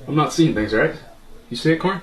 I'm not seeing things, right? You see it, Corn?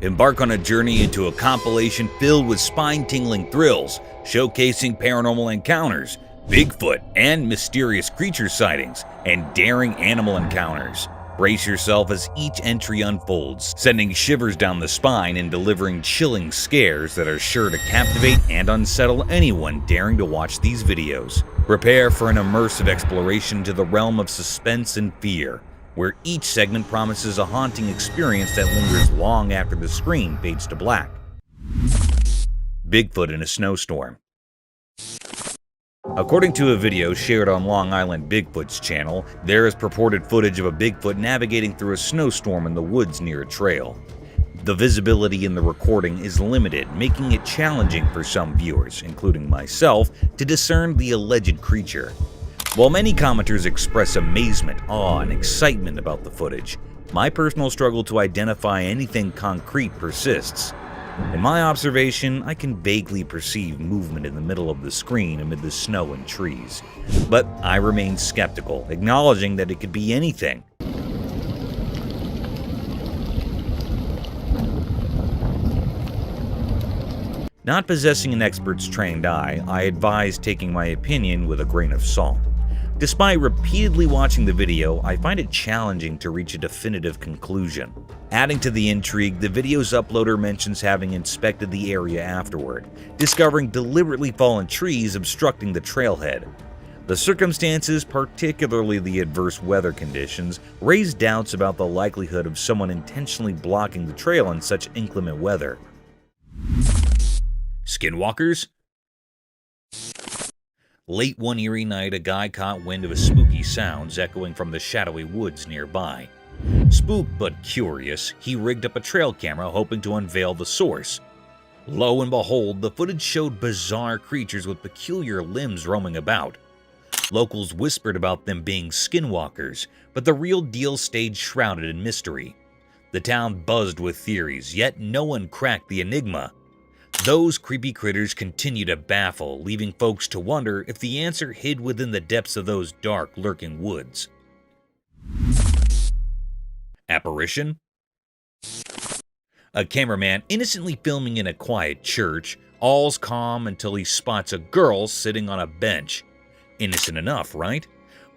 Embark on a journey into a compilation filled with spine-tingling thrills, showcasing paranormal encounters, Bigfoot and mysterious creature sightings, and daring animal encounters. Brace yourself as each entry unfolds, sending shivers down the spine and delivering chilling scares that are sure to captivate and unsettle anyone daring to watch these videos. Prepare for an immersive exploration to the realm of suspense and fear, where each segment promises a haunting experience that lingers long after the screen fades to black. Bigfoot in a snowstorm. According to a video shared on Long Island Bigfoot's channel, there is purported footage of a Bigfoot navigating through a snowstorm in the woods near a trail. The visibility in the recording is limited, making it challenging for some viewers, including myself, to discern the alleged creature. While many commenters express amazement, awe, and excitement about the footage, my personal struggle to identify anything concrete persists. In my observation, I can vaguely perceive movement in the middle of the screen amid the snow and trees. But I remain skeptical, acknowledging that it could be anything. Not possessing an expert's trained eye, I advise taking my opinion with a grain of salt. Despite repeatedly watching the video, I find it challenging to reach a definitive conclusion. Adding to the intrigue, the video's uploader mentions having inspected the area afterward, discovering deliberately fallen trees obstructing the trailhead. The circumstances, particularly the adverse weather conditions, raise doubts about the likelihood of someone intentionally blocking the trail in such inclement weather. Skinwalkers? Late one eerie night, a guy caught wind of spooky sounds echoing from the shadowy woods nearby. Spooked but curious, he rigged up a trail camera hoping to unveil the source. Lo and behold, the footage showed bizarre creatures with peculiar limbs roaming about. Locals whispered about them being skinwalkers, but the real deal stayed shrouded in mystery. The town buzzed with theories, yet no one cracked the enigma. Those creepy critters continue to baffle, leaving folks to wonder if the answer hid within the depths of those dark, lurking woods. Apparition? A cameraman innocently filming in a quiet church, all's calm until he spots a girl sitting on a bench. Innocent enough, right?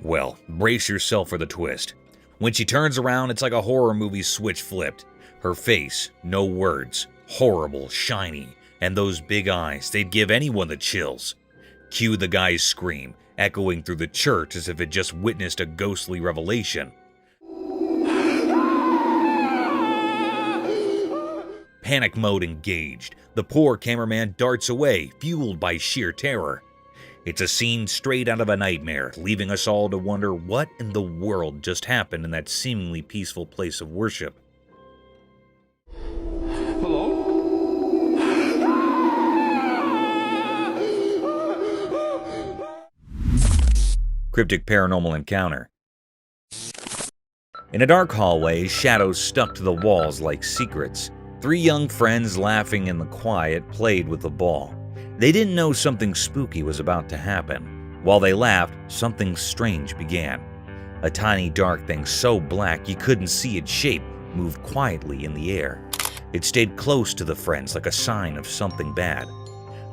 Well, brace yourself for the twist. When she turns around, it's like a horror movie switch flipped. Her face, no words, horrible, shiny, and those big eyes, they'd give anyone the chills. Cue the guy's scream, echoing through the church as if it just witnessed a ghostly revelation. Panic mode engaged. The poor cameraman darts away, fueled by sheer terror. It's a scene straight out of a nightmare, leaving us all to wonder what in the world just happened in that seemingly peaceful place of worship. Hello? Cryptic paranormal encounter. In a dark hallway, shadows stuck to the walls like secrets. Three young friends, laughing in the quiet, played with the ball. They didn't know something spooky was about to happen. While they laughed, something strange began. A tiny dark thing so black you couldn't see its shape moved quietly in the air. It stayed close to the friends like a sign of something bad.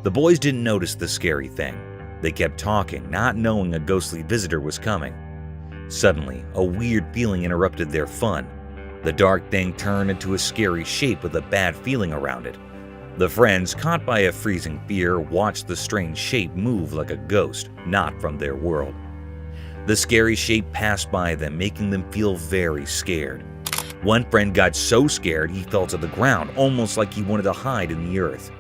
The boys didn't notice the scary thing. They kept talking, not knowing a ghostly visitor was coming. Suddenly, a weird feeling interrupted their fun. The dark thing turned into a scary shape with a bad feeling around it. The friends, caught by a freezing fear, watched the strange shape move like a ghost, not from their world. The scary shape passed by them, making them feel very scared. One friend got so scared he fell to the ground, almost like he wanted to hide in the earth.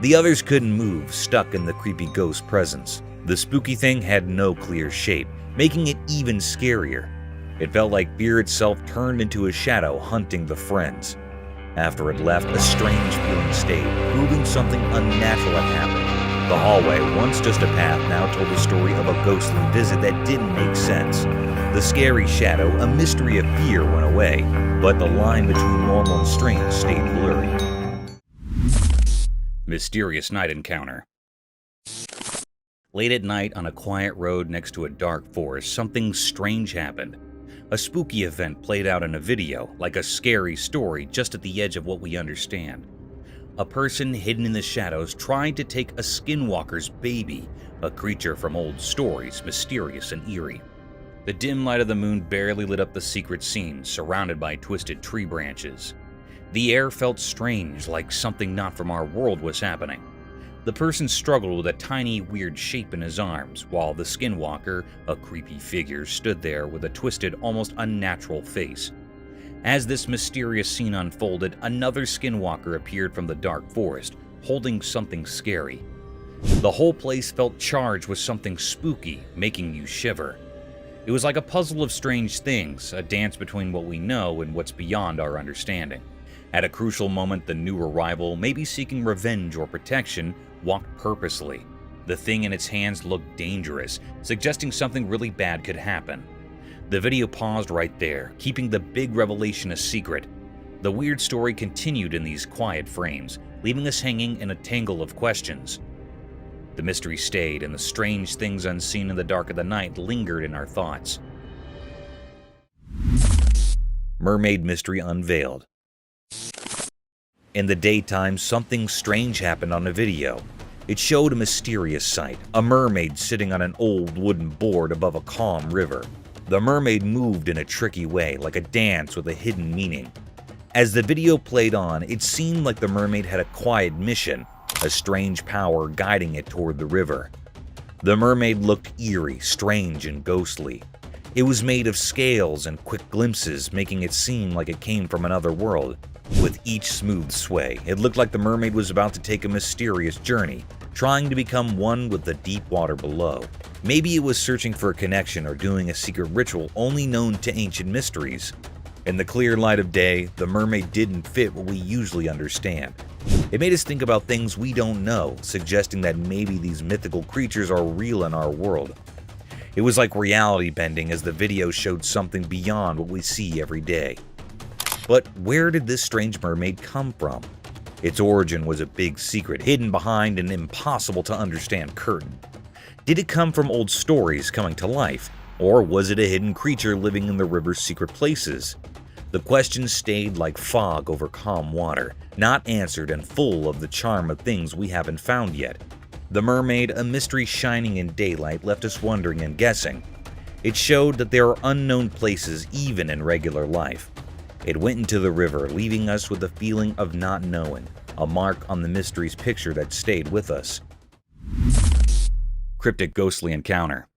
The others couldn't move, stuck in the creepy ghost presence. The spooky thing had no clear shape, making it even scarier. It felt like fear itself turned into a shadow hunting the friends. After it left, a strange feeling stayed, proving something unnatural had happened. The hallway, once just a path, now told the story of a ghostly visit that didn't make sense. The scary shadow, a mystery of fear, went away, but the line between normal and strange stayed blurry. Mysterious night encounter. Late at night on a quiet road next to a dark forest, something strange happened. A spooky event played out in a video, like a scary story just at the edge of what we understand. A person hidden in the shadows tried to take a Skinwalker's baby, a creature from old stories, mysterious and eerie. The dim light of the moon barely lit up the secret scene, surrounded by twisted tree branches. The air felt strange, like something not from our world was happening. The person struggled with a tiny, weird shape in his arms, while the Skinwalker, a creepy figure, stood there with a twisted, almost unnatural face. As this mysterious scene unfolded, another Skinwalker appeared from the dark forest, holding something scary. The whole place felt charged with something spooky, making you shiver. It was like a puzzle of strange things, a dance between what we know and what's beyond our understanding. At a crucial moment, the new arrival, maybe seeking revenge or protection, walked purposely. The thing in its hands looked dangerous, suggesting something really bad could happen. The video paused right there, keeping the big revelation a secret. The weird story continued in these quiet frames, leaving us hanging in a tangle of questions. The mystery stayed, and the strange things unseen in the dark of the night lingered in our thoughts. Mermaid Mystery unveiled. In the daytime, something strange happened on a video. It showed a mysterious sight, a mermaid sitting on an old wooden board above a calm river. The mermaid moved in a tricky way, like a dance with a hidden meaning. As the video played on, it seemed like the mermaid had a quiet mission, a strange power guiding it toward the river. The mermaid looked eerie, strange, and ghostly. It was made of scales and quick glimpses, making it seem like it came from another world. With each smooth sway, it looked like the mermaid was about to take a mysterious journey, trying to become one with the deep water below. Maybe it was searching for a connection or doing a secret ritual only known to ancient mysteries. In the clear light of day, the mermaid didn't fit what we usually understand. It made us think about things we don't know, suggesting that maybe these mythical creatures are real in our world. It was like reality bending as the video showed something beyond what we see every day. But where did this strange mermaid come from? Its origin was a big secret, hidden behind an impossible-to-understand curtain. Did it come from old stories coming to life, or was it a hidden creature living in the river's secret places? The questions stayed like fog over calm water, not answered and full of the charm of things we haven't found yet. The mermaid, a mystery shining in daylight, left us wondering and guessing. It showed that there are unknown places even in regular life. It went into the river, leaving us with a feeling of not knowing, a mark on the mystery's picture that stayed with us. Cryptic ghostly encounter.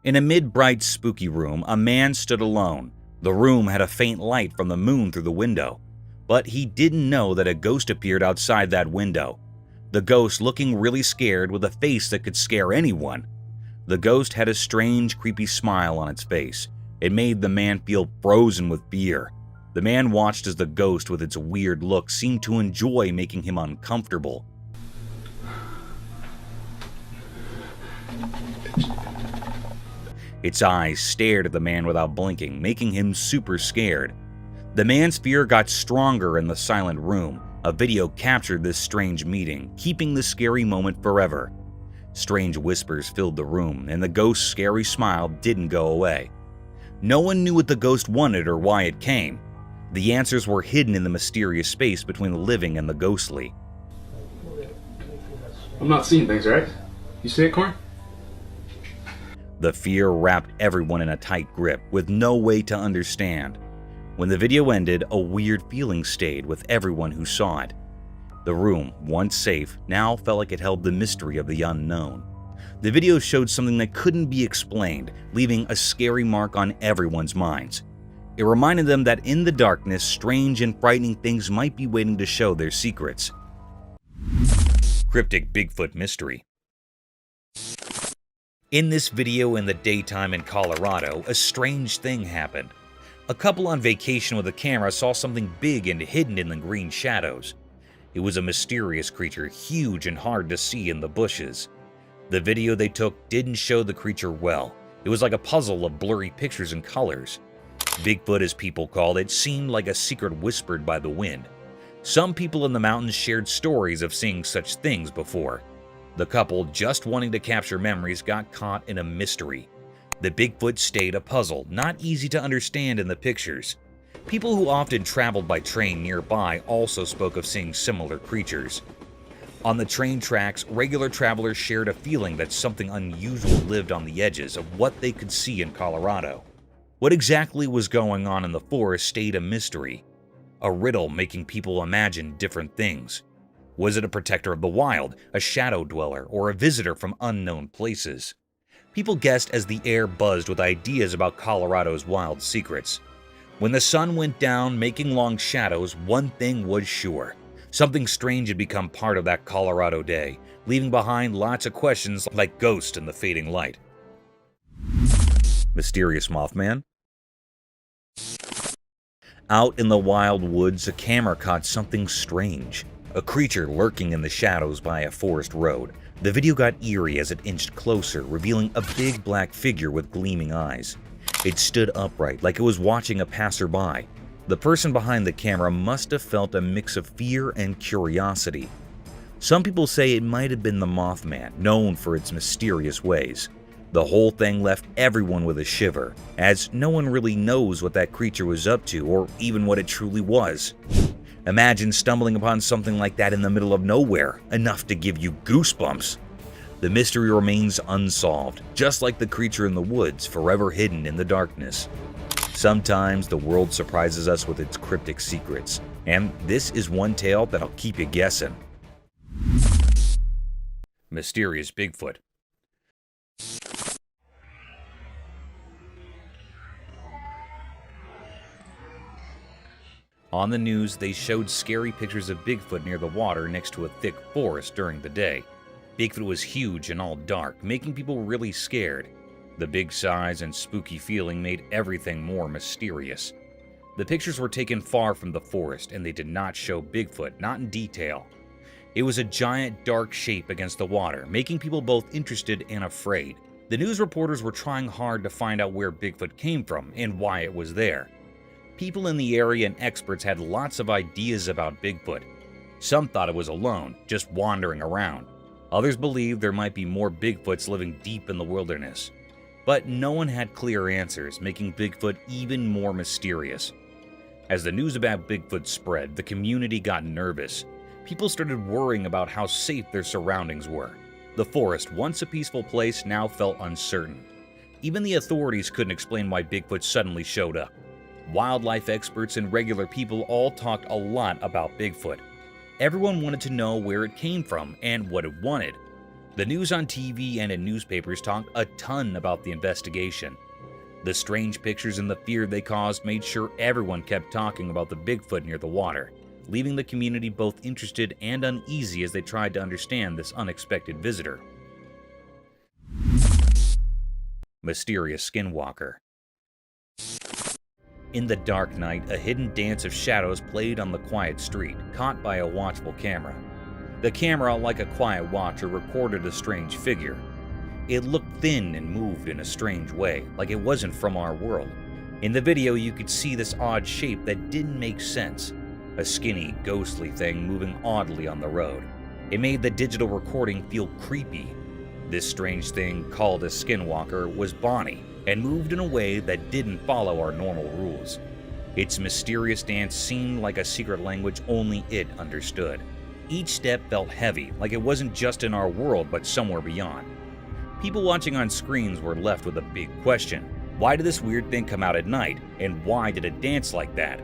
In a mid-bright, spooky room, a man stood alone. The room had a faint light from the moon through the window, but he didn't know that a ghost appeared outside that window. The ghost looking really scared with a face that could scare anyone. The ghost had a strange, creepy smile on its face. It made the man feel frozen with fear. The man watched as the ghost, with its weird look, seemed to enjoy making him uncomfortable. Its eyes stared at the man without blinking, making him super scared. The man's fear got stronger in the silent room. A video captured this strange meeting, keeping the scary moment forever. Strange whispers filled the room, and the ghost's scary smile didn't go away. No one knew what the ghost wanted or why it came. The answers were hidden in the mysterious space between the living and the ghostly. I'm not seeing things, right? You see it, Corn? The fear wrapped everyone in a tight grip, with no way to understand. When the video ended, a weird feeling stayed with everyone who saw it. The room, once safe, now felt like it held the mystery of the unknown. The video showed something that couldn't be explained, leaving a scary mark on everyone's minds. It reminded them that in the darkness, strange and frightening things might be waiting to show their secrets. Cryptic Bigfoot Mystery. In this video in the daytime in Colorado, a strange thing happened. A couple on vacation with a camera saw something big and hidden in the green shadows. It was a mysterious creature, huge and hard to see in the bushes. The video they took didn't show the creature well. It was like a puzzle of blurry pictures and colors. Bigfoot, as people called it, seemed like a secret whispered by the wind. Some people in the mountains shared stories of seeing such things before. The couple, just wanting to capture memories, got caught in a mystery. The Bigfoot stayed a puzzle, not easy to understand in the pictures. People who often traveled by train nearby also spoke of seeing similar creatures. On the train tracks, regular travelers shared a feeling that something unusual lived on the edges of what they could see in Colorado. What exactly was going on in the forest stayed a mystery, a riddle making people imagine different things. Was it a protector of the wild, a shadow dweller, or a visitor from unknown places? People guessed as the air buzzed with ideas about Colorado's wild secrets. When the sun went down, making long shadows, one thing was sure. Something strange had become part of that Colorado day, leaving behind lots of questions like ghosts in the fading light. Mysterious Moth Man? Out in the wild woods, a camera caught something strange. A creature lurking in the shadows by a forest road. The video got eerie as it inched closer, revealing a big black figure with gleaming eyes. It stood upright, like it was watching a passerby. The person behind the camera must have felt a mix of fear and curiosity. Some people say it might have been the Moth Man, known for its mysterious ways. The whole thing left everyone with a shiver, as no one really knows what that creature was up to or even what it truly was. Imagine stumbling upon something like that in the middle of nowhere, enough to give you goosebumps. The mystery remains unsolved, just like the creature in the woods, forever hidden in the darkness. Sometimes the world surprises us with its cryptic secrets, and this is one tale that'll keep you guessing. Mysterious Bigfoot. On the news, they showed scary pictures of Bigfoot near the water next to a thick forest during the day. Bigfoot was huge and all dark, making people really scared. The big size and spooky feeling made everything more mysterious. The pictures were taken far from the forest, and they did not show Bigfoot, not in detail. It was a giant dark shape against the water, making people both interested and afraid. The news reporters were trying hard to find out where Bigfoot came from and why it was there. People in the area and experts had lots of ideas about Bigfoot. Some thought it was alone, just wandering around. Others believed there might be more Bigfoots living deep in the wilderness. But no one had clear answers, making Bigfoot even more mysterious. As the news about Bigfoot spread, the community got nervous. People started worrying about how safe their surroundings were. The forest, once a peaceful place, now felt uncertain. Even the authorities couldn't explain why Bigfoot suddenly showed up. Wildlife experts and regular people all talked a lot about Bigfoot. Everyone wanted to know where it came from and what it wanted. The news on TV and in newspapers talked a ton about the investigation. The strange pictures and the fear they caused made sure everyone kept talking about the Bigfoot near the water, leaving the community both interested and uneasy as they tried to understand this unexpected visitor. Mysterious Skinwalker. In the dark night, a hidden dance of shadows played on the quiet street, caught by a watchful camera. The camera, like a quiet watcher, recorded a strange figure. It looked thin and moved in a strange way, like it wasn't from our world. In the video, you could see this odd shape that didn't make sense. A skinny, ghostly thing moving oddly on the road. It made the digital recording feel creepy. This strange thing, called a Skinwalker, was Bonnie, and moved in a way that didn't follow our normal rules. Its mysterious dance seemed like a secret language only it understood. Each step felt heavy, like it wasn't just in our world but somewhere beyond. People watching on screens were left with a big question. Why did this weird thing come out at night, and why did it dance like that?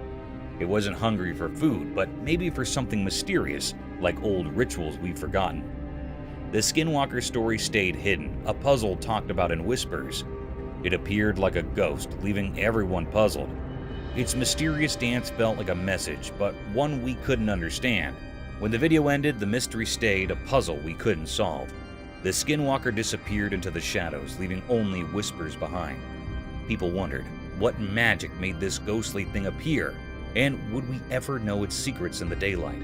It wasn't hungry for food, but maybe for something mysterious, like old rituals we've forgotten. The Skinwalker story stayed hidden, a puzzle talked about in whispers. It appeared like a ghost, leaving everyone puzzled. Its mysterious dance felt like a message, but one we couldn't understand. When the video ended, the mystery stayed a puzzle we couldn't solve. The Skinwalker disappeared into the shadows, leaving only whispers behind. People wondered, what magic made this ghostly thing appear? And would we ever know its secrets in the daylight?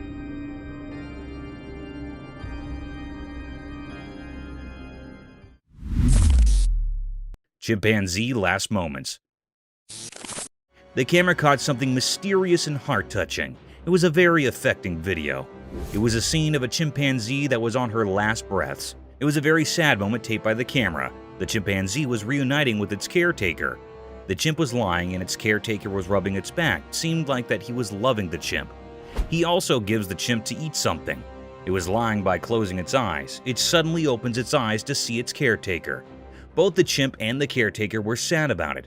Chimpanzee last moments. The camera caught something mysterious and heart-touching. It was a very affecting video. It was a scene of a chimpanzee that was on her last breaths. It was a very sad moment taped by the camera. The chimpanzee was reuniting with its caretaker. The chimp was lying and its caretaker was rubbing its back. It seemed like that he was loving the chimp. He also gives the chimp to eat something. It was lying by closing its eyes. It suddenly opens its eyes to see its caretaker. Both the chimp and the caretaker were sad about it.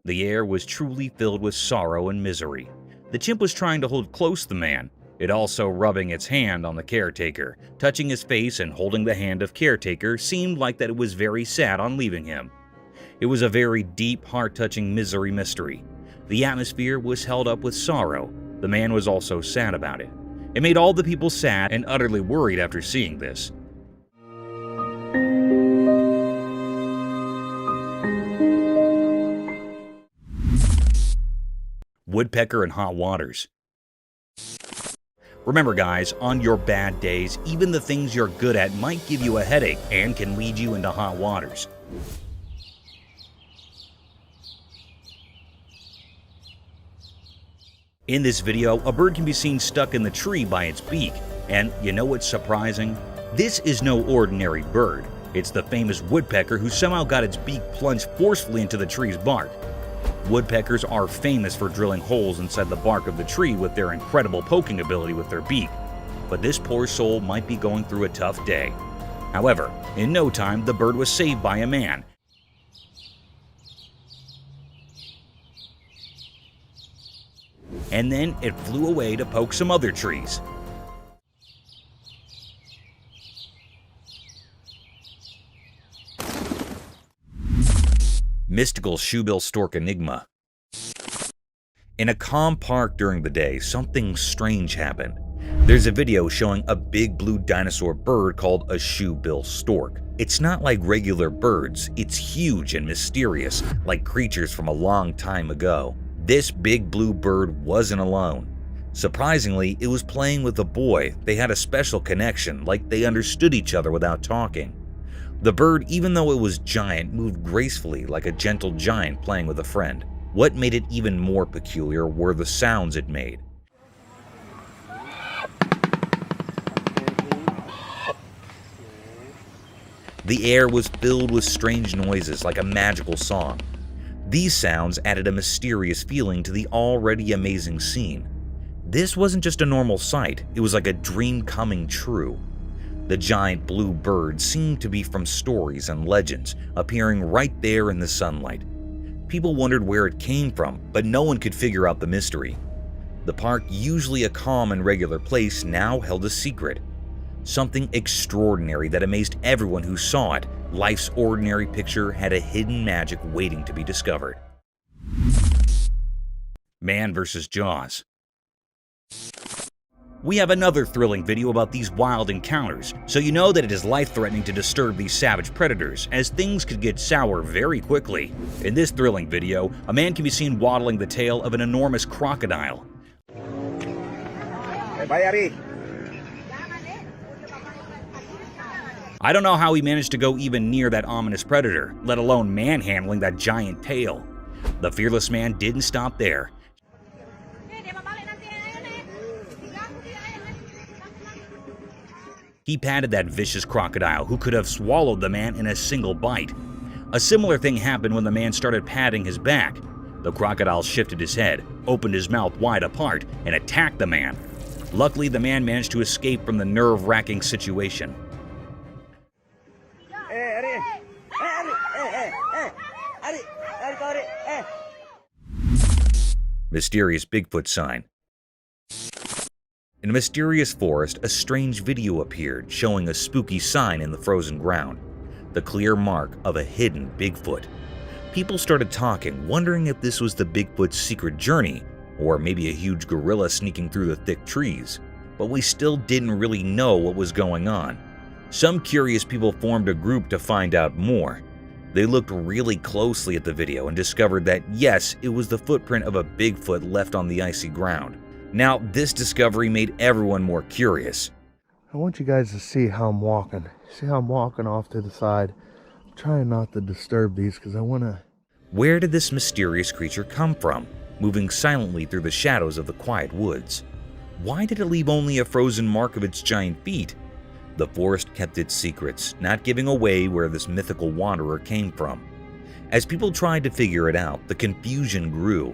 The air was truly filled with sorrow and misery. The chimp was trying to hold close to the man. It also rubbing its hand on the caretaker, touching his face and holding the hand of caretaker seemed like that it was very sad on leaving him. It was a very deep, heart-touching misery mystery. The atmosphere was held up with sorrow. The man was also sad about it. It made all the people sad and utterly worried after seeing this. Woodpecker in hot waters. Remember guys, on your bad days, even the things you're good at might give you a headache and can lead you into hot waters. In this video, a bird can be seen stuck in the tree by its beak. And you know what's surprising? This is no ordinary bird. It's the famous woodpecker who somehow got its beak plunged forcefully into the tree's bark. Woodpeckers are famous for drilling holes inside the bark of the tree with their incredible poking ability with their beak. But this poor soul might be going through a tough day. However, in no time, the bird was saved by a man. And then it flew away to poke some other trees. Mystical Shoebill stork enigma. In a calm park during the day, something strange happened. There's a video showing a big blue dinosaur bird called a shoebill stork. It's not like regular birds, it's huge and mysterious, like creatures from a long time ago. This big blue bird wasn't alone. Surprisingly, it was playing with a boy. They had a special connection, like they understood each other without talking. The bird, even though it was giant, moved gracefully like a gentle giant playing with a friend. What made it even more peculiar were the sounds it made. The air was filled with strange noises like a magical song. These sounds added a mysterious feeling to the already amazing scene. This wasn't just a normal sight, it was like a dream coming true. The giant blue bird seemed to be from stories and legends, appearing right there in the sunlight. People wondered where it came from, but no one could figure out the mystery. The park, usually a calm and regular place, now held a secret. Something extraordinary that amazed everyone who saw it. Life's ordinary picture had a hidden magic waiting to be discovered. Man vs. Jaws. We have another thrilling video about these wild encounters, so you know that it is life-threatening to disturb these savage predators, as things could get sour very quickly. In this thrilling video, a man can be seen waddling the tail of an enormous crocodile. I don't know how he managed to go even near that ominous predator, let alone manhandling that giant tail. The fearless man didn't stop there. He patted that vicious crocodile who could have swallowed the man in a single bite. A similar thing happened when the man started patting his back. The crocodile shifted his head, opened his mouth wide apart, and attacked the man. Luckily, the man managed to escape from the nerve-wracking situation. Mysterious Bigfoot sign. In a mysterious forest, a strange video appeared showing a spooky sign in the frozen ground, the clear mark of a hidden Bigfoot. People started talking, wondering if this was the Bigfoot's secret journey, or maybe a huge gorilla sneaking through the thick trees. But we still didn't really know what was going on. Some curious people formed a group to find out more. They looked really closely at the video and discovered that yes, it was the footprint of a Bigfoot left on the icy ground. Now, this discovery made everyone more curious. I want you guys to see how I'm walking. See how I'm walking off to the side. I'm trying not to disturb these because I want to Where did this mysterious creature come from, moving silently through the shadows of the quiet woods? Why did it leave only a frozen mark of its giant feet? The forest kept its secrets, not giving away where this mythical wanderer came from. As people tried to figure it out, the confusion grew.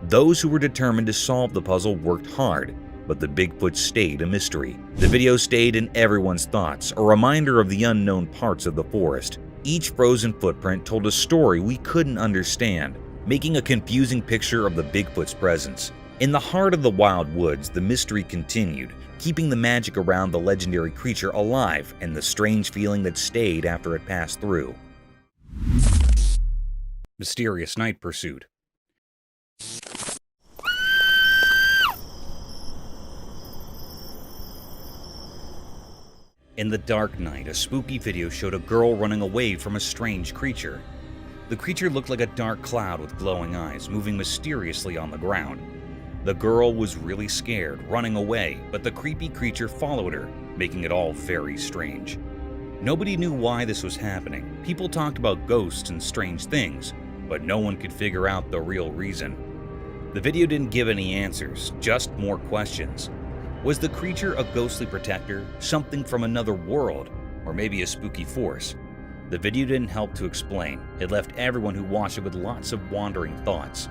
Those who were determined to solve the puzzle worked hard, but the Bigfoot stayed a mystery. The video stayed in everyone's thoughts, a reminder of the unknown parts of the forest. Each frozen footprint told a story we couldn't understand, making a confusing picture of the Bigfoot's presence. In the heart of the wild woods, the mystery continued, keeping the magic around the legendary creature alive and the strange feeling that stayed after it passed through. Mysterious Night Pursuit. In the dark night, a spooky video showed a girl running away from a strange creature. The creature looked like a dark cloud with glowing eyes, moving mysteriously on the ground. The girl was really scared, running away, but the creepy creature followed her, making it all very strange. Nobody knew why this was happening. People talked about ghosts and strange things, but no one could figure out the real reason. The video didn't give any answers, just more questions. Was the creature a ghostly protector, something from another world, or maybe a spooky force? The video didn't help to explain. It left everyone who watched it with lots of wandering thoughts.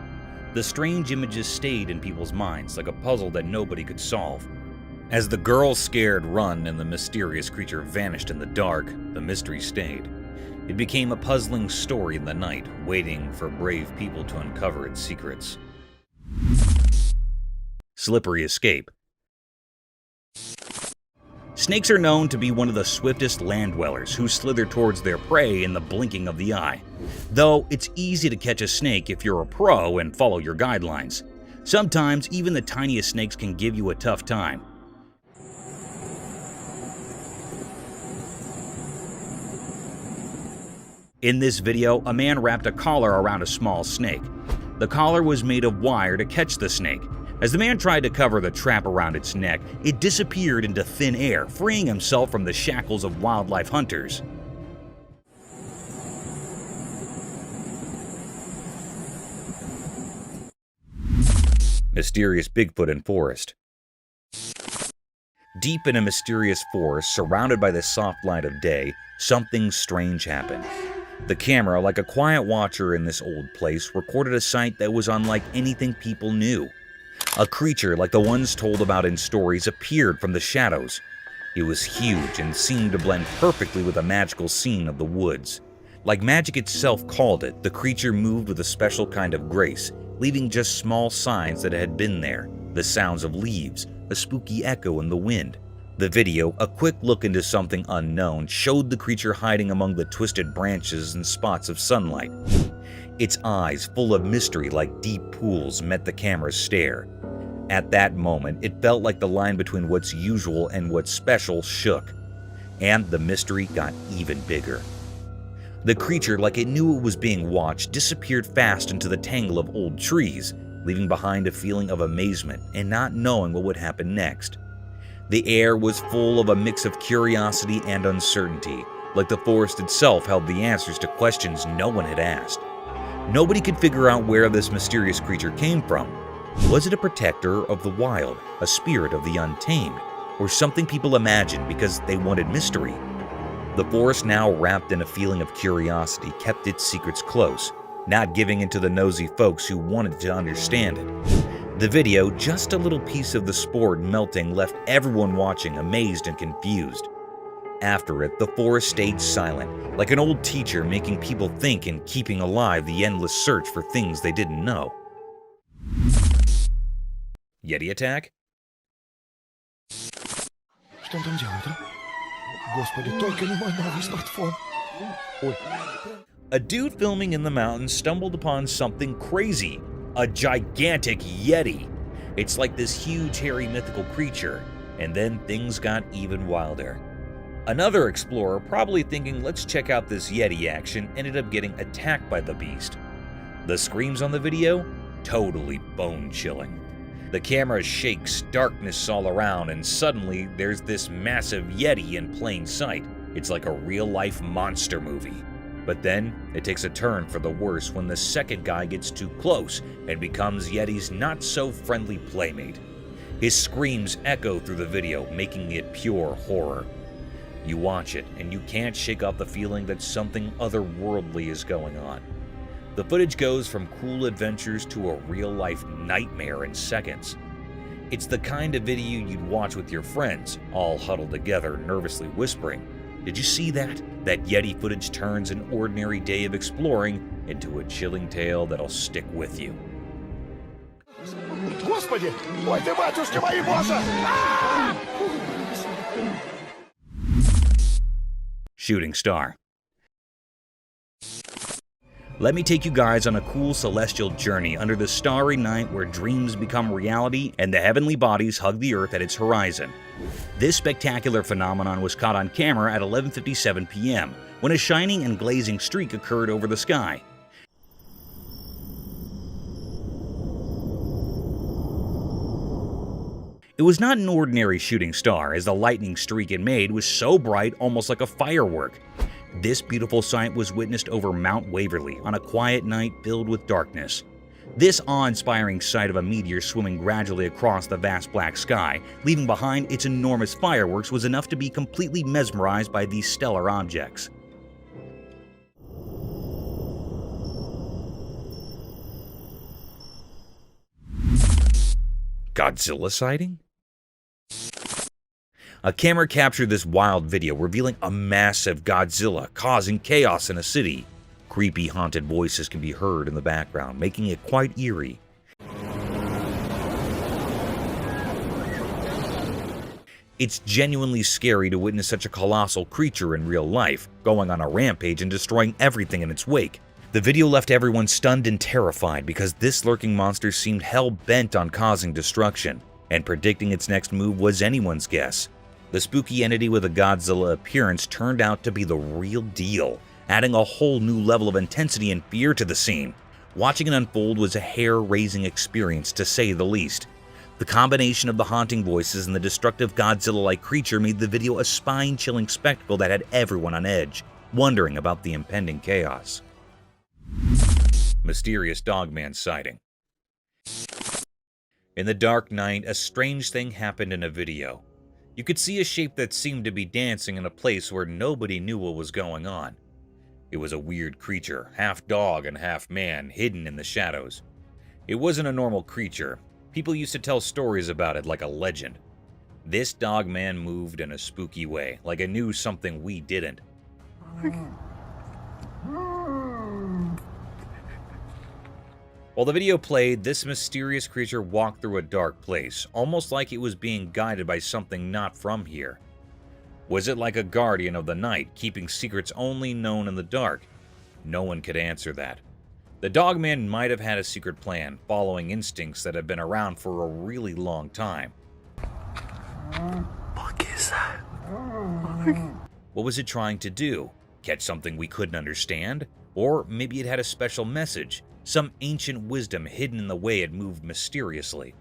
The strange images stayed in people's minds like a puzzle that nobody could solve. As the girl's scared run and the mysterious creature vanished in the dark, the mystery stayed. It became a puzzling story in the night, waiting for brave people to uncover its secrets. Slippery Escape. Snakes are known to be one of the swiftest land dwellers who slither towards their prey in the blinking of the eye. Though it's easy to catch a snake if you're a pro and follow your guidelines. Sometimes even the tiniest snakes can give you a tough time. In this video, a man wrapped a collar around a small snake. The collar was made of wire to catch the snake. As the man tried to cover the trap around its neck, it disappeared into thin air, freeing himself from the shackles of wildlife hunters. Mysterious Bigfoot in Forest. Deep in a mysterious forest, surrounded by the soft light of day, something strange happened. The camera, like a quiet watcher in this old place, recorded a sight that was unlike anything people knew. A creature like the ones told about in stories appeared from the shadows. It was huge and seemed to blend perfectly with the magical scene of the woods. Like magic itself called it, the creature moved with a special kind of grace, leaving just small signs that it had been there, the sounds of leaves, a spooky echo in the wind. The video, a quick look into something unknown, showed the creature hiding among the twisted branches and spots of sunlight. Its eyes, full of mystery like deep pools, met the camera's stare. At that moment, it felt like the line between what's usual and what's special shook, and the mystery got even bigger. The creature, like it knew it was being watched, disappeared fast into the tangle of old trees, leaving behind a feeling of amazement and not knowing what would happen next. The air was full of a mix of curiosity and uncertainty, like the forest itself held the answers to questions no one had asked. Nobody could figure out where this mysterious creature came from. Was it a protector of the wild, a spirit of the untamed, or something people imagined because they wanted mystery? The forest, now wrapped in a feeling of curiosity, kept its secrets close, not giving in to the nosy folks who wanted to understand it. The video, just a little piece of the sport melting, left everyone watching amazed and confused. After it, the forest stayed silent, like an old teacher making people think and keeping alive the endless search for things they didn't know. Yeti Attack? Что он там делает, а? Господи, только не мой новый смартфон. Ой. A dude filming in the mountains stumbled upon something crazy. A gigantic Yeti. It's like this huge, hairy, mythical creature. And then things got even wilder. Another explorer, probably thinking, let's check out this Yeti action, ended up getting attacked by the beast. The screams on the video? Totally bone-chilling. The camera shakes, darkness all around, and suddenly there's this massive Yeti in plain sight. It's like a real-life monster movie. But then, it takes a turn for the worse when the second guy gets too close and becomes Yeti's not-so-friendly playmate. His screams echo through the video, making it pure horror. You watch it, and you can't shake off the feeling that something otherworldly is going on. The footage goes from cool adventures to a real-life nightmare in seconds. It's the kind of video you'd watch with your friends, all huddled together, nervously whispering, "Did you see that? That Yeti footage turns an ordinary day of exploring into a chilling tale that'll stick with you." Господи! Ой ты, батюшки мои, боже! Shooting star. Let me take you guys on a cool celestial journey under the starry night where dreams become reality and the heavenly bodies hug the earth at its horizon. This spectacular phenomenon was caught on camera at 11:57 p.m. when a shining and glazing streak occurred over the sky. It was not an ordinary shooting star, as the lightning streak it made was so bright, almost like a firework. This beautiful sight was witnessed over Mount Waverly on a quiet night filled with darkness. This awe-inspiring sight of a meteor swimming gradually across the vast black sky, leaving behind its enormous fireworks, was enough to be completely mesmerized by these stellar objects. Godzilla sighting? A camera captured this wild video revealing a massive Godzilla causing chaos in a city. Creepy, haunted voices can be heard in the background, making it quite eerie. It's genuinely scary to witness such a colossal creature in real life, going on a rampage and destroying everything in its wake. The video left everyone stunned and terrified because this lurking monster seemed hell-bent on causing destruction, and predicting its next move was anyone's guess. The spooky entity with a Godzilla appearance turned out to be the real deal, adding a whole new level of intensity and fear to the scene. Watching it unfold was a hair-raising experience, to say the least. The combination of the haunting voices and the destructive Godzilla-like creature made the video a spine-chilling spectacle that had everyone on edge, wondering about the impending chaos. Mysterious Dogman sighting. In the dark night, a strange thing happened in a video. You could see a shape that seemed to be dancing in a place where nobody knew what was going on. It was a weird creature, half dog and half man, hidden in the shadows. It wasn't a normal creature. People used to tell stories about it like a legend. This dog man moved in a spooky way, like it knew something we didn't. While the video played, this mysterious creature walked through a dark place, almost like it was being guided by something not from here. Was it like a guardian of the night, keeping secrets only known in the dark? No one could answer that. The Dogman might have had a secret plan, following instincts that have been around for a really long time. What is that? What was it trying to do? Catch something we couldn't understand? Or maybe it had a special message, some ancient wisdom hidden in the way it moved mysteriously.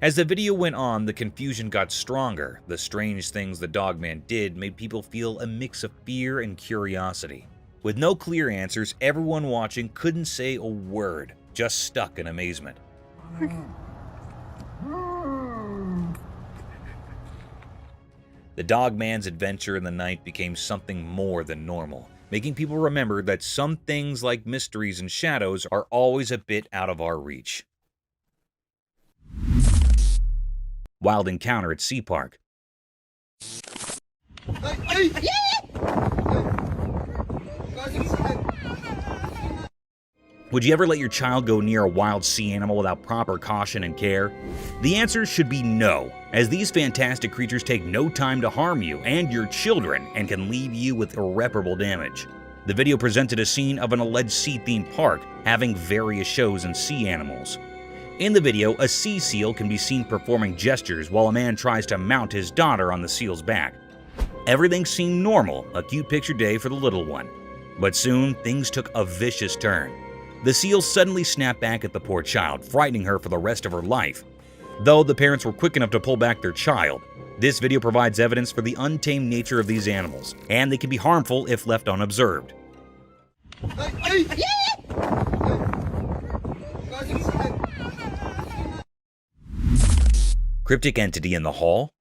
As the video went on, the confusion got stronger. The strange things the Dogman did made people feel a mix of fear and curiosity. With no clear answers, everyone watching couldn't say a word, just stuck in amazement. The Dogman's adventure in the night became something more than normal, making people remember that some things like mysteries and shadows are always a bit out of our reach. Wild encounter at Sea Park. Would you ever let your child go near a wild sea animal without proper caution and care? The answer should be no, as these fantastic creatures take no time to harm you and your children and can leave you with irreparable damage. The video presented a scene of an alleged sea-themed park having various shows and sea animals. In the video, a sea seal can be seen performing gestures while a man tries to mount his daughter on the seal's back. Everything seemed normal, a cute picture day for the little one. But soon, things took a vicious turn. The seal suddenly snapped back at the poor child, frightening her for the rest of her life. Though the parents were quick enough to pull back their child, this video provides evidence for the untamed nature of these animals, and they can be harmful if left unobserved. Cryptic entity in the hall?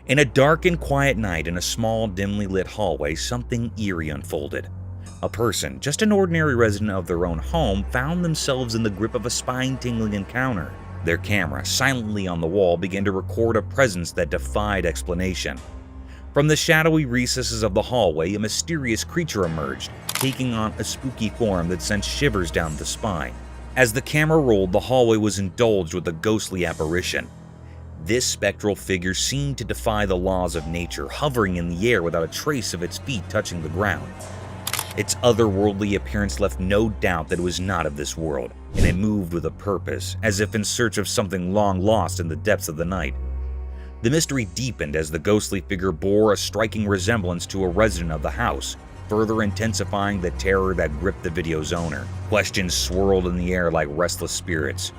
In a dark and quiet night in a small, dimly lit hallway, something eerie unfolded. A person, just an ordinary resident of their own home, found themselves in the grip of a spine-tingling encounter. Their camera, silently on the wall, began to record a presence that defied explanation. From the shadowy recesses of the hallway, a mysterious creature emerged, taking on a spooky form that sent shivers down the spine. As the camera rolled, the hallway was indulged with a ghostly apparition. This spectral figure seemed to defy the laws of nature, hovering in the air without a trace of its feet touching the ground. Its otherworldly appearance left no doubt that it was not of this world, and it moved with a purpose, as if in search of something long lost in the depths of the night. The mystery deepened as the ghostly figure bore a striking resemblance to a resident of the house, further intensifying the terror that gripped the video's owner. Questions swirled in the air like restless spirits.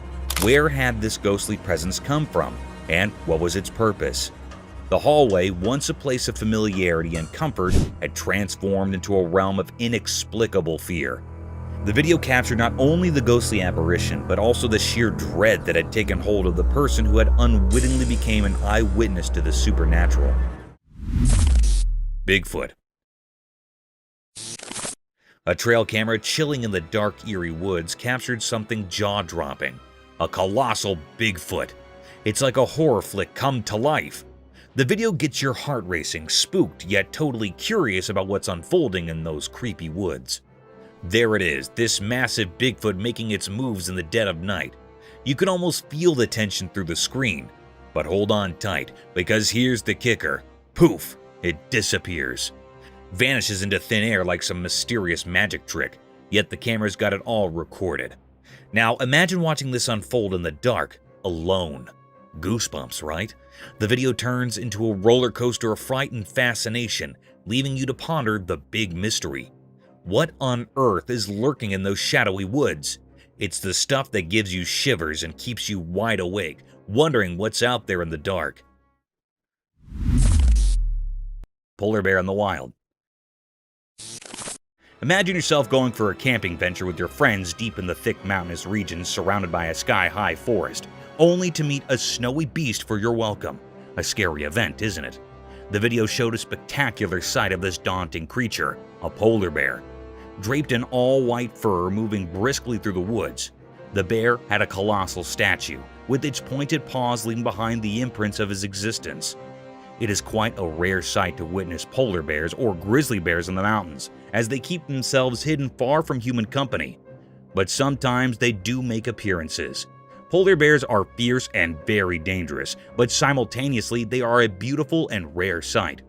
Where had this ghostly presence come from, and what was its purpose? The hallway, once a place of familiarity and comfort, had transformed into a realm of inexplicable fear. The video captured not only the ghostly apparition, but also the sheer dread that had taken hold of the person who had unwittingly become an eyewitness to the supernatural. Bigfoot. A trail camera chilling in the dark, eerie woods captured something jaw-dropping. A colossal Bigfoot. It's like a horror flick come to life. The video gets your heart racing, spooked, yet totally curious about what's unfolding in those creepy woods. There it is, this massive Bigfoot making its moves in the dead of night. You can almost feel the tension through the screen. But hold on tight, because here's the kicker. Poof! It disappears. Vanishes into thin air like some mysterious magic trick, yet the camera's got it all recorded. Now imagine watching this unfold in the dark, alone. Goosebumps, right? The video turns into a roller coaster of fright and fascination, leaving you to ponder the big mystery. What on earth is lurking in those shadowy woods? It's the stuff that gives you shivers and keeps you wide awake, wondering what's out there in the dark. Polar bear in the wild. Imagine yourself going for a camping venture with your friends deep in the thick mountainous regions surrounded by a sky-high forest, only to meet a snowy beast for your welcome. A scary event, isn't it? The video showed a spectacular sight of this daunting creature, a polar bear. Draped in all-white fur moving briskly through the woods, the bear had a colossal statue, with its pointed paws leaving behind the imprints of his existence. It is quite a rare sight to witness polar bears or grizzly bears in the mountains, as they keep themselves hidden far from human company. But sometimes they do make appearances. Polar bears are fierce and very dangerous, but simultaneously they are a beautiful and rare sight.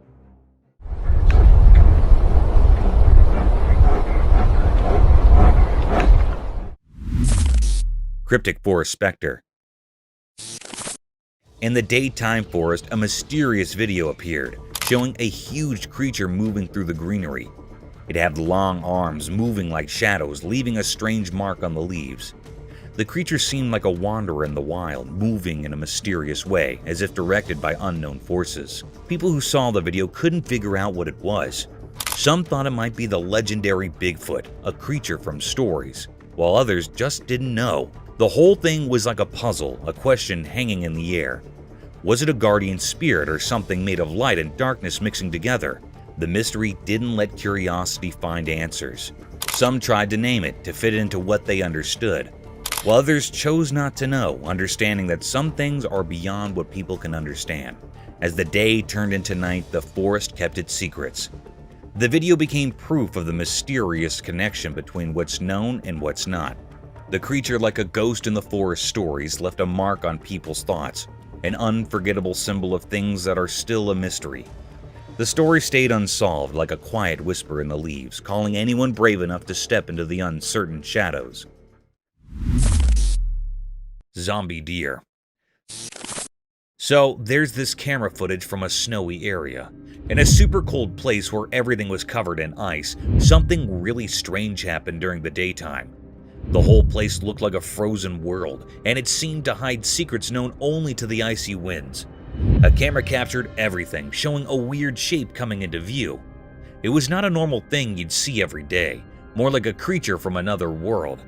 Cryptic forest spectre. In the daytime forest, a mysterious video appeared, showing a huge creature moving through the greenery. It had long arms moving like shadows, leaving a strange mark on the leaves. The creature seemed like a wanderer in the wild, moving in a mysterious way, as if directed by unknown forces. People who saw the video couldn't figure out what it was. Some thought it might be the legendary Bigfoot, a creature from stories, while others just didn't know. The whole thing was like a puzzle, a question hanging in the air. Was it a guardian spirit or something made of light and darkness mixing together? The mystery didn't let curiosity find answers. Some tried to name it to fit into what they understood, while others chose not to know, understanding that some things are beyond what people can understand. As the day turned into night, the forest kept its secrets. The video became proof of the mysterious connection between what's known and what's not. The creature, like a ghost in the forest stories, left a mark on people's thoughts, an unforgettable symbol of things that are still a mystery. The story stayed unsolved, like a quiet whisper in the leaves, calling anyone brave enough to step into the uncertain shadows. Zombie deer. So, there's this camera footage from a snowy area. In a super cold place where everything was covered in ice, something really strange happened during the daytime. The whole place looked like a frozen world, and it seemed to hide secrets known only to the icy winds. A camera captured everything, showing a weird shape coming into view. It was not a normal thing you'd see every day, more like a creature from another world.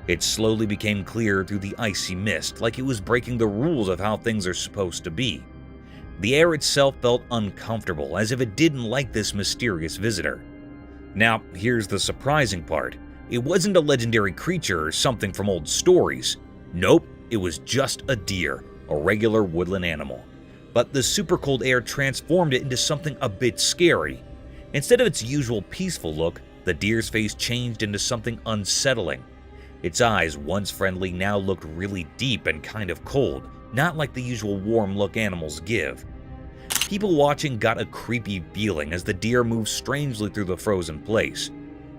It slowly became clear through the icy mist, like it was breaking the rules of how things are supposed to be. The air itself felt uncomfortable, as if it didn't like this mysterious visitor. Now, here's the surprising part. It wasn't a legendary creature or something from old stories. Nope, it was just a deer, a regular woodland animal. But the super cold air transformed it into something a bit scary. Instead of its usual peaceful look, the deer's face changed into something unsettling. Its eyes, once friendly, now looked really deep and kind of cold, not like the usual warm look animals give. People watching got a creepy feeling as the deer moved strangely through the frozen place.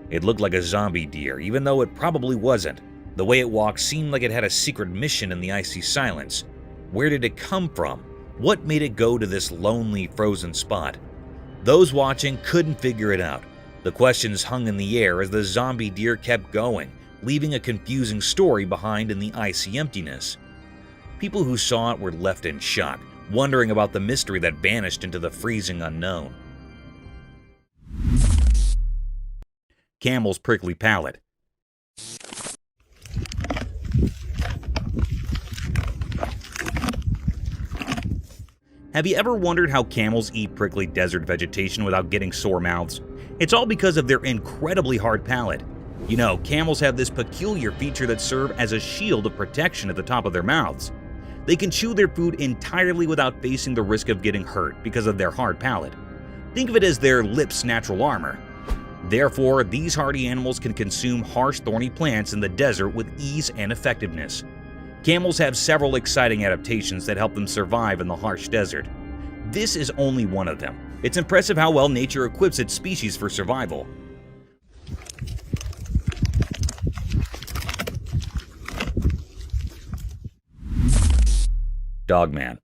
It looked like a zombie deer, even though it probably wasn't. The way it walked seemed like it had a secret mission in the icy silence. Where did it come from? What made it go to this lonely, frozen spot? Those watching couldn't figure it out. The questions hung in the air as the zombie deer kept going, leaving a confusing story behind in the icy emptiness. People who saw it were left in shock, wondering about the mystery that vanished into the freezing unknown. Camel's prickly palate. Have you ever wondered how camels eat prickly desert vegetation without getting sore mouths? It's all because of their incredibly hard palate. You know, camels have this peculiar feature that serves as a shield of protection at the top of their mouths. They can chew their food entirely without facing the risk of getting hurt because of their hard palate. Think of it as their lips' natural armor. Therefore, these hardy animals can consume harsh, thorny plants in the desert with ease and effectiveness. Camels have several exciting adaptations that help them survive in the harsh desert. This is only one of them. It's impressive how well nature equips its species for survival. Dogman.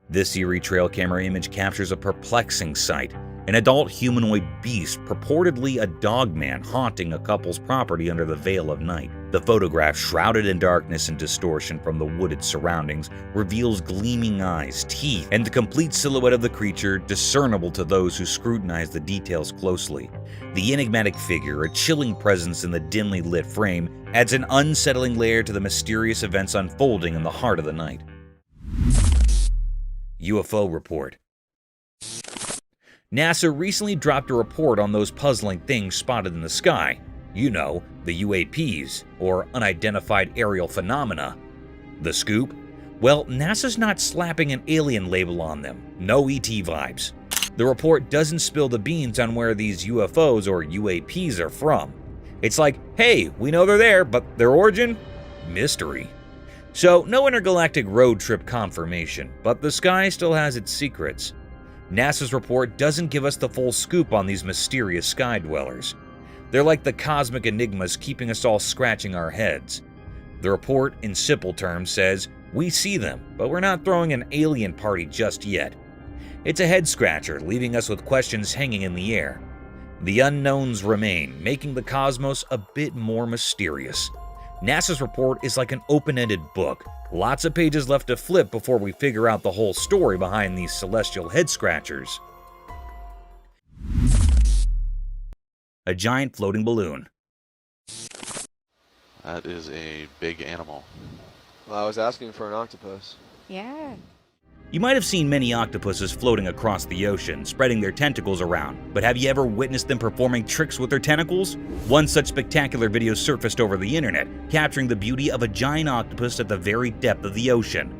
This eerie trail camera image captures a perplexing sight. An adult humanoid beast, purportedly a dogman, haunting a couple's property under the veil of night. The photograph, shrouded in darkness and distortion from the wooded surroundings, reveals gleaming eyes, teeth, and the complete silhouette of the creature, discernible to those who scrutinize the details closely. The enigmatic figure, a chilling presence in the dimly lit frame, adds an unsettling layer to the mysterious events unfolding in the heart of the night. UFO Report. NASA recently dropped a report on those puzzling things spotted in the sky. You know, the UAPs, or Unidentified Aerial Phenomena. The scoop? Well, NASA's not slapping an alien label on them. No ET vibes. The report doesn't spill the beans on where these UFOs or UAPs are from. It's like, hey, we know they're there, but their origin? Mystery. So, no intergalactic road trip confirmation, but the sky still has its secrets. NASA's report doesn't give us the full scoop on these mysterious sky dwellers. They're like the cosmic enigmas keeping us all scratching our heads. The report, in simple terms, says, we see them, but we're not throwing an alien party just yet. It's a head-scratcher, leaving us with questions hanging in the air. The unknowns remain, making the cosmos a bit more mysterious. NASA's report is like an open-ended book. Lots of pages left to flip before we figure out the whole story behind these celestial head-scratchers. A giant floating balloon. That is a big animal. Well, I was asking for an octopus. Yeah. You might have seen many octopuses floating across the ocean, spreading their tentacles around, but have you ever witnessed them performing tricks with their tentacles? One such spectacular video surfaced over the internet, capturing the beauty of a giant octopus at the very depth of the ocean.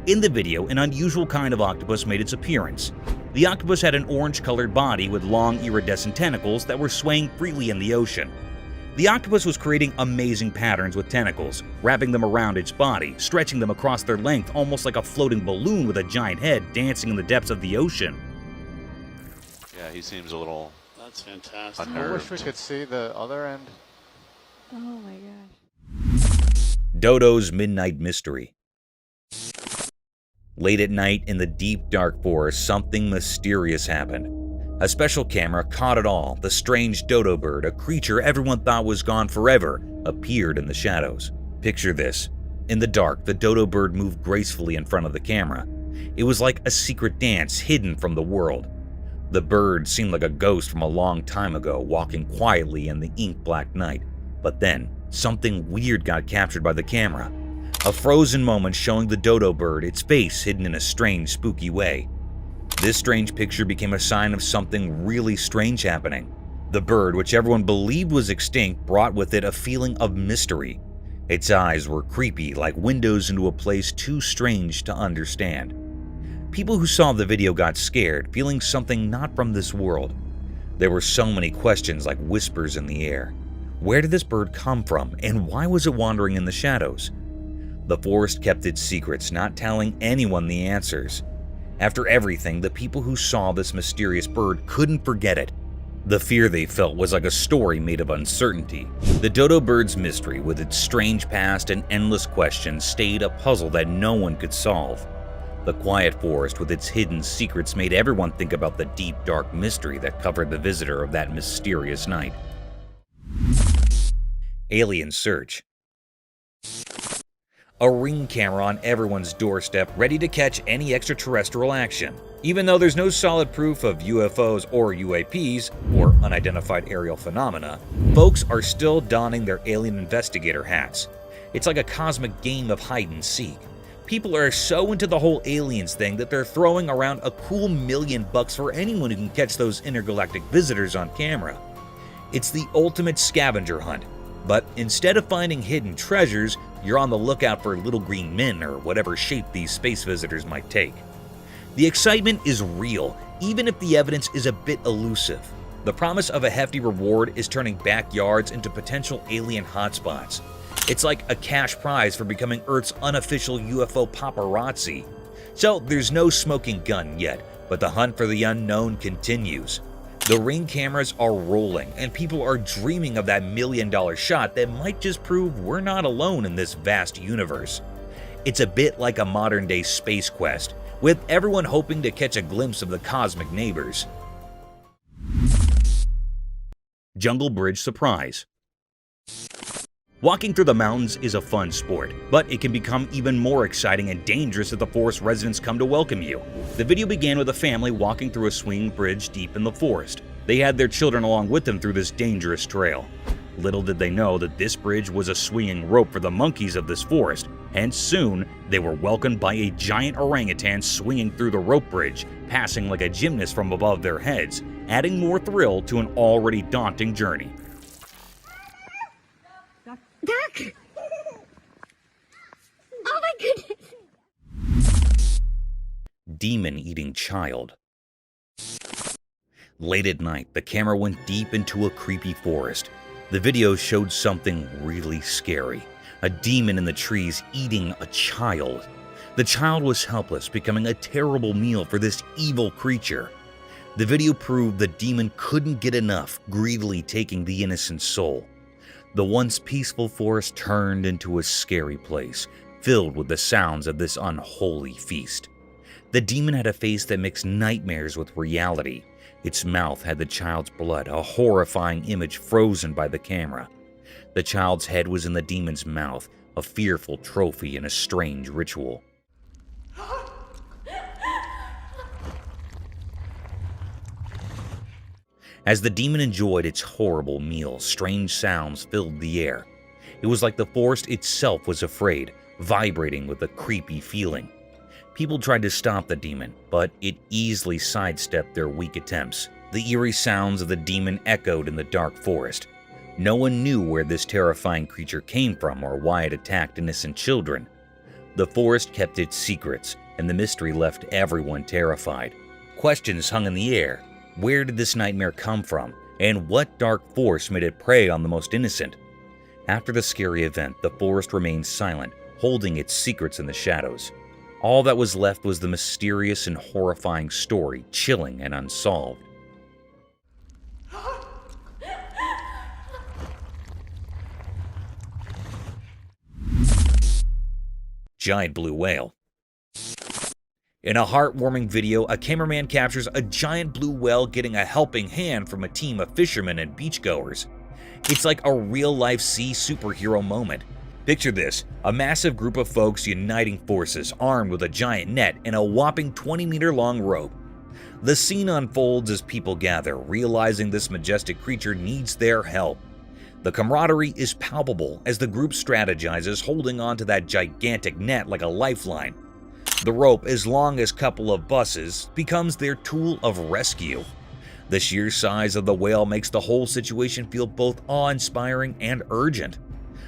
In the video, an unusual kind of octopus made its appearance. The octopus had an orange-colored body with long iridescent tentacles that were swaying freely in the ocean. The octopus was creating amazing patterns with tentacles, wrapping them around its body, stretching them across their length almost like a floating balloon with a giant head dancing in the depths of the ocean. Yeah, he seems a little That's fantastic. unnerved. I wish we could see the other end. Oh my gosh. Dodos Midnight Mystery. Late at night in the deep dark forest, something mysterious happened. A special camera caught it all. The strange dodo bird, a creature everyone thought was gone forever, appeared in the shadows. Picture this. In the dark, the dodo bird moved gracefully in front of the camera. It was like a secret dance hidden from the world. The bird seemed like a ghost from a long time ago, walking quietly in the ink-black night. But then, something weird got captured by the camera. A frozen moment showing the dodo bird, its face hidden in a strange, spooky way. This strange picture became a sign of something really strange happening. The bird, which everyone believed was extinct, brought with it a feeling of mystery. Its eyes were creepy, like windows into a place too strange to understand. People who saw the video got scared, feeling something not from this world. There were so many questions like whispers in the air. Where did this bird come from, and why was it wandering in the shadows? The forest kept its secrets, not telling anyone the answers. After everything, the people who saw this mysterious bird couldn't forget it. The fear they felt was like a story made of uncertainty. The dodo bird's mystery, with its strange past and endless questions, stayed a puzzle that no one could solve. The quiet forest with its hidden secrets made everyone think about the deep, dark mystery that covered the visitor of that mysterious night. Alien search. A ring camera on everyone's doorstep, ready to catch any extraterrestrial action. Even though there's no solid proof of UFOs or UAPs, or unidentified aerial phenomena, folks are still donning their alien investigator hats. It's like a cosmic game of hide and seek. People are so into the whole aliens thing that they're throwing around a cool $1 million for anyone who can catch those intergalactic visitors on camera. It's the ultimate scavenger hunt. But instead of finding hidden treasures, you're on the lookout for little green men or whatever shape these space visitors might take. The excitement is real, even if the evidence is a bit elusive. The promise of a hefty reward is turning backyards into potential alien hotspots. It's like a cash prize for becoming Earth's unofficial UFO paparazzi. So there's no smoking gun yet, but the hunt for the unknown continues. The ring cameras are rolling, and people are dreaming of that $1 million shot that might just prove we're not alone in this vast universe. It's a bit like a modern-day space quest, with everyone hoping to catch a glimpse of the cosmic neighbors. Jungle Bridge Surprise. Walking through the mountains is a fun sport, but it can become even more exciting and dangerous if the forest residents come to welcome you. The video began with a family walking through a swinging bridge deep in the forest. They had their children along with them through this dangerous trail. Little did they know that this bridge was a swinging rope for the monkeys of this forest, and soon they were welcomed by a giant orangutan swinging through the rope bridge, passing like a gymnast from above their heads, adding more thrill to an already daunting journey. Duck! Oh my goodness! Demon-eating child. Late at night, the camera went deep into a creepy forest. The video showed something really scary. A demon in the trees eating a child. The child was helpless, becoming a terrible meal for this evil creature. The video proved the demon couldn't get enough, greedily taking the innocent soul. The once peaceful forest turned into a scary place, filled with the sounds of this unholy feast. The demon had a face that mixed nightmares with reality. Its mouth had the child's blood, a horrifying image frozen by the camera. The child's head was in the demon's mouth, a fearful trophy in a strange ritual. As the demon enjoyed its horrible meal, strange sounds filled the air. It was like the forest itself was afraid, vibrating with a creepy feeling. People tried to stop the demon, but it easily sidestepped their weak attempts. The eerie sounds of the demon echoed in the dark forest. No one knew where this terrifying creature came from or why it attacked innocent children. The forest kept its secrets, and the mystery left everyone terrified. Questions hung in the air. Where did this nightmare come from, and what dark force made it prey on the most innocent? After the scary event, the forest remained silent, holding its secrets in the shadows. All that was left was the mysterious and horrifying story, chilling and unsolved. Giant blue whale. In a heartwarming video, a cameraman captures a giant blue whale getting a helping hand from a team of fishermen and beachgoers. It's like a real-life sea superhero moment. Picture this, a massive group of folks uniting forces, armed with a giant net and a whopping 20-meter-long rope. The scene unfolds as people gather, realizing this majestic creature needs their help. The camaraderie is palpable as the group strategizes, holding onto that gigantic net like a lifeline. The rope, as long as a couple of buses, becomes their tool of rescue. The sheer size of the whale makes the whole situation feel both awe-inspiring and urgent.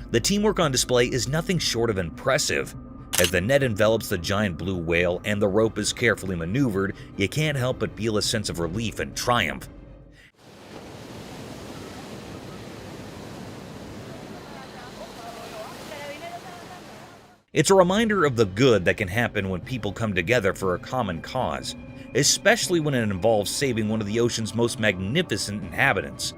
The teamwork on display is nothing short of impressive. As the net envelops the giant blue whale and the rope is carefully maneuvered, you can't help but feel a sense of relief and triumph. It's a reminder of the good that can happen when people come together for a common cause, especially when it involves saving one of the ocean's most magnificent inhabitants.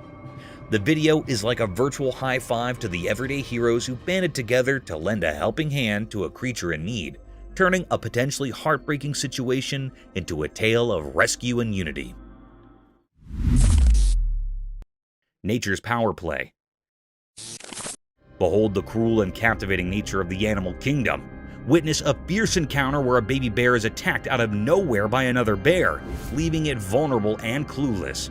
The video is like a virtual high five to the everyday heroes who banded together to lend a helping hand to a creature in need, turning a potentially heartbreaking situation into a tale of rescue and unity. Nature's power play. Behold the cruel and captivating nature of the animal kingdom. Witness a fierce encounter where a baby bear is attacked out of nowhere by another bear, leaving it vulnerable and clueless.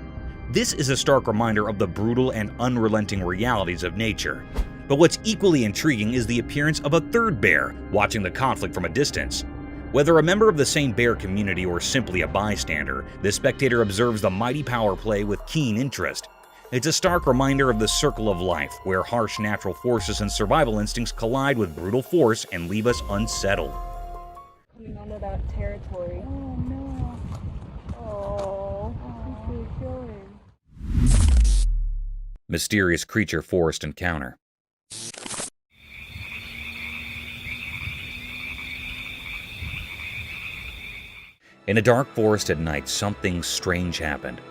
This is a stark reminder of the brutal and unrelenting realities of nature. But what's equally intriguing is the appearance of a third bear, watching the conflict from a distance. Whether a member of the same bear community or simply a bystander, the spectator observes the mighty power play with keen interest. It's a stark reminder of the circle of life, where harsh natural forces and survival instincts collide with brutal force and leave us unsettled. Coming onto that territory. Oh no. Oh, he's gonna kill him. Mysterious creature forest encounter. In a dark forest at night, something strange happened.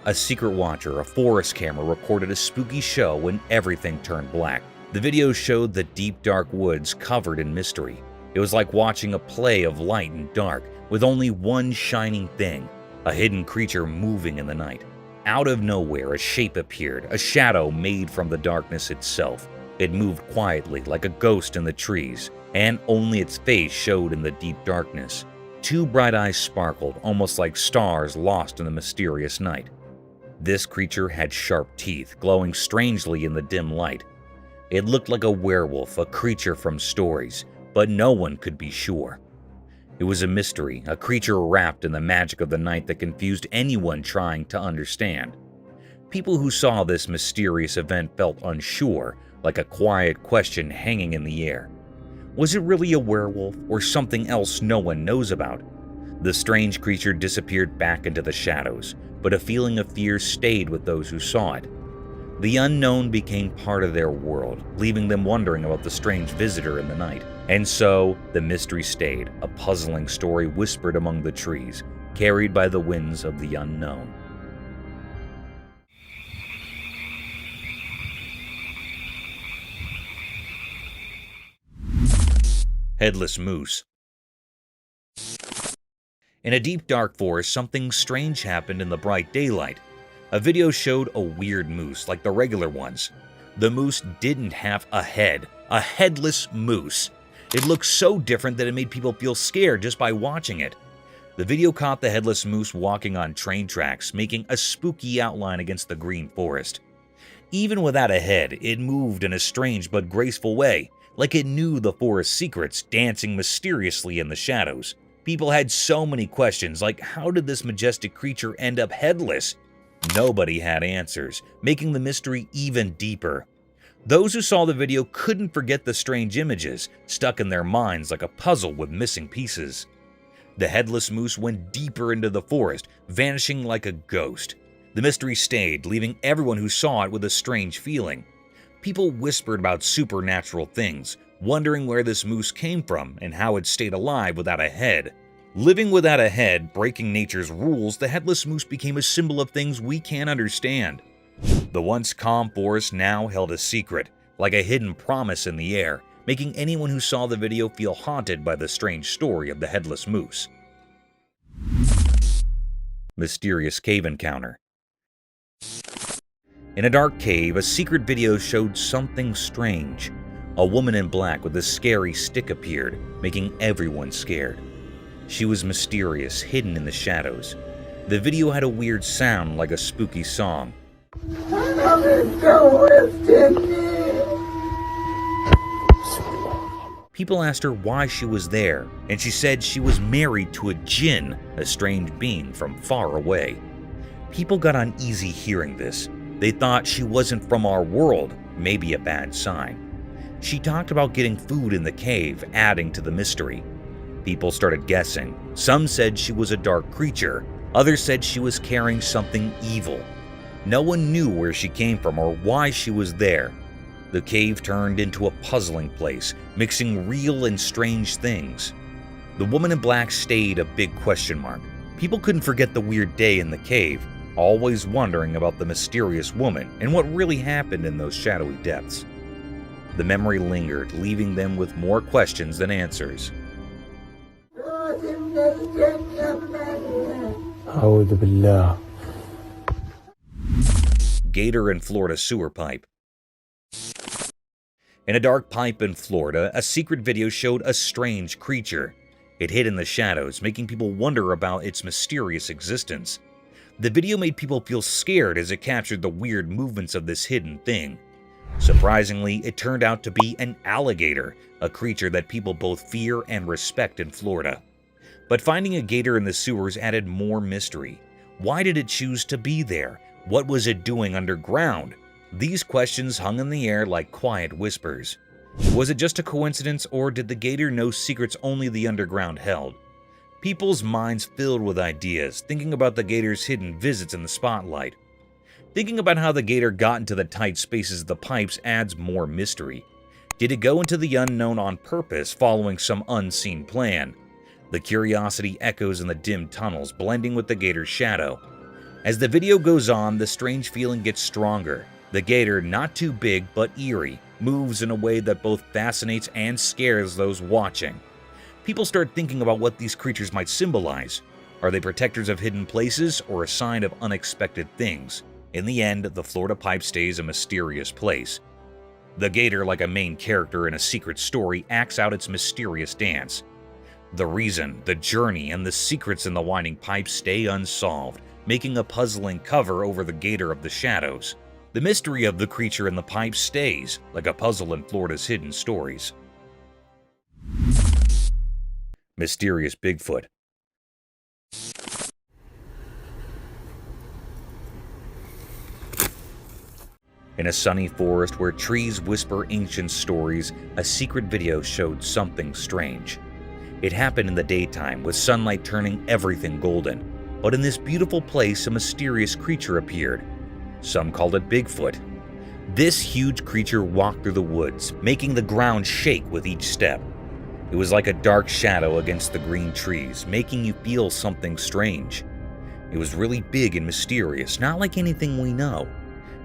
A secret watcher, a forest camera, recorded a spooky show when everything turned black. The video showed the deep dark woods covered in mystery. It was like watching a play of light and dark, with only one shining thing, a hidden creature moving in the night. Out of nowhere, a shape appeared, a shadow made from the darkness itself. It moved quietly, like a ghost in the trees, and only its face showed in the deep darkness. Two bright eyes sparkled, almost like stars lost in the mysterious night. This creature had sharp teeth, glowing strangely in the dim light. It looked like a werewolf, a creature from stories, but no one could be sure. It was a mystery, a creature wrapped in the magic of the night that confused anyone trying to understand. People who saw this mysterious event felt unsure, like a quiet question hanging in the air. Was it really a werewolf or something else no one knows about? The strange creature disappeared back into the shadows, but a feeling of fear stayed with those who saw it. The unknown became part of their world, leaving them wondering about the strange visitor in the night. And so, the mystery stayed, a puzzling story whispered among the trees, carried by the winds of the unknown. Headless moose. In a deep dark forest, something strange happened in the bright daylight. A video showed a weird moose like the regular ones. The moose didn't have a head, a headless moose. It looked so different that it made people feel scared just by watching it. The video caught the headless moose walking on train tracks, making a spooky outline against the green forest. Even without a head, it moved in a strange but graceful way, like it knew the forest's secrets, dancing mysteriously in the shadows. People had so many questions, like how did this majestic creature end up headless? Nobody had answers, making the mystery even deeper. Those who saw the video couldn't forget the strange images, stuck in their minds like a puzzle with missing pieces. The headless moose went deeper into the forest, vanishing like a ghost. The mystery stayed, leaving everyone who saw it with a strange feeling. People whispered about supernatural things, wondering where this moose came from and how it stayed alive without a head. Living without a head, breaking nature's rules, the headless moose became a symbol of things we can't understand. The once calm forest now held a secret, like a hidden promise in the air, making anyone who saw the video feel haunted by the strange story of the headless moose. Mysterious cave encounter. In a dark cave, a secret video showed something strange. A woman in black with a scary stick appeared, making everyone scared. She was mysterious, hidden in the shadows. The video had a weird sound like a spooky song. People asked her why she was there, and she said she was married to a jinn, a strange being from far away. People got uneasy hearing this. They thought she wasn't from our world, maybe a bad sign. She talked about getting food in the cave, adding to the mystery. People started guessing. Some said she was a dark creature. Others said she was carrying something evil. No one knew where she came from or why she was there. The cave turned into a puzzling place, mixing real and strange things. The woman in black stayed a big question mark. People couldn't forget the weird day in the cave, always wondering about the mysterious woman and what really happened in those shadowy depths. The memory lingered, leaving them with more questions than answers. Gator in Florida sewer pipe. In a dark pipe in Florida, a secret video showed a strange creature. It hid in the shadows, making people wonder about its mysterious existence. The video made people feel scared as it captured the weird movements of this hidden thing. Surprisingly, it turned out to be an alligator, a creature that people both fear and respect in Florida. But finding a gator in the sewers added more mystery. Why did it choose to be there? What was it doing underground? These questions hung in the air like quiet whispers. Was it just a coincidence, or did the gator know secrets only the underground held? People's minds filled with ideas, thinking about the gator's hidden visits in the spotlight. Thinking about how the gator got into the tight spaces of the pipes adds more mystery. Did it go into the unknown on purpose, following some unseen plan? The curiosity echoes in the dim tunnels, blending with the gator's shadow. As the video goes on, the strange feeling gets stronger. The gator, not too big but eerie, moves in a way that both fascinates and scares those watching. People start thinking about what these creatures might symbolize. Are they protectors of hidden places or a sign of unexpected things? In the end, the Florida pipe stays a mysterious place. The gator, like a main character in a secret story, acts out its mysterious dance. The reason, the journey, and the secrets in the winding pipe stay unsolved, making a puzzling cover over the gator of the shadows. The mystery of the creature in the pipe stays, like a puzzle in Florida's hidden stories. Mysterious Bigfoot. In a sunny forest where trees whisper ancient stories, a secret video showed something strange. It happened in the daytime, with sunlight turning everything golden. But in this beautiful place, a mysterious creature appeared. Some called it Bigfoot. This huge creature walked through the woods, making the ground shake with each step. It was like a dark shadow against the green trees, making you feel something strange. It was really big and mysterious, not like anything we know.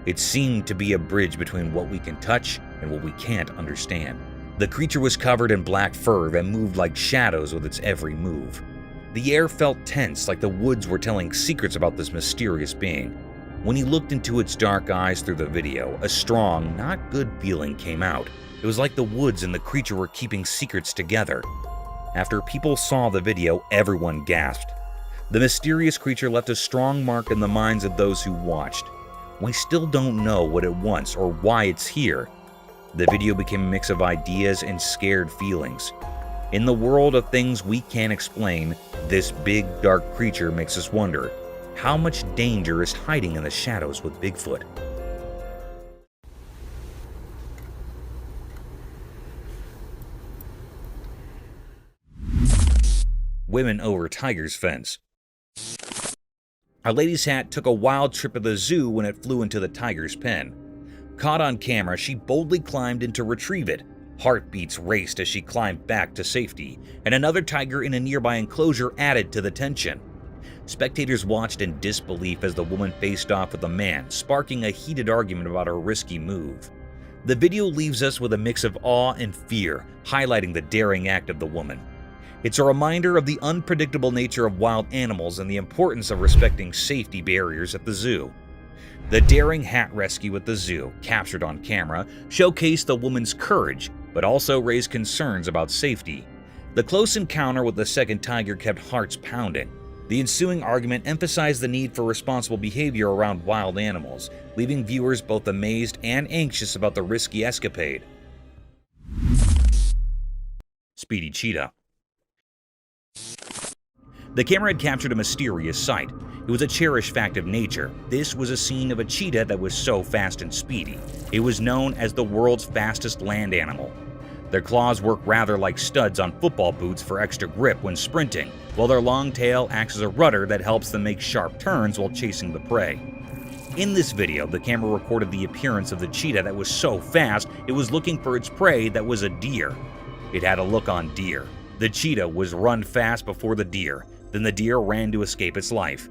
It seemed to be a bridge between what we can touch and what we can't understand. The creature was covered in black fur that moved like shadows with its every move. The air felt tense, like the woods were telling secrets about this mysterious being. When he looked into its dark eyes through the video, a strong, not good feeling came out. It was like the woods and the creature were keeping secrets together. After people saw the video, everyone gasped. The mysterious creature left a strong mark in the minds of those who watched. We still don't know what it wants or why it's here. The video became a mix of ideas and scared feelings. In the world of things we can't explain, this big, dark creature makes us wonder, how much danger is hiding in the shadows with Bigfoot? Women over tiger's fence. A lady's hat took a wild trip at the zoo when it flew into the tiger's pen. Caught on camera, she boldly climbed in to retrieve it. Heartbeats raced as she climbed back to safety, and another tiger in a nearby enclosure added to the tension. Spectators watched in disbelief as the woman faced off with a man, sparking a heated argument about her risky move. The video leaves us with a mix of awe and fear, highlighting the daring act of the woman. It's a reminder of the unpredictable nature of wild animals and the importance of respecting safety barriers at the zoo. The daring hat rescue at the zoo, captured on camera, showcased the woman's courage, but also raised concerns about safety. The close encounter with the second tiger kept hearts pounding. The ensuing argument emphasized the need for responsible behavior around wild animals, leaving viewers both amazed and anxious about the risky escapade. Speedy Cheetah. The camera had captured a mysterious sight. It was a cherished fact of nature. This was a scene of a cheetah that was so fast and speedy. It was known as the world's fastest land animal. Their claws work rather like studs on football boots for extra grip when sprinting, while their long tail acts as a rudder that helps them make sharp turns while chasing the prey. In this video, the camera recorded the appearance of the cheetah that was so fast it was looking for its prey that was a deer. It had a look on deer. The cheetah was run fast before the deer, then the deer ran to escape its life.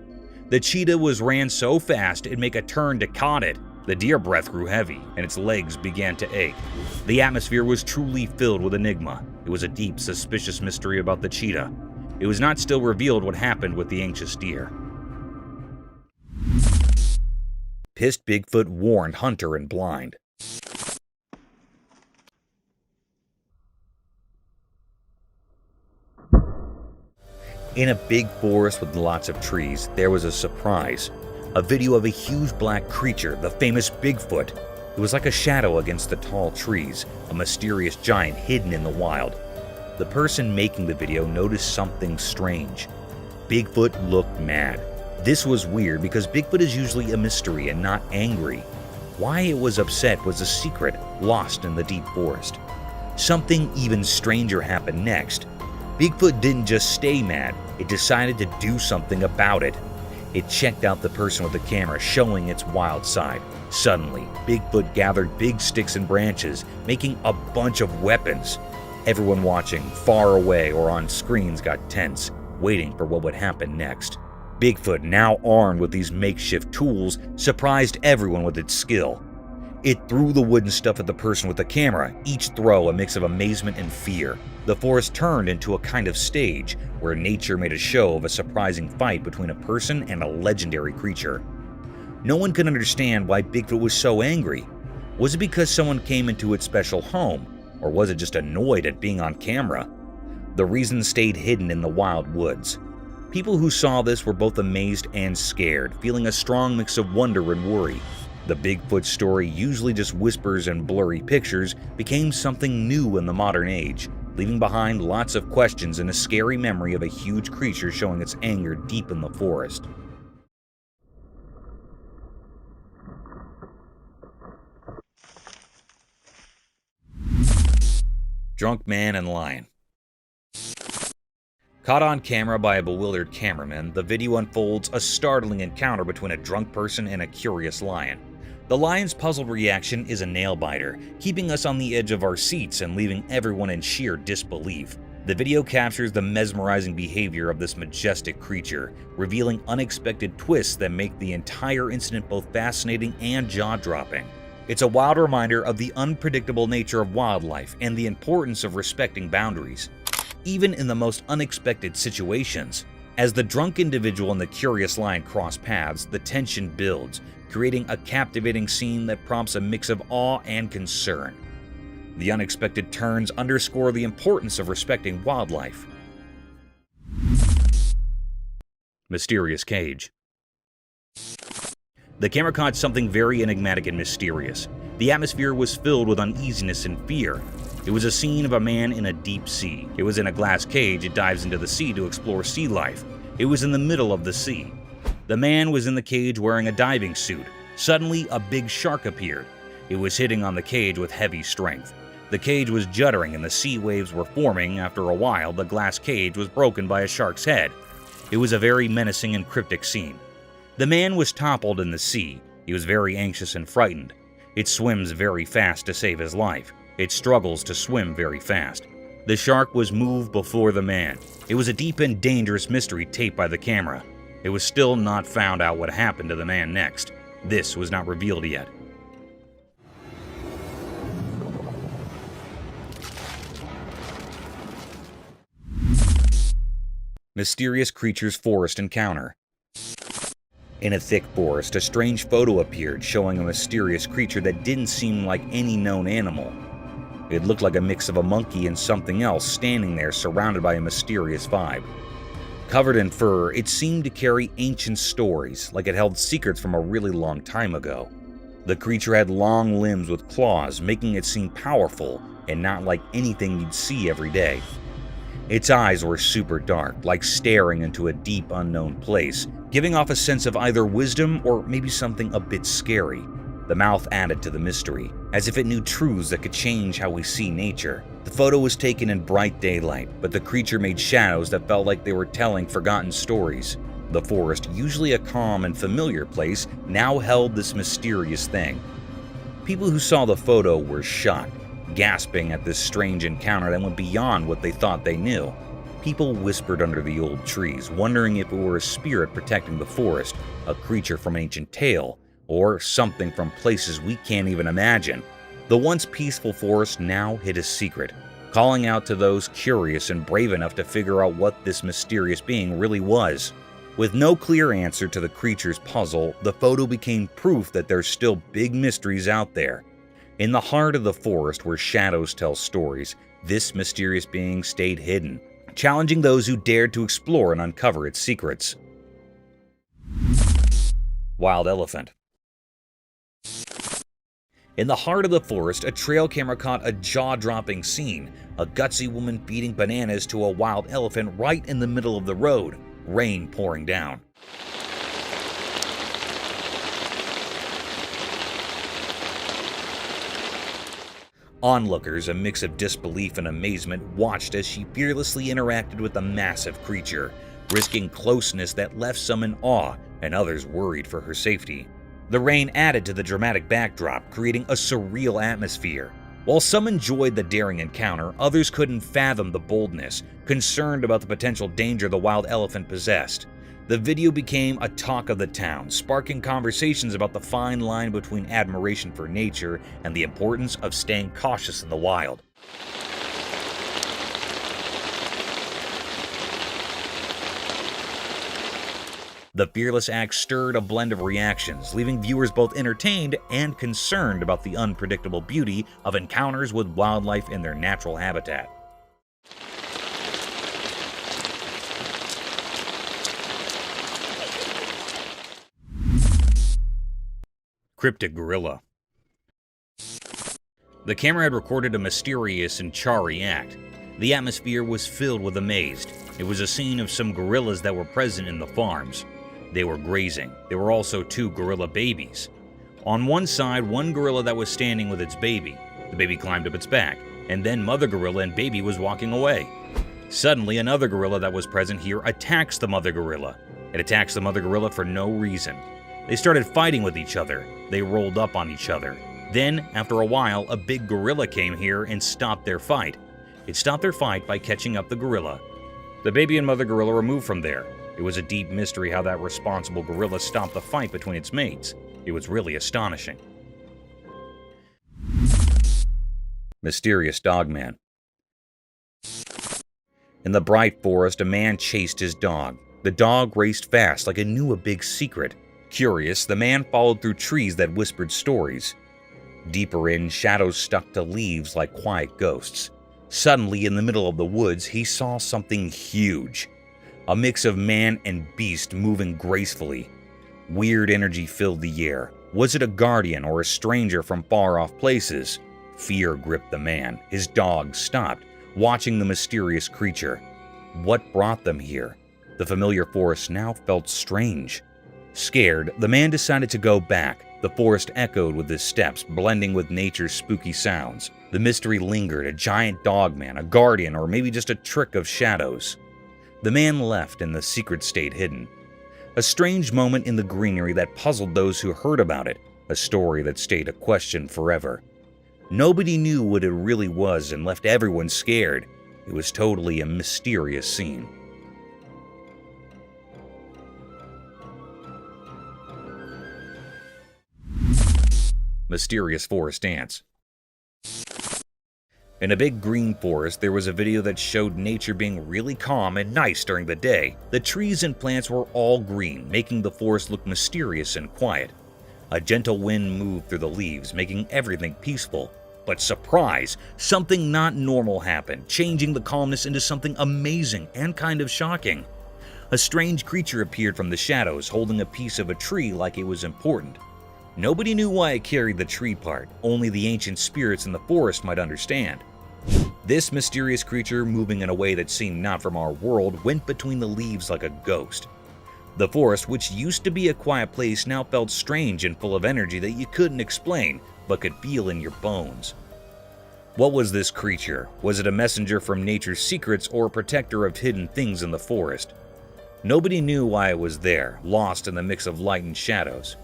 The cheetah ran so fast it'd make a turn to caught it. The deer breath grew heavy, and its legs began to ache. The atmosphere was truly filled with enigma. It was a deep, suspicious mystery about the cheetah. It was not still revealed what happened with the anxious deer. Pissed Bigfoot warned hunter and blind. In a big forest with lots of trees, there was a surprise. A video of a huge black creature, the famous Bigfoot. It was like a shadow against the tall trees, a mysterious giant hidden in the wild. The person making the video noticed something strange. Bigfoot looked mad. This was weird because Bigfoot is usually a mystery and not angry. Why it was upset was a secret, lost in the deep forest. Something even stranger happened next. Bigfoot didn't just stay mad, it decided to do something about it. It checked out the person with the camera, showing its wild side. Suddenly, Bigfoot gathered big sticks and branches, making a bunch of weapons. Everyone watching, far away or on screens, got tense, waiting for what would happen next. Bigfoot, now armed with these makeshift tools, surprised everyone with its skill. It threw the wooden stuff at the person with the camera, each throw a mix of amazement and fear. The forest turned into a kind of stage, where nature made a show of a surprising fight between a person and a legendary creature. No one could understand why Bigfoot was so angry. Was it because someone came into its special home, or was it just annoyed at being on camera? The reason stayed hidden in the wild woods. People who saw this were both amazed and scared, feeling a strong mix of wonder and worry. The Bigfoot story, usually just whispers and blurry pictures, became something new in the modern age, leaving behind lots of questions and a scary memory of a huge creature showing its anger deep in the forest. Drunk Man and Lion. Caught on camera by a bewildered cameraman, the video unfolds a startling encounter between a drunk person and a curious lion. The lion's puzzled reaction is a nail-biter, keeping us on the edge of our seats and leaving everyone in sheer disbelief. The video captures the mesmerizing behavior of this majestic creature, revealing unexpected twists that make the entire incident both fascinating and jaw-dropping. It's a wild reminder of the unpredictable nature of wildlife and the importance of respecting boundaries, even in the most unexpected situations. As the drunk individual and the curious lion cross paths, the tension builds, creating a captivating scene that prompts a mix of awe and concern. The unexpected turns underscore the importance of respecting wildlife. Mysterious cage. The camera caught something very enigmatic and mysterious. The atmosphere was filled with uneasiness and fear. It was a scene of a man in a deep sea. It was in a glass cage. It dives into the sea to explore sea life. It was in the middle of the sea. The man was in the cage wearing a diving suit. Suddenly, a big shark appeared. It was hitting on the cage with heavy strength. The cage was juddering and the sea waves were forming. After a while, the glass cage was broken by a shark's head. It was a very menacing and cryptic scene. The man was toppled in the sea. He was very anxious and frightened. It swims very fast to save his life. It struggles to swim very fast. The shark was moved before the man. It was a deep and dangerous mystery taped by the camera. It was still not found out what happened to the man next. This was not revealed yet. Mysterious creature's forest encounter. In a thick forest, a strange photo appeared showing a mysterious creature that didn't seem like any known animal. It looked like a mix of a monkey and something else standing there surrounded by a mysterious vibe. Covered in fur, it seemed to carry ancient stories, like it held secrets from a really long time ago. The creature had long limbs with claws, making it seem powerful and not like anything you'd see every day. Its eyes were super dark, like staring into a deep unknown place, giving off a sense of either wisdom or maybe something a bit scary. The mouth added to the mystery, as if it knew truths that could change how we see nature. The photo was taken in bright daylight, but the creature made shadows that felt like they were telling forgotten stories. The forest, usually a calm and familiar place, now held this mysterious thing. People who saw the photo were shocked, gasping at this strange encounter that went beyond what they thought they knew. People whispered under the old trees, wondering if it were a spirit protecting the forest, a creature from an ancient tale, or something from places we can't even imagine. The once peaceful forest now hid a secret, calling out to those curious and brave enough to figure out what this mysterious being really was. With no clear answer to the creature's puzzle, the photo became proof that there's still big mysteries out there. In the heart of the forest where shadows tell stories, this mysterious being stayed hidden, challenging those who dared to explore and uncover its secrets. Wild elephant. In the heart of the forest, a trail camera caught a jaw-dropping scene, a gutsy woman feeding bananas to a wild elephant right in the middle of the road, rain pouring down. Onlookers, a mix of disbelief and amazement, watched as she fearlessly interacted with the massive creature, risking closeness that left some in awe and others worried for her safety. The rain added to the dramatic backdrop, creating a surreal atmosphere. While some enjoyed the daring encounter, others couldn't fathom the boldness, concerned about the potential danger the wild elephant possessed. The video became a talk of the town, sparking conversations about the fine line between admiration for nature and the importance of staying cautious in the wild. The fearless act stirred a blend of reactions, leaving viewers both entertained and concerned about the unpredictable beauty of encounters with wildlife in their natural habitat. Cryptic gorilla. The camera had recorded a mysterious and charry act. The atmosphere was filled with amaze. It was a scene of some gorillas that were present in the farms. They were grazing. There were also two gorilla babies. On one side, one gorilla that was standing with its baby. The baby climbed up its back, and then mother gorilla and baby was walking away. Suddenly, another gorilla that was present here attacks the mother gorilla. It attacks the mother gorilla for no reason. They started fighting with each other. They rolled up on each other. Then, after a while, a big gorilla came here and stopped their fight. It stopped their fight by catching up the gorilla. The baby and mother gorilla were moved from there. It was a deep mystery how that responsible gorilla stopped the fight between its mates. It was really astonishing. Mysterious Dogman. In the bright forest, a man chased his dog. The dog raced fast like it knew a big secret. Curious, the man followed through trees that whispered stories. Deeper in, shadows stuck to leaves like quiet ghosts. Suddenly, in the middle of the woods, he saw something huge. A mix of man and beast moving gracefully. Weird energy filled the air. Was it a guardian or a stranger from far-off places? Fear gripped the man. His dog stopped, watching the mysterious creature. What brought them here? The familiar forest now felt strange. Scared, the man decided to go back. The forest echoed with his steps, blending with nature's spooky sounds. The mystery lingered, a giant dogman, a guardian, or maybe just a trick of shadows. The man left and the secret stayed hidden. A strange moment in the greenery that puzzled those who heard about it, a story that stayed a question forever. Nobody knew what it really was and left everyone scared. It was totally a mysterious scene. Mysterious forest ants. In a big green forest, there was a video that showed nature being really calm and nice during the day. The trees and plants were all green, making the forest look mysterious and quiet. A gentle wind moved through the leaves, making everything peaceful. But surprise! Something not normal happened, changing the calmness into something amazing and kind of shocking. A strange creature appeared from the shadows, holding a piece of a tree like it was important. Nobody knew why it carried the tree part, only the ancient spirits in the forest might understand. This mysterious creature, moving in a way that seemed not from our world, went between the leaves like a ghost. The forest, which used to be a quiet place, now felt strange and full of energy that you couldn't explain, but could feel in your bones. What was this creature? Was it a messenger from nature's secrets or a protector of hidden things in the forest? Nobody knew why it was there, lost in the mix of light and shadows.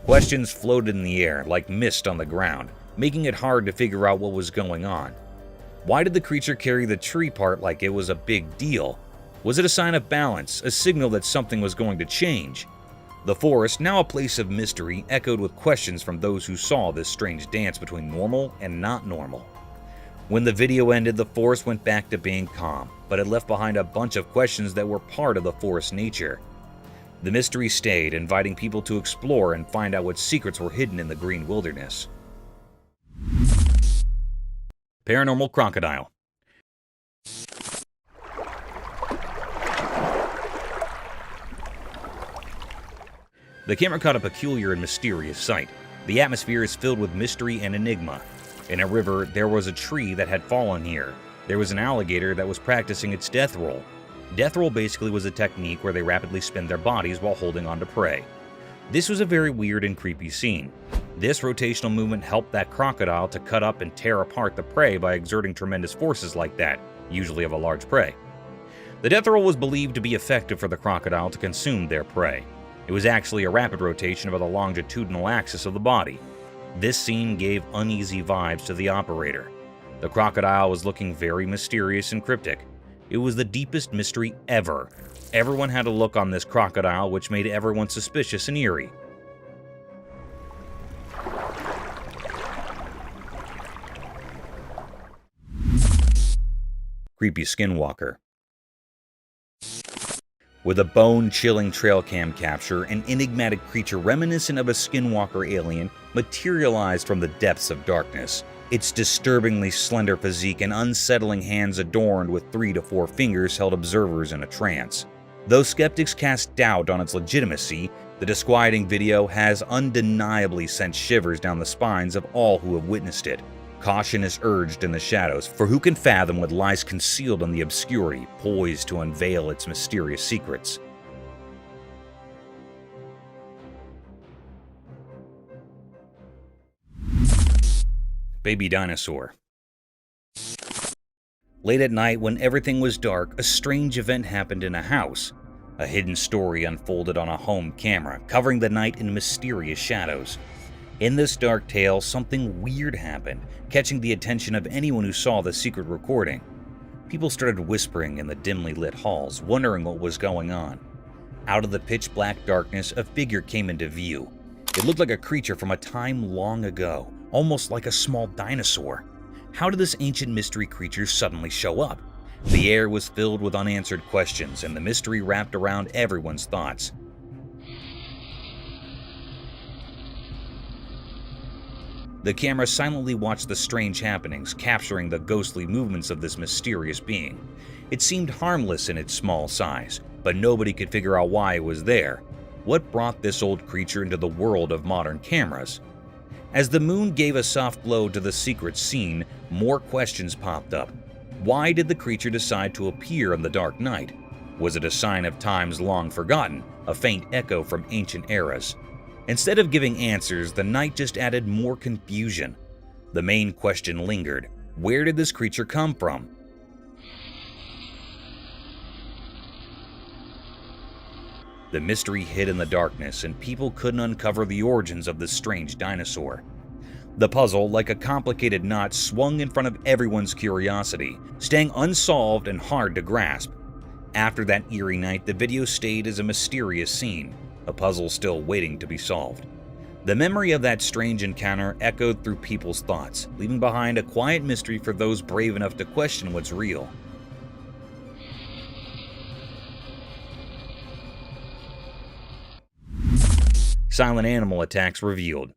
Questions floated in the air like mist on the ground, making it hard to figure out what was going on. Why did the creature carry the tree part like it was a big deal? Was it a sign of balance, a signal that something was going to change? The forest, now a place of mystery, echoed with questions from those who saw this strange dance between normal and not normal. When the video ended, the forest went back to being calm, but it left behind a bunch of questions that were part of the forest's nature. The mystery stayed, inviting people to explore and find out what secrets were hidden in the green wilderness. Paranormal Crocodile. The camera caught a peculiar and mysterious sight. The atmosphere is filled with mystery and enigma. In a river, there was a tree that had fallen here. There was an alligator that was practicing its death roll. Death roll basically was a technique where they rapidly spin their bodies while holding on to prey. This was a very weird and creepy scene. This rotational movement helped that crocodile to cut up and tear apart the prey by exerting tremendous forces like that, usually of a large prey. The death roll was believed to be effective for the crocodile to consume their prey. It was actually a rapid rotation of the longitudinal axis of the body. This scene gave uneasy vibes to the operator. The crocodile was looking very mysterious and cryptic. It was the deepest mystery ever. Everyone had a look on this crocodile, which made everyone suspicious and eerie. Creepy Skinwalker. With a bone-chilling trail cam capture, an enigmatic creature reminiscent of a Skinwalker alien materialized from the depths of darkness. Its disturbingly slender physique and unsettling hands adorned with 3 to 4 fingers held observers in a trance. Though skeptics cast doubt on its legitimacy, the disquieting video has undeniably sent shivers down the spines of all who have witnessed it. Caution is urged in the shadows, for who can fathom what lies concealed in the obscurity, poised to unveil its mysterious secrets. Baby dinosaur. Late at night, when everything was dark, a strange event happened in a house. A hidden story unfolded on a home camera, covering the night in mysterious shadows. In this dark tale, something weird happened, catching the attention of anyone who saw the secret recording. People started whispering in the dimly lit halls, wondering what was going on. Out of the pitch-black darkness, a figure came into view. It looked like a creature from a time long ago, almost like a small dinosaur. How did this ancient mystery creature suddenly show up? The air was filled with unanswered questions, and the mystery wrapped around everyone's thoughts. The camera silently watched the strange happenings, capturing the ghostly movements of this mysterious being. It seemed harmless in its small size, but nobody could figure out why it was there. What brought this old creature into the world of modern cameras? As the moon gave a soft glow to the secret scene, more questions popped up. Why did the creature decide to appear in the dark night? Was it a sign of times long forgotten, a faint echo from ancient eras? Instead of giving answers, the night just added more confusion. The main question lingered. Where did this creature come from? The mystery hid in the darkness, and people couldn't uncover the origins of this strange dinosaur. The puzzle, like a complicated knot, swung in front of everyone's curiosity, staying unsolved and hard to grasp. After that eerie night, the video stayed as a mysterious scene, a puzzle still waiting to be solved. The memory of that strange encounter echoed through people's thoughts, leaving behind a quiet mystery for those brave enough to question what's real. Silent animal attacks revealed.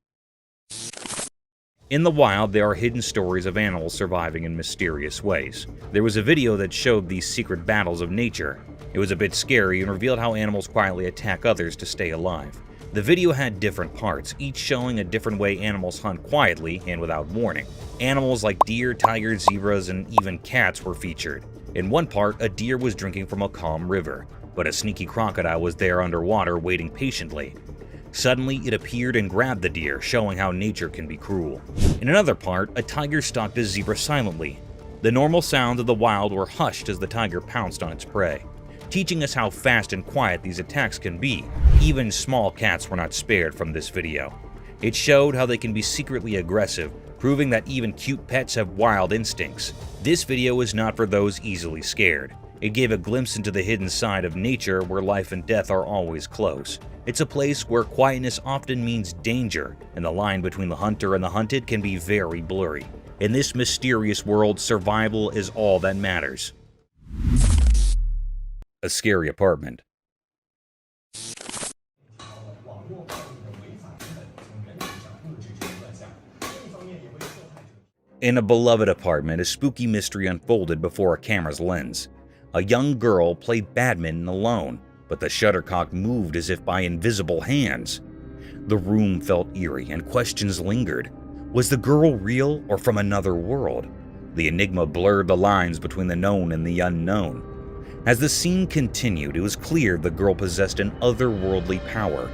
In the wild, there are hidden stories of animals surviving in mysterious ways. There was a video that showed these secret battles of nature. It was a bit scary and revealed how animals quietly attack others to stay alive. The video had different parts, each showing a different way animals hunt quietly and without warning. Animals like deer, tigers, zebras, and even cats were featured. In one part, a deer was drinking from a calm river, but a sneaky crocodile was there underwater waiting patiently. Suddenly, it appeared and grabbed the deer, showing how nature can be cruel. In another part, a tiger stalked a zebra silently. The normal sounds of the wild were hushed as the tiger pounced on its prey, teaching us how fast and quiet these attacks can be. Even small cats were not spared from this video. It showed how they can be secretly aggressive, proving that even cute pets have wild instincts. This video is not for those easily scared. It gave a glimpse into the hidden side of nature where life and death are always close. It's a place where quietness often means danger, and the line between the hunter and the hunted can be very blurry. In this mysterious world, survival is all that matters. A scary apartment. In a beloved apartment, a spooky mystery unfolded before a camera's lens. A young girl played badminton alone, but the shuttlecock moved as if by invisible hands. The room felt eerie and questions lingered. Was the girl real or from another world? The enigma blurred the lines between the known and the unknown. As the scene continued, it was clear the girl possessed an otherworldly power.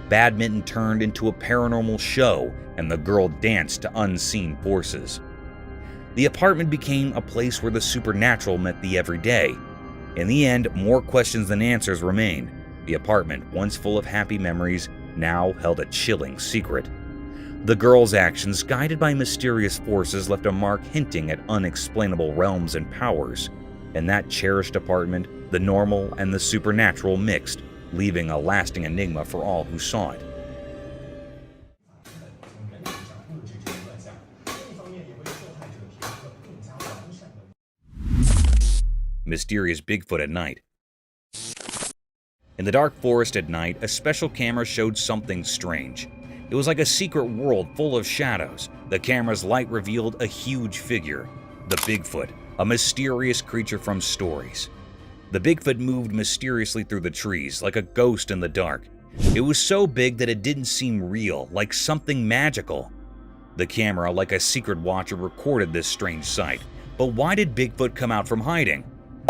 Badminton turned into a paranormal show, and the girl danced to unseen forces. The apartment became a place where the supernatural met the everyday. In the end, more questions than answers remained. The apartment, once full of happy memories, now held a chilling secret. The girl's actions, guided by mysterious forces, left a mark hinting at unexplainable realms and powers. In that cherished apartment, the normal and the supernatural mixed, leaving a lasting enigma for all who saw it. Mysterious Bigfoot at night. In the dark forest at night, a special camera showed something strange. It was like a secret world full of shadows. The camera's light revealed a huge figure, the Bigfoot, a mysterious creature from stories. The Bigfoot moved mysteriously through the trees, like a ghost in the dark. It was so big that it didn't seem real, like something magical. The camera, like a secret watcher, recorded this strange sight. But why did Bigfoot come out from hiding?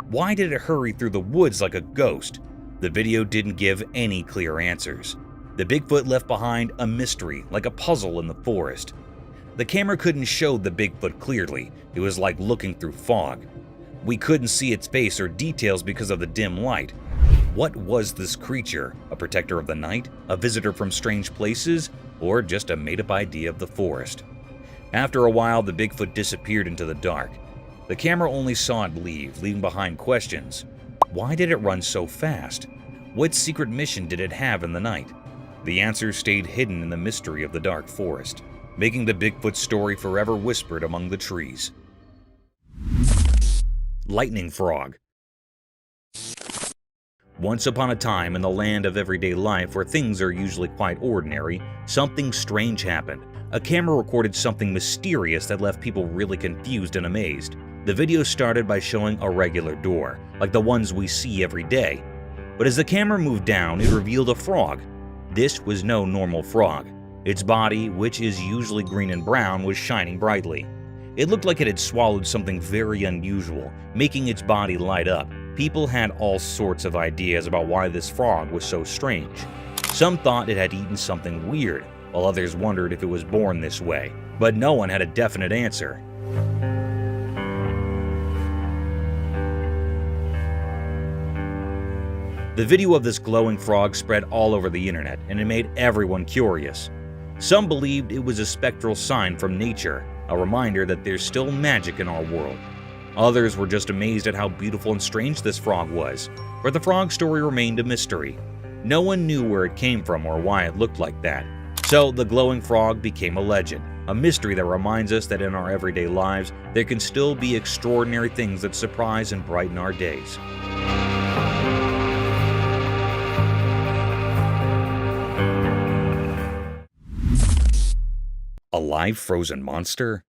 Why did it hurry through the woods like a ghost? The video didn't give any clear answers. The Bigfoot left behind a mystery, like a puzzle in the forest. The camera couldn't show the Bigfoot clearly. It was like looking through fog. We couldn't see its face or details because of the dim light. What was this creature? A protector of the night? A visitor from strange places? Or just a made-up idea of the forest? After a while, the Bigfoot disappeared into the dark. The camera only saw it leave, leaving behind questions. Why did it run so fast? What secret mission did it have in the night? The answers stayed hidden in the mystery of the dark forest, making the Bigfoot story forever whispered among the trees. Lightning Frog. Once upon a time, in the land of everyday life where things are usually quite ordinary, something strange happened. A camera recorded something mysterious that left people really confused and amazed. The video started by showing a regular door, like the ones we see every day. But as the camera moved down, it revealed a frog. This was no normal frog. Its body, which is usually green and brown, was shining brightly. It looked like it had swallowed something very unusual, making its body light up. People had all sorts of ideas about why this frog was so strange. Some thought it had eaten something weird, while others wondered if it was born this way. But no one had a definite answer. The video of this glowing frog spread all over the internet, and it made everyone curious. Some believed it was a spectral sign from nature, a reminder that there's still magic in our world. Others were just amazed at how beautiful and strange this frog was, but the frog story remained a mystery. No one knew where it came from or why it looked like that. So the glowing frog became a legend, a mystery that reminds us that in our everyday lives, there can still be extraordinary things that surprise and brighten our days. A live frozen monster?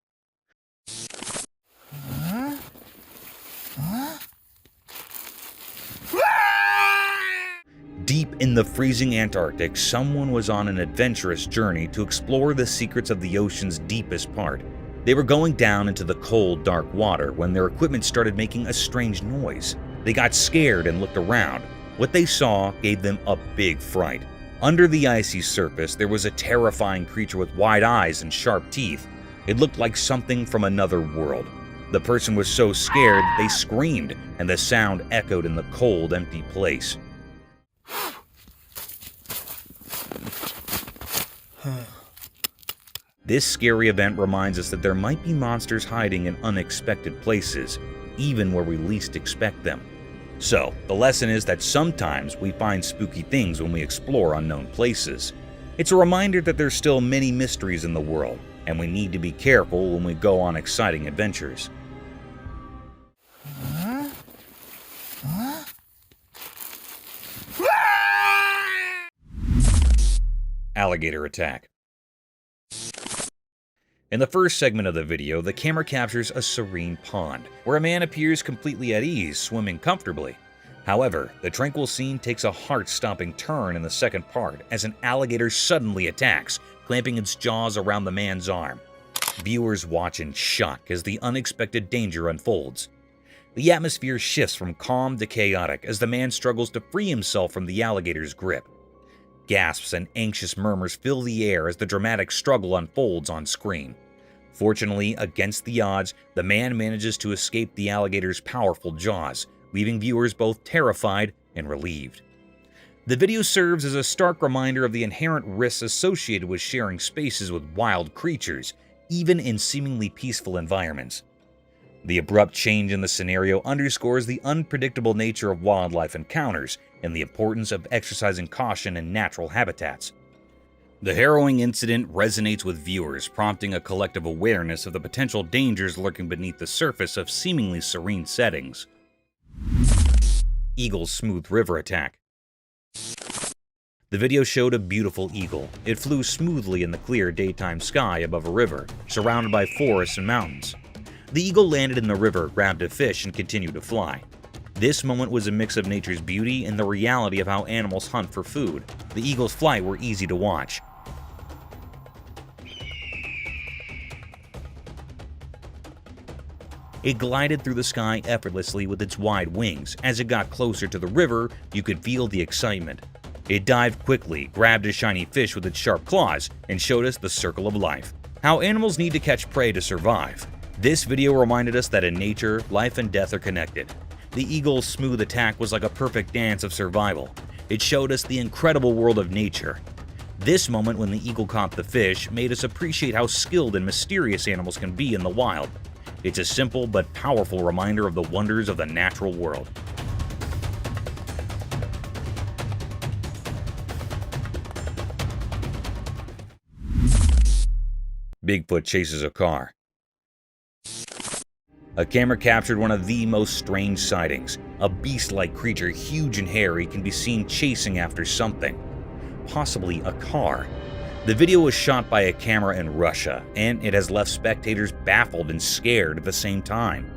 Deep in the freezing Antarctic, someone was on an adventurous journey to explore the secrets of the ocean's deepest part. They were going down into the cold, dark water when their equipment started making a strange noise. They got scared and looked around. What they saw gave them a big fright. Under the icy surface, there was a terrifying creature with wide eyes and sharp teeth. It looked like something from another world. The person was so scared they screamed, and the sound echoed in the cold, empty place. This scary event reminds us that there might be monsters hiding in unexpected places, even where we least expect them. So, the lesson is that sometimes we find spooky things when we explore unknown places. It's a reminder that there's still many mysteries in the world, and we need to be careful when we go on exciting adventures. Alligator Attack. In the first segment of the video, the camera captures a serene pond, where a man appears completely at ease, swimming comfortably. However, the tranquil scene takes a heart-stopping turn in the second part as an alligator suddenly attacks, clamping its jaws around the man's arm. Viewers watch in shock as the unexpected danger unfolds. The atmosphere shifts from calm to chaotic as the man struggles to free himself from the alligator's grip. Gasps and anxious murmurs fill the air as the dramatic struggle unfolds on screen. Fortunately, against the odds, the man manages to escape the alligator's powerful jaws, leaving viewers both terrified and relieved. The video serves as a stark reminder of the inherent risks associated with sharing spaces with wild creatures, even in seemingly peaceful environments. The abrupt change in the scenario underscores the unpredictable nature of wildlife encounters and the importance of exercising caution in natural habitats. The harrowing incident resonates with viewers, prompting a collective awareness of the potential dangers lurking beneath the surface of seemingly serene settings. Eagle's smooth river attack. The video showed a beautiful eagle. It flew smoothly in the clear daytime sky above a river, surrounded by forests and mountains. The eagle landed in the river, grabbed a fish, and continued to fly. This moment was a mix of nature's beauty and the reality of how animals hunt for food. The eagle's flight were easy to watch. It glided through the sky effortlessly with its wide wings. As it got closer to the river, you could feel the excitement. It dived quickly, grabbed a shiny fish with its sharp claws, and showed us the circle of life. How animals need to catch prey to survive. This video reminded us that in nature, life and death are connected. The eagle's smooth attack was like a perfect dance of survival. It showed us the incredible world of nature. This moment when the eagle caught the fish made us appreciate how skilled and mysterious animals can be in the wild. It's a simple but powerful reminder of the wonders of the natural world. Bigfoot chases a car. A camera captured one of the most strange sightings. A beast-like creature, huge and hairy, can be seen chasing after something, possibly a car. The video was shot by a camera in Russia, and it has left spectators baffled and scared at the same time.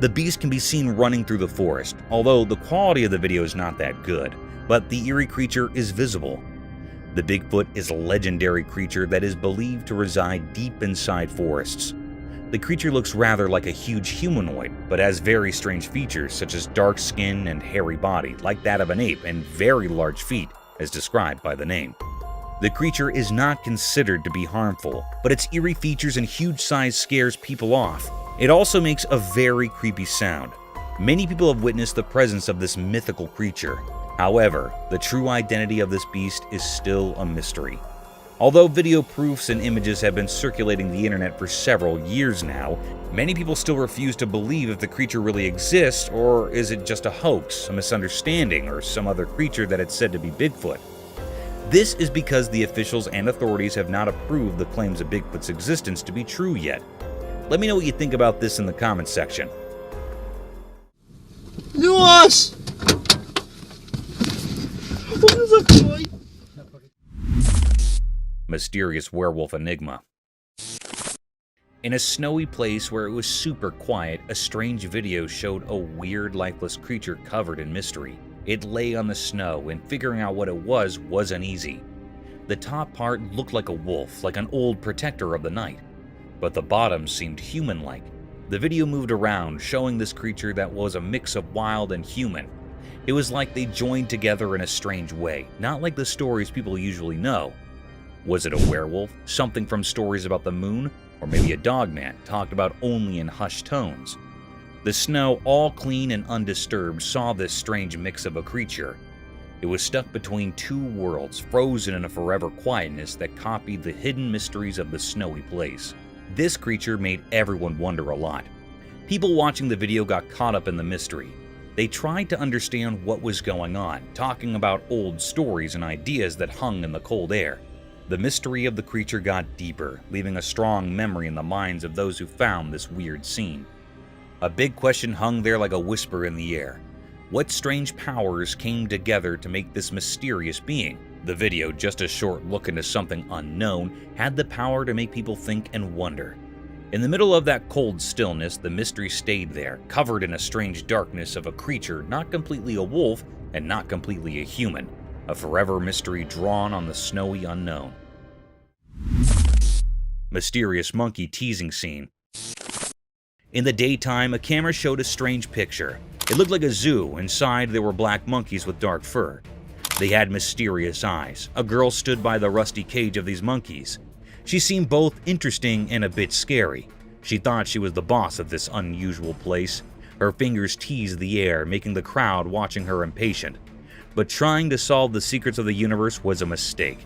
The beast can be seen running through the forest, although the quality of the video is not that good, but the eerie creature is visible. The Bigfoot is a legendary creature that is believed to reside deep inside forests. The creature looks rather like a huge humanoid, but has very strange features such as dark skin and hairy body, like that of an ape, and very large feet, as described by the name. The creature is not considered to be harmful, but its eerie features and huge size scares people off. It also makes a very creepy sound. Many people have witnessed the presence of this mythical creature. However, the true identity of this beast is still a mystery. Although video proofs and images have been circulating the internet for several years now, many people still refuse to believe if the creature really exists, or is it just a hoax, a misunderstanding, or some other creature that it's said to be Bigfoot. This is because the officials and authorities have not approved the claims of Bigfoot's existence to be true yet. Let me know what you think about this in the comments section. Luas! What is that boy? Mysterious werewolf enigma. In a snowy place where it was super quiet, a strange video showed a weird, lifeless creature covered in mystery. It lay on the snow, and figuring out what it was wasn't easy. The top part looked like a wolf, like an old protector of the night, but the bottom seemed human-like. The video moved around, showing this creature that was a mix of wild and human. It was like they joined together in a strange way, not like the stories people usually know. Was it a werewolf, something from stories about the moon, or maybe a Dogman, talked about only in hushed tones? The snow, all clean and undisturbed, saw this strange mix of a creature. It was stuck between two worlds, frozen in a forever quietness that copied the hidden mysteries of the snowy place. This creature made everyone wonder a lot. People watching the video got caught up in the mystery. They tried to understand what was going on, talking about old stories and ideas that hung in the cold air. The mystery of the creature got deeper, leaving a strong memory in the minds of those who found this weird scene. A big question hung there like a whisper in the air. What strange powers came together to make this mysterious being? The video, just a short look into something unknown, had the power to make people think and wonder. In the middle of that cold stillness, the mystery stayed there, covered in a strange darkness of a creature not completely a wolf and not completely a human. A forever mystery drawn on the snowy unknown. Mysterious monkey teasing scene. In the daytime, a camera showed a strange picture. It looked like a zoo. Inside, there were black monkeys with dark fur. They had mysterious eyes. A girl stood by the rusty cage of these monkeys. She seemed both interesting and a bit scary. She thought she was the boss of this unusual place. Her fingers teased the air, making the crowd watching her impatient. But trying to solve the secrets of the universe was a mistake.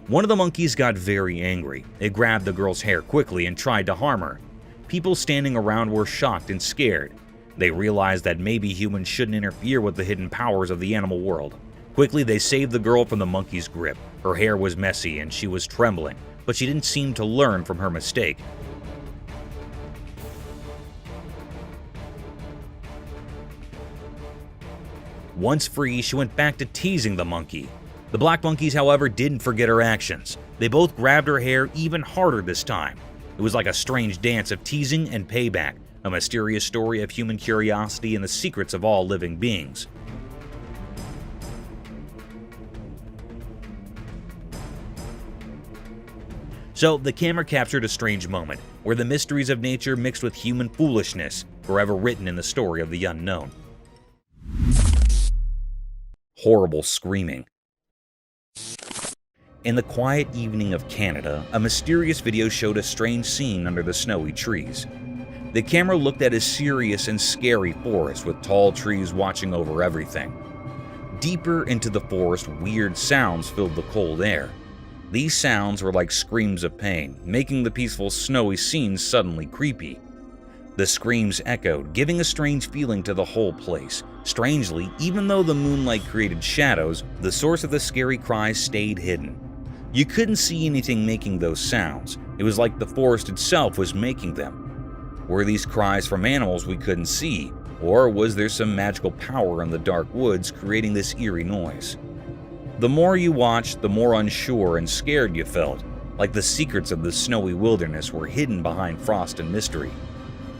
One of the monkeys got very angry. It grabbed the girl's hair quickly and tried to harm her. People standing around were shocked and scared. They realized that maybe humans shouldn't interfere with the hidden powers of the animal world. Quickly, they saved the girl from the monkey's grip. Her hair was messy and she was trembling, but she didn't seem to learn from her mistake. Once free, she went back to teasing the monkey. The black monkeys, however, didn't forget her actions. They both grabbed her hair even harder this time. It was like a strange dance of teasing and payback, a mysterious story of human curiosity and the secrets of all living beings. So, the camera captured a strange moment, where the mysteries of nature mixed with human foolishness, forever written in the story of the unknown. Horrible screaming. In the quiet evening of Canada, a mysterious video showed a strange scene under the snowy trees. The camera looked at a serious and scary forest with tall trees watching over everything. Deeper into the forest, weird sounds filled the cold air. These sounds were like screams of pain, making the peaceful snowy scene suddenly creepy. The screams echoed, giving a strange feeling to the whole place. Strangely, even though the moonlight created shadows, the source of the scary cries stayed hidden. You couldn't see anything making those sounds. It was like the forest itself was making them. Were these cries from animals we couldn't see, or was there some magical power in the dark woods creating this eerie noise? The more you watched, the more unsure and scared you felt, like the secrets of the snowy wilderness were hidden behind frost and mystery.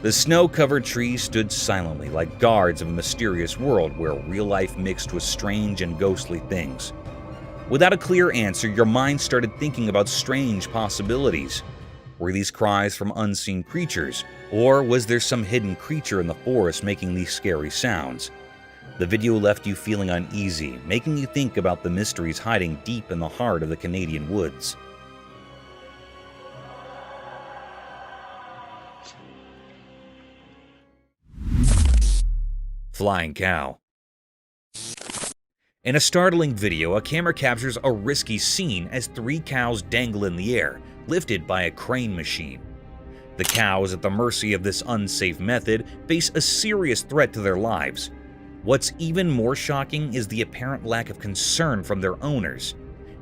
The snow-covered trees stood silently like guards of a mysterious world where real life mixed with strange and ghostly things. Without a clear answer, your mind started thinking about strange possibilities. Were these cries from unseen creatures, or was there some hidden creature in the forest making these scary sounds? The video left you feeling uneasy, making you think about the mysteries hiding deep in the heart of the Canadian woods. Flying cow. In a startling video, a camera captures a risky scene as 3 cows dangle in the air, lifted by a crane machine. The cows, at the mercy of this unsafe method, face a serious threat to their lives. What's even more shocking is the apparent lack of concern from their owners.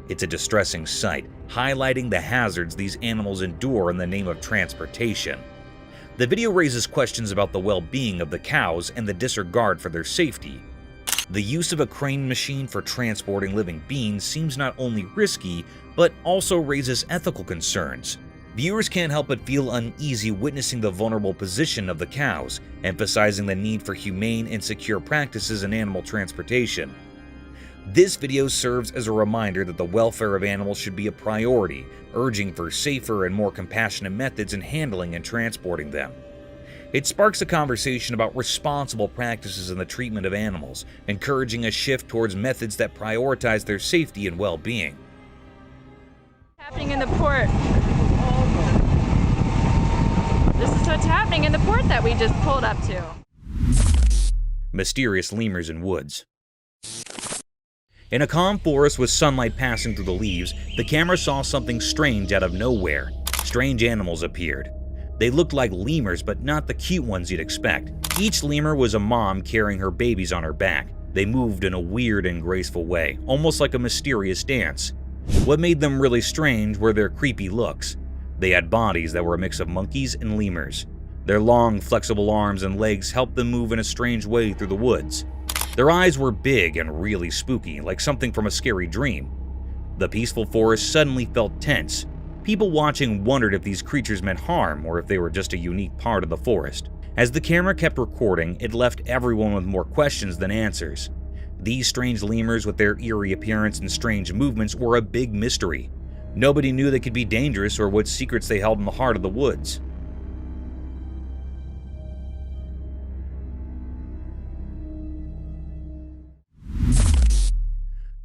It's a distressing sight, highlighting the hazards these animals endure in the name of transportation. The video raises questions about the well-being of the cows and the disregard for their safety. The use of a crane machine for transporting living beings seems not only risky, but also raises ethical concerns. Viewers can't help but feel uneasy witnessing the vulnerable position of the cows, emphasizing the need for humane and secure practices in animal transportation. This video serves as a reminder that the welfare of animals should be a priority, urging for safer and more compassionate methods in handling and transporting them. It sparks a conversation about responsible practices in the treatment of animals, encouraging a shift towards methods that prioritize their safety and well-being. Happening in the port. This is what's happening in the port that we just pulled up to. Mysterious lemurs in woods. In a calm forest with sunlight passing through the leaves, the camera saw something strange out of nowhere. Strange animals appeared. They looked like lemurs, but not the cute ones you'd expect. Each lemur was a mom carrying her babies on her back. They moved in a weird and graceful way, almost like a mysterious dance. What made them really strange were their creepy looks. They had bodies that were a mix of monkeys and lemurs. Their long, flexible arms and legs helped them move in a strange way through the woods. Their eyes were big and really spooky, like something from a scary dream. The peaceful forest suddenly felt tense. People watching wondered if these creatures meant harm or if they were just a unique part of the forest. As the camera kept recording, it left everyone with more questions than answers. These strange lemurs with their eerie appearance and strange movements were a big mystery. Nobody knew they could be dangerous or what secrets they held in the heart of the woods.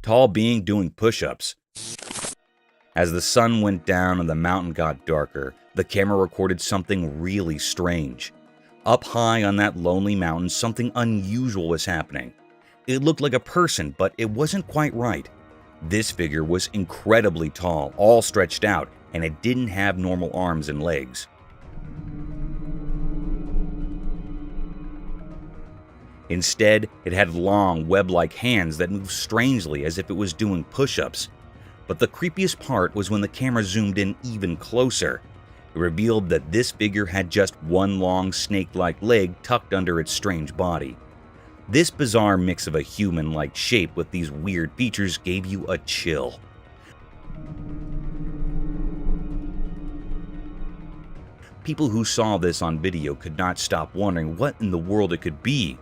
Tall being doing push-ups. As the sun went down and the mountain got darker, the camera recorded something really strange. Up high on that lonely mountain, something unusual was happening. It looked like a person, but it wasn't quite right. This figure was incredibly tall, all stretched out, and it didn't have normal arms and legs. Instead, it had long, web-like hands that moved strangely as if it was doing push-ups. But the creepiest part was when the camera zoomed in even closer. It revealed that this figure had just one long, snake-like leg tucked under its strange body. This bizarre mix of a human-like shape with these weird features gave you a chill. People who saw this on video could not stop wondering what in the world it could be.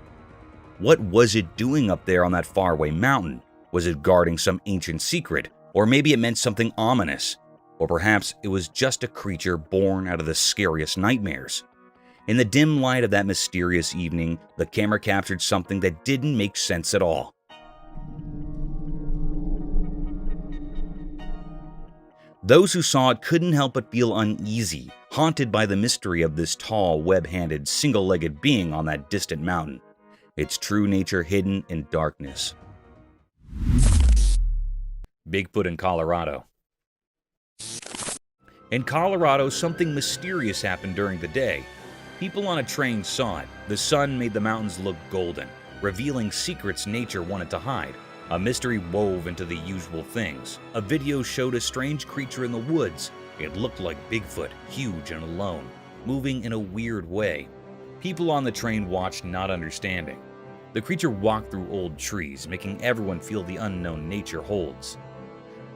What was it doing up there on that faraway mountain? Was it guarding some ancient secret? Or maybe it meant something ominous? Or perhaps it was just a creature born out of the scariest nightmares? In the dim light of that mysterious evening, the camera captured something that didn't make sense at all. Those who saw it couldn't help but feel uneasy, haunted by the mystery of this tall, web-handed, single-legged being on that distant mountain, its true nature hidden in darkness. Bigfoot in Colorado. In Colorado, something mysterious happened during the day. People on a train saw it. The sun made the mountains look golden, revealing secrets nature wanted to hide. A mystery wove into the usual things. A video showed a strange creature in the woods. It looked like Bigfoot, huge and alone, moving in a weird way. People on the train watched, not understanding. The creature walked through old trees, making everyone feel the unknown nature holds.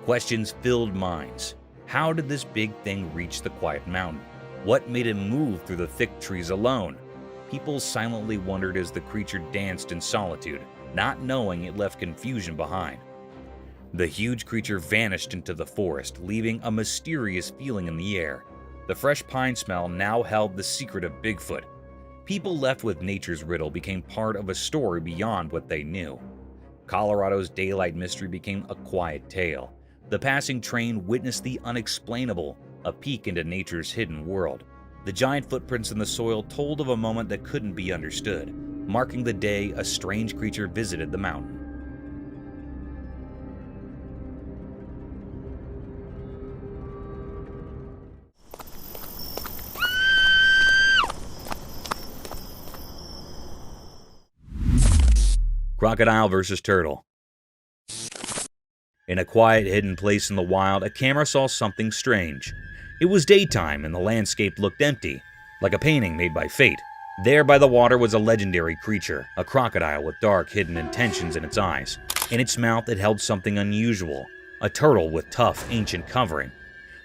Questions filled minds. How did this big thing reach the quiet mountain? What made it move through the thick trees alone? People silently wondered as the creature danced in solitude, not knowing it left confusion behind. The huge creature vanished into the forest, leaving a mysterious feeling in the air. The fresh pine smell now held the secret of Bigfoot. People left with nature's riddle became part of a story beyond what they knew. Colorado's daylight mystery became a quiet tale. The passing train witnessed the unexplainable, a peek into nature's hidden world. The giant footprints in the soil told of a moment that couldn't be understood, marking the day a strange creature visited the mountain. Crocodile versus turtle. In a quiet, hidden place in the wild, a camera saw something strange. It was daytime and the landscape looked empty, like a painting made by fate. There by the water was a legendary creature, a crocodile with dark, hidden intentions in its eyes. In its mouth it held something unusual, a turtle with tough, ancient covering.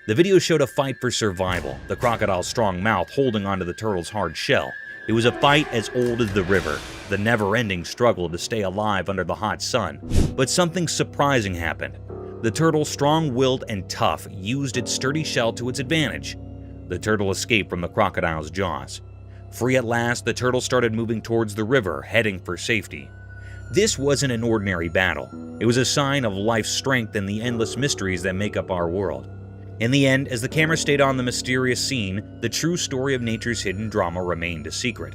The video showed a fight for survival, the crocodile's strong mouth holding onto the turtle's hard shell. It was a fight as old as the river, the never-ending struggle to stay alive under the hot sun. But something surprising happened. The turtle, strong-willed and tough, used its sturdy shell to its advantage. The turtle escaped from the crocodile's jaws. Free at last, the turtle started moving towards the river, heading for safety. This wasn't an ordinary battle. It was a sign of life's strength and the endless mysteries that make up our world. In the end, as the camera stayed on the mysterious scene, the true story of nature's hidden drama remained a secret.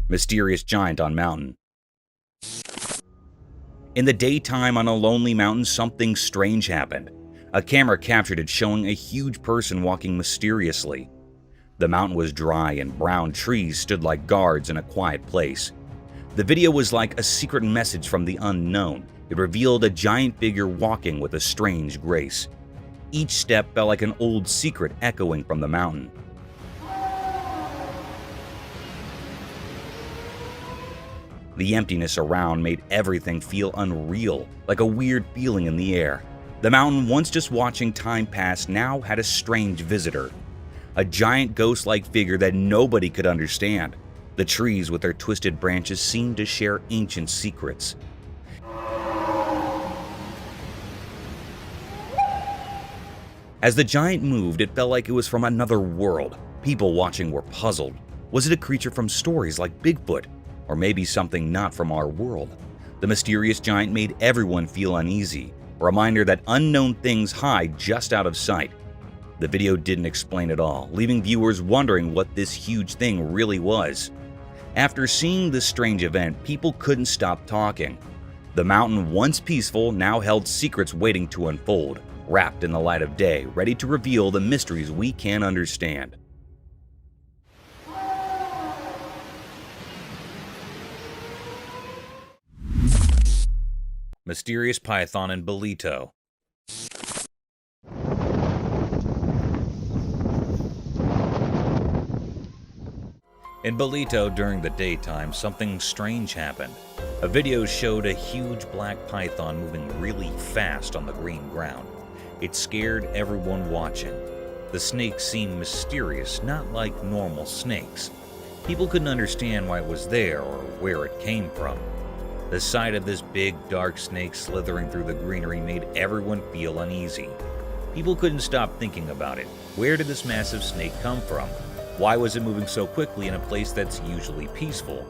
Mysterious giant on mountain. In the daytime on a lonely mountain, something strange happened. A camera captured it, showing a huge person walking mysteriously. The mountain was dry and brown trees stood like guards in a quiet place. The video was like a secret message from the unknown. It revealed a giant figure walking with a strange grace. Each step felt like an old secret echoing from the mountain. The emptiness around made everything feel unreal, like a weird feeling in the air. The mountain, once just watching time pass, now had a strange visitor. A giant ghost-like figure that nobody could understand. The trees with their twisted branches seemed to share ancient secrets. As the giant moved, it felt like it was from another world. People watching were puzzled. Was it a creature from stories like Bigfoot? Or maybe something not from our world? The mysterious giant made everyone feel uneasy, a reminder that unknown things hide just out of sight. The video didn't explain it all, leaving viewers wondering what this huge thing really was. After seeing this strange event, people couldn't stop talking. The mountain, once peaceful, now held secrets waiting to unfold, wrapped in the light of day, ready to reveal the mysteries we can't understand. Mysterious python in Bolito. In Bolito, during the daytime, something strange happened. A video showed a huge black python moving really fast on the green ground. It scared everyone watching. The snake seemed mysterious, not like normal snakes. People couldn't understand why it was there or where it came from. The sight of this big, dark snake slithering through the greenery made everyone feel uneasy. People couldn't stop thinking about it. Where did this massive snake come from? Why was it moving so quickly in a place that's usually peaceful?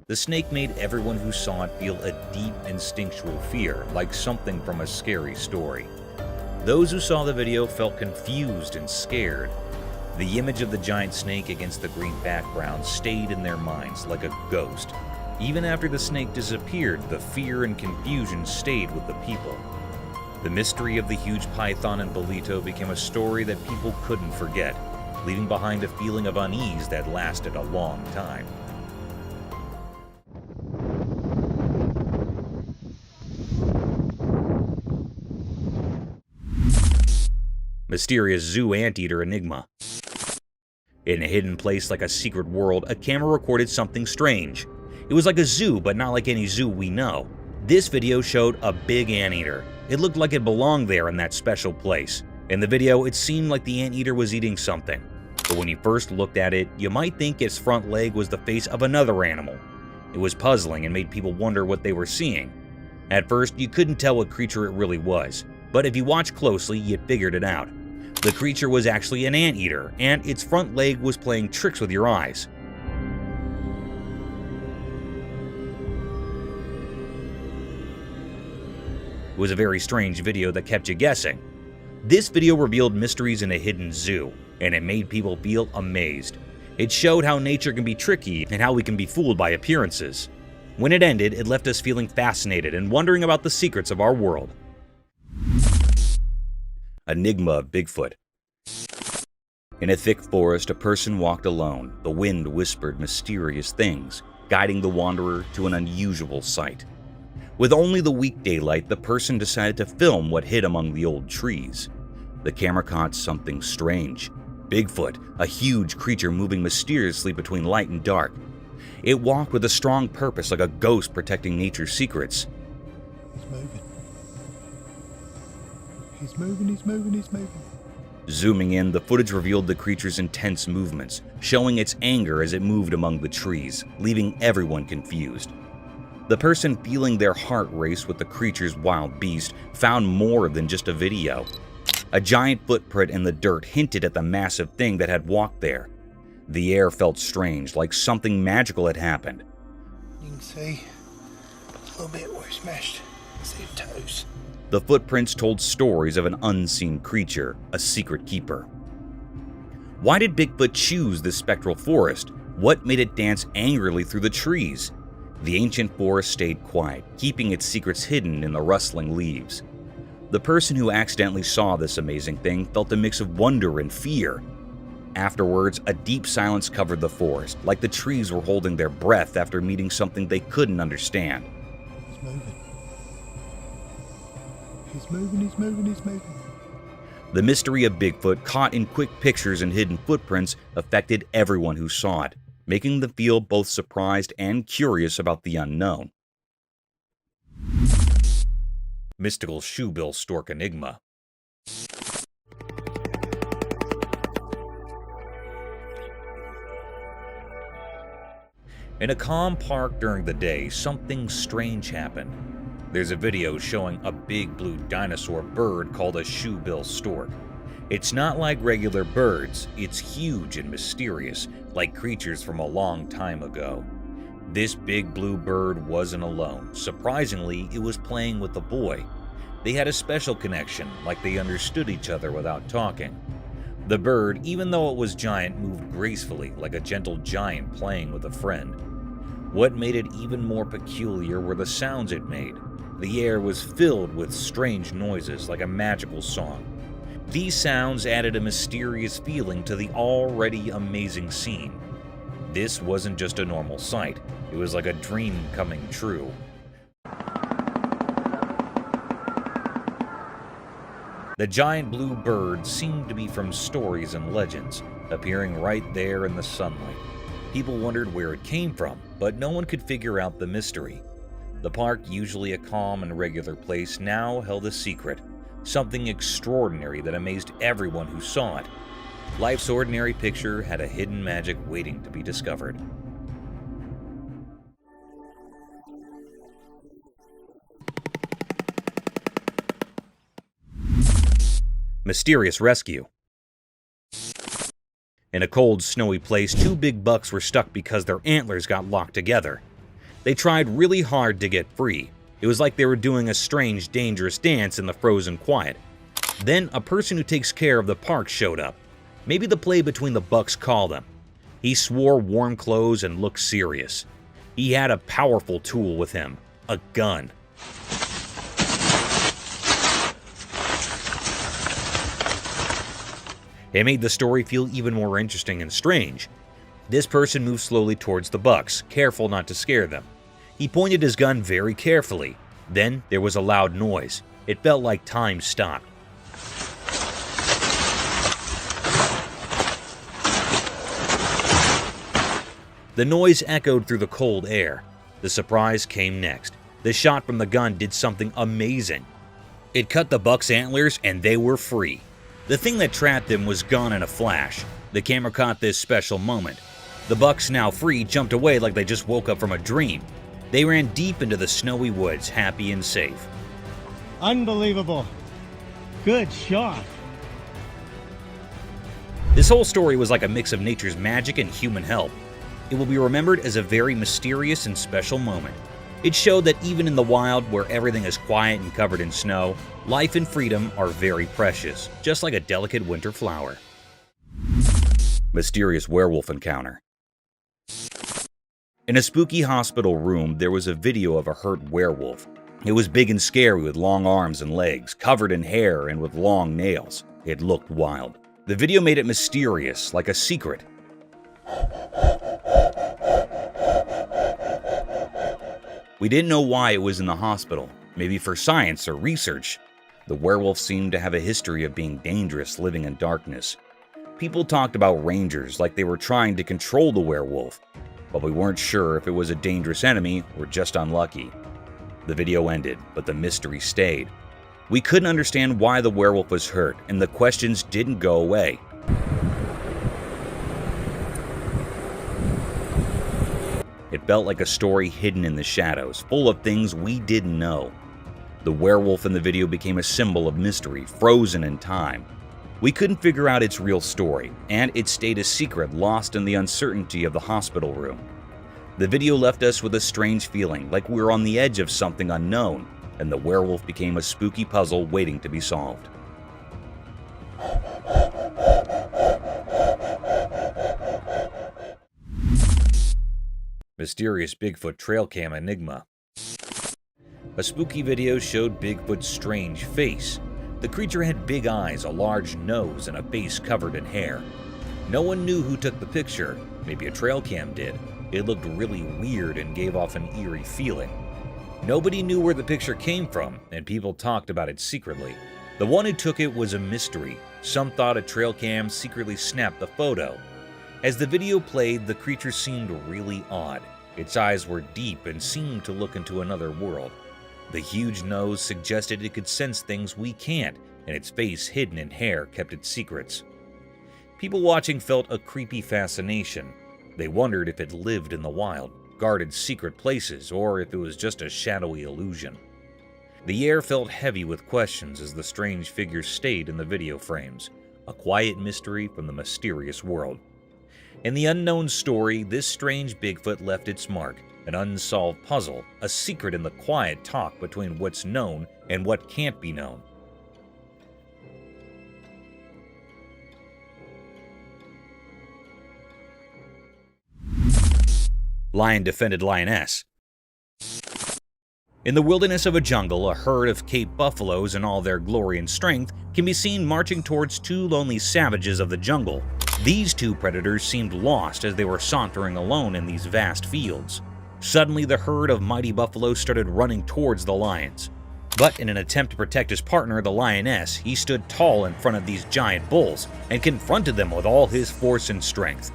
The snake made everyone who saw it feel a deep instinctual fear, like something from a scary story. Those who saw the video felt confused and scared. The image of the giant snake against the green background stayed in their minds like a ghost. Even after the snake disappeared, the fear and confusion stayed with the people. The mystery of the huge python in Bolito became a story that people couldn't forget, leaving behind a feeling of unease that lasted a long time. Mysterious zoo anteater enigma. In a hidden place like a secret world, a camera recorded something strange. It was like a zoo, but not like any zoo we know. This video showed a big anteater. It looked like it belonged there in that special place. In the video, it seemed like the anteater was eating something. But when you first looked at it, you might think its front leg was the face of another animal. It was puzzling and made people wonder what they were seeing. At first, you couldn't tell what creature it really was, but if you watched closely, you figured it out. The creature was actually an anteater, and its front leg was playing tricks with your eyes. It was a very strange video that kept you guessing. This video revealed mysteries in a hidden zoo, and it made people feel amazed. It showed how nature can be tricky and how we can be fooled by appearances. When it ended, it left us feeling fascinated and wondering about the secrets of our world. Enigma of Bigfoot. In a thick forest, a person walked alone. The wind whispered mysterious things, guiding the wanderer to an unusual sight. With only the weak daylight, the person decided to film what hid among the old trees. The camera caught something strange. Bigfoot, a huge creature moving mysteriously between light and dark. It walked with a strong purpose, like a ghost protecting nature's secrets. He's moving. He's moving, he's moving, he's moving. Zooming in, the footage revealed the creature's intense movements, showing its anger as it moved among the trees, leaving everyone confused. The person feeling their heart race with the creature's wild beast found more than just a video. A giant footprint in the dirt hinted at the massive thing that had walked there. The air felt strange, like something magical had happened. You can see a little bit where it's smashed. See the toes. The footprints told stories of an unseen creature, a secret keeper. Why did Bigfoot choose this spectral forest? What made it dance angrily through the trees? The ancient forest stayed quiet, keeping its secrets hidden in the rustling leaves. The person who accidentally saw this amazing thing felt a mix of wonder and fear. Afterwards, a deep silence covered the forest, like the trees were holding their breath after meeting something they couldn't understand. He's moving. He's moving, he's moving, he's moving. The mystery of Bigfoot, caught in quick pictures and hidden footprints, affected everyone who saw it, making them feel both surprised and curious about the unknown. Mystical Shoebill Stork Enigma. In a calm park during the day, something strange happened. There's a video showing a big blue dinosaur bird called a shoebill stork. It's not like regular birds, it's huge and mysterious, like creatures from a long time ago. This big blue bird wasn't alone. Surprisingly, it was playing with a boy. They had a special connection, like they understood each other without talking. The bird, even though it was giant, moved gracefully, like a gentle giant playing with a friend. What made it even more peculiar were the sounds it made. The air was filled with strange noises, like a magical song. These sounds added a mysterious feeling to the already amazing scene. This wasn't just a normal sight, it was like a dream coming true. The giant blue bird seemed to be from stories and legends, appearing right there in the sunlight. People wondered where it came from, but no one could figure out the mystery. The park, usually a calm and regular place, now held a secret, something extraordinary that amazed everyone who saw it. Life's ordinary picture had a hidden magic waiting to be discovered. Mysterious rescue. In a cold, snowy place, two big bucks were stuck because their antlers got locked together. They tried really hard to get free. It was like they were doing a strange, dangerous dance in the frozen quiet. Then a person who takes care of the park showed up. Maybe the play between the bucks called him. He swore warm clothes and looked serious. He had a powerful tool with him, a gun. It made the story feel even more interesting and strange. This person moved slowly towards the bucks, careful not to scare them. He pointed his gun very carefully. Then there was a loud noise. It felt like time stopped. The noise echoed through the cold air. The surprise came next. The shot from the gun did something amazing. It cut the buck's antlers and they were free. The thing that trapped them was gone in a flash. The camera caught this special moment. The bucks, now free, jumped away like they just woke up from a dream. They ran deep into the snowy woods, happy and safe. Unbelievable. Good shot. This whole story was like a mix of nature's magic and human help. It will be remembered as a very mysterious and special moment. It showed that even in the wild, where everything is quiet and covered in snow, life and freedom are very precious, just like a delicate winter flower. Mysterious werewolf encounter. In a spooky hospital room, there was a video of a hurt werewolf. It was big and scary with long arms and legs, covered in hair and with long nails. It looked wild. The video made it mysterious, like a secret. We didn't know why it was in the hospital, maybe for science or research. The werewolf seemed to have a history of being dangerous, living in darkness. People talked about rangers like they were trying to control the werewolf, but we weren't sure if it was a dangerous enemy or just unlucky. The video ended, but the mystery stayed. We couldn't understand why the werewolf was hurt, and the questions didn't go away. It felt like a story hidden in the shadows, full of things we didn't know. The werewolf in the video became a symbol of mystery, frozen in time. We couldn't figure out its real story, and it stayed a secret, lost in the uncertainty of the hospital room. The video left us with a strange feeling, like we were on the edge of something unknown, and the werewolf became a spooky puzzle waiting to be solved. Mysterious Bigfoot trail cam enigma. A spooky video showed Bigfoot's strange face. The creature had big eyes, a large nose, and a face covered in hair. No one knew who took the picture. Maybe a trail cam did. It looked really weird and gave off an eerie feeling. Nobody knew where the picture came from, and people talked about it secretly. The one who took it was a mystery. Some thought a trail cam secretly snapped the photo. As the video played, the creature seemed really odd. Its eyes were deep and seemed to look into another world. The huge nose suggested it could sense things we can't, and its face hidden in hair kept its secrets. People watching felt a creepy fascination. They wondered if it lived in the wild, guarded secret places, or if it was just a shadowy illusion. The air felt heavy with questions as the strange figure stayed in the video frames, a quiet mystery from the mysterious world. In the unknown story, this strange Bigfoot left its mark, an unsolved puzzle, a secret in the quiet talk between what's known and what can't be known. Lion defended lioness. In the wilderness of a jungle, a herd of Cape buffaloes in all their glory and strength can be seen marching towards two lonely savages of the jungle. These two predators seemed lost as they were sauntering alone in these vast fields. Suddenly, the herd of mighty buffaloes started running towards the lions. But in an attempt to protect his partner, the lioness, he stood tall in front of these giant bulls and confronted them with all his force and strength.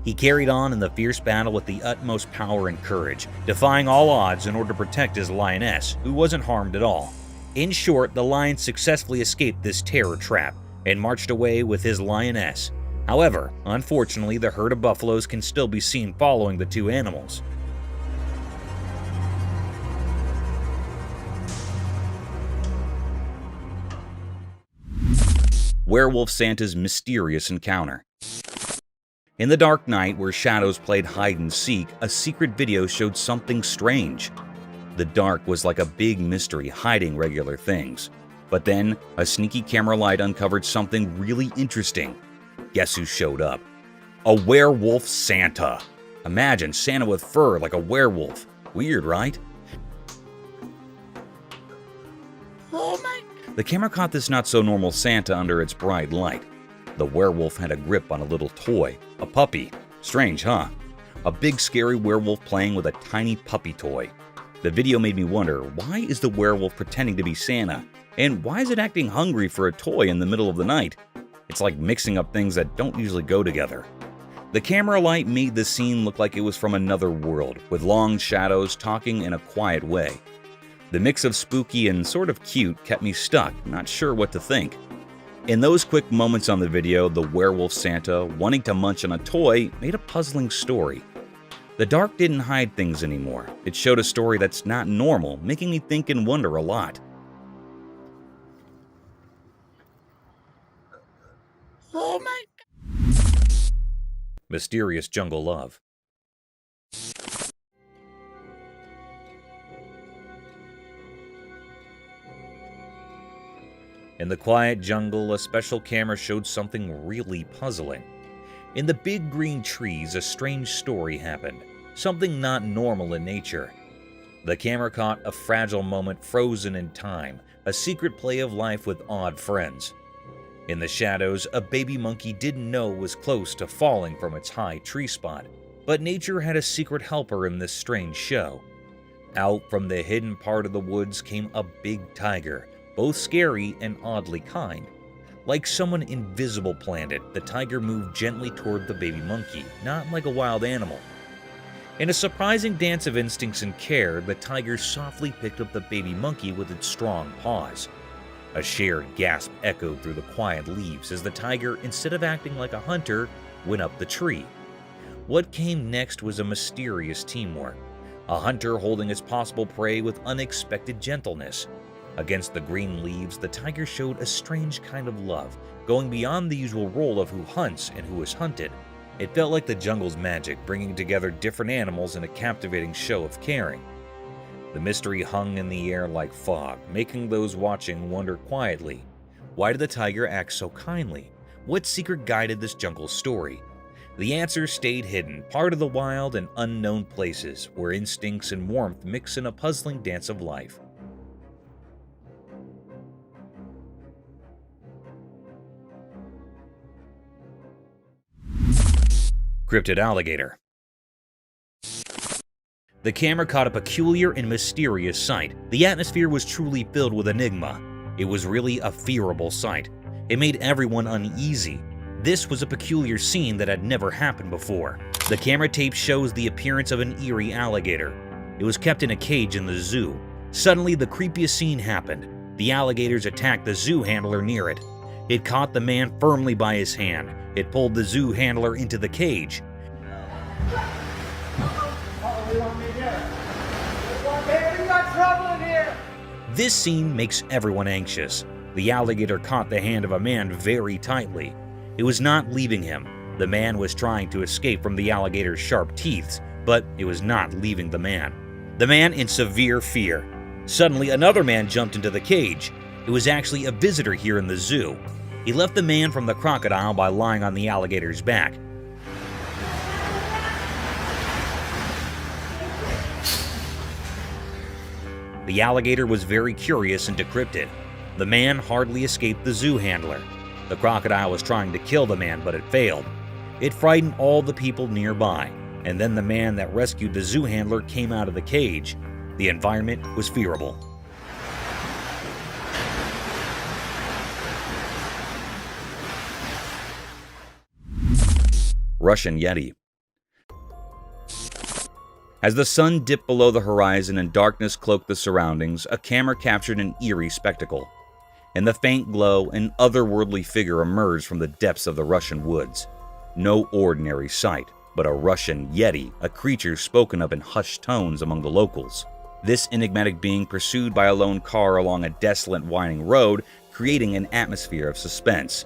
He carried on in the fierce battle with the utmost power and courage, defying all odds in order to protect his lioness, who wasn't harmed at all. In short, the lion successfully escaped this terror trap and marched away with his lioness. However, unfortunately, the herd of buffaloes can still be seen following the two animals. Werewolf Santa's mysterious encounter. In the dark night where shadows played hide and seek, a secret video showed something strange. The dark was like a big mystery hiding regular things. But then, a sneaky camera light uncovered something really interesting. Guess who showed up? A werewolf Santa. Imagine Santa with fur like a werewolf. Weird, right? Oh my! The camera caught this not-so-normal Santa under its bright light. The werewolf had a grip on a little toy, a puppy. Strange, huh? A big scary werewolf playing with a tiny puppy toy. The video made me wonder, why is the werewolf pretending to be Santa? And why is it acting hungry for a toy in the middle of the night? It's like mixing up things that don't usually go together. The camera light made the scene look like it was from another world, with long shadows talking in a quiet way. The mix of spooky and sort of cute kept me stuck, not sure what to think. In those quick moments on the video, the werewolf Santa, wanting to munch on a toy, made a puzzling story. The dark didn't hide things anymore. It showed a story that's not normal, making me think and wonder a lot. Oh my God. Mysterious jungle love. In the quiet jungle, a special camera showed something really puzzling. In the big green trees, a strange story happened, something not normal in nature. The camera caught a fragile moment frozen in time, a secret play of life with odd friends. In the shadows, a baby monkey didn't know was close to falling from its high tree spot, but nature had a secret helper in this strange show. Out from the hidden part of the woods came a big tiger, both scary and oddly kind. Like someone invisible planned it, the tiger moved gently toward the baby monkey, not like a wild animal. In a surprising dance of instincts and care, the tiger softly picked up the baby monkey with its strong paws. A shared gasp echoed through the quiet leaves as the tiger, instead of acting like a hunter, went up the tree. What came next was a mysterious teamwork, a hunter holding its possible prey with unexpected gentleness. Against the green leaves, the tiger showed a strange kind of love, going beyond the usual role of who hunts and who is hunted. It felt like the jungle's magic, bringing together different animals in a captivating show of caring. The mystery hung in the air like fog, making those watching wonder quietly, why did the tiger act so kindly? What secret guided this jungle story? The answer stayed hidden, part of the wild and unknown places where instincts and warmth mix in a puzzling dance of life. Cryptid alligator. The camera caught a peculiar and mysterious sight. The atmosphere was truly filled with enigma. It was really a fearable sight. It made everyone uneasy. This was a peculiar scene that had never happened before. The camera tape shows the appearance of an eerie alligator. It was kept in a cage in the zoo. Suddenly, the creepiest scene happened. The alligators attacked the zoo handler near it. It caught the man firmly by his hand. It pulled the zoo handler into the cage. This scene makes everyone anxious. The alligator caught the hand of a man very tightly. It was not leaving him. The man was trying to escape from the alligator's sharp teeth, but it was not leaving the man. The man in severe fear. Suddenly, another man jumped into the cage. It was actually a visitor here in the zoo. He left the man from the crocodile by lying on the alligator's back. The alligator was very curious and decrypted. The man hardly escaped the zoo handler. The crocodile was trying to kill the man, but it failed. It frightened all the people nearby, and then the man that rescued the zoo handler came out of the cage. The environment was fearable. Russian Yeti. As the sun dipped below the horizon and darkness cloaked the surroundings, a camera captured an eerie spectacle. In the faint glow, an otherworldly figure emerged from the depths of the Russian woods. No ordinary sight, but a Russian Yeti, a creature spoken of in hushed tones among the locals. This enigmatic being pursued by a lone car along a desolate winding road, creating an atmosphere of suspense.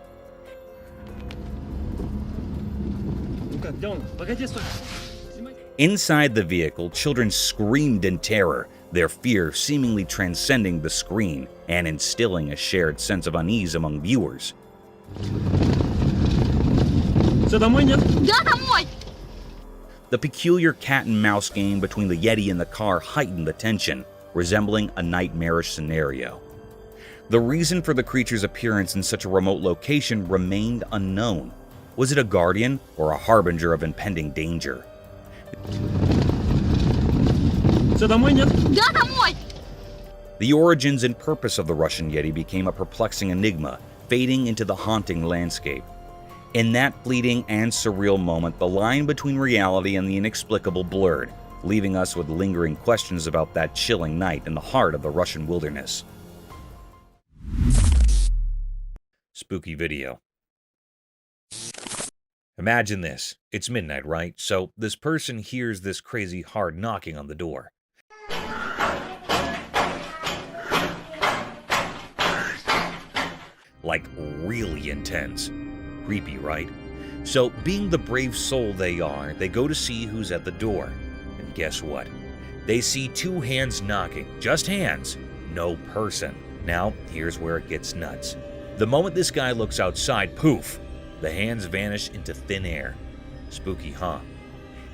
Inside the vehicle, children screamed in terror, their fear seemingly transcending the screen and instilling a shared sense of unease among viewers. The peculiar cat-and-mouse game between the Yeti and the car heightened the tension, resembling a nightmarish scenario. The reason for the creature's appearance in such a remote location remained unknown. Was it a guardian or a harbinger of impending danger? The origins and purpose of the Russian Yeti became a perplexing enigma, fading into the haunting landscape. In that fleeting and surreal moment, the line between reality and the inexplicable blurred, leaving us with lingering questions about that chilling night in the heart of the Russian wilderness. Spooky video. Imagine this. It's midnight, right? So this person hears this crazy hard knocking on the door. Like really intense. Creepy, right? So being the brave soul they are, they go to see who's at the door. And guess what? They see two hands knocking. Just hands. No person. Now, here's where it gets nuts. The moment this guy looks outside, poof! The hands vanish into thin air. Spooky, huh?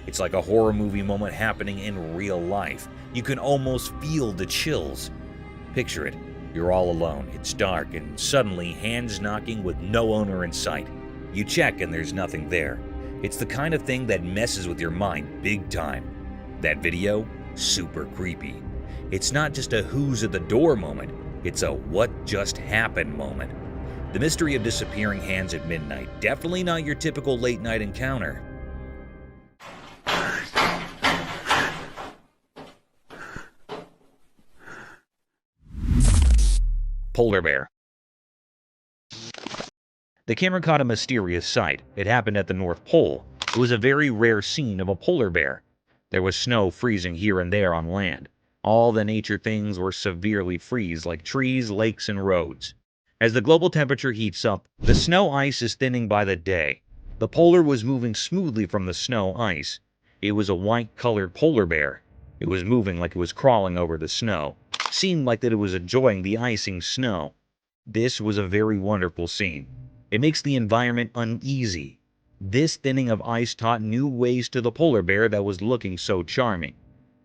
It's like a horror movie moment happening in real life. You can almost feel the chills. Picture it. You're all alone. It's dark, and suddenly hands knocking with no owner in sight. You check and there's nothing there. It's the kind of thing that messes with your mind big time. That video, super creepy. It's not just a who's at the door moment, it's a what just happened moment. The mystery of disappearing hands at midnight, definitely not your typical late night encounter. Polar bear. The camera caught a mysterious sight. It happened at the North Pole. It was a very rare scene of a polar bear. There was snow freezing here and there on land. All the nature things were severely freeze, like trees, lakes, and roads. As the global temperature heats up, the snow ice is thinning by the day. The polar was moving smoothly from the snow ice. It was a white-colored polar bear. It was moving like it was crawling over the snow. Seemed like that it was enjoying the icing snow. This was a very wonderful scene. It makes the environment uneasy. This thinning of ice taught new ways to the polar bear that was looking so charming.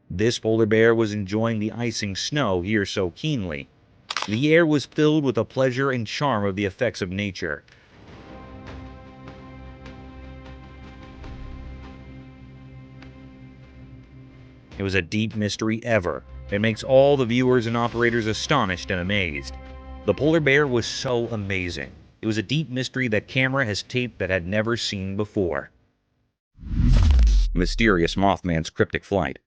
This polar bear was enjoying the icing snow here so keenly. The air was filled with the pleasure and charm of the effects of nature. It was a deep mystery ever. It makes all the viewers and operators astonished and amazed. The polar bear was so amazing. It was a deep mystery that camera has taped that had never seen before. Mysterious Mothman's cryptic flight.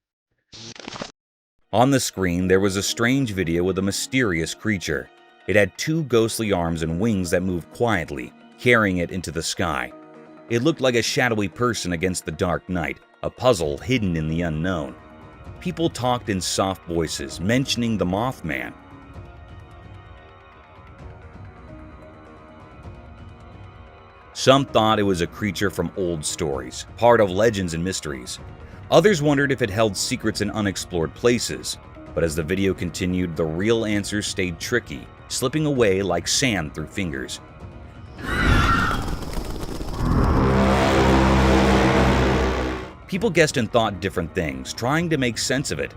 On the screen, there was a strange video with a mysterious creature. It had two ghostly arms and wings that moved quietly, carrying it into the sky. It looked like a shadowy person against the dark night, a puzzle hidden in the unknown. People talked in soft voices, mentioning the Moth Man. Some thought it was a creature from old stories, part of legends and mysteries. Others wondered if it held secrets in unexplored places. But as the video continued, the real answers stayed tricky, slipping away like sand through fingers. People guessed and thought different things, trying to make sense of it.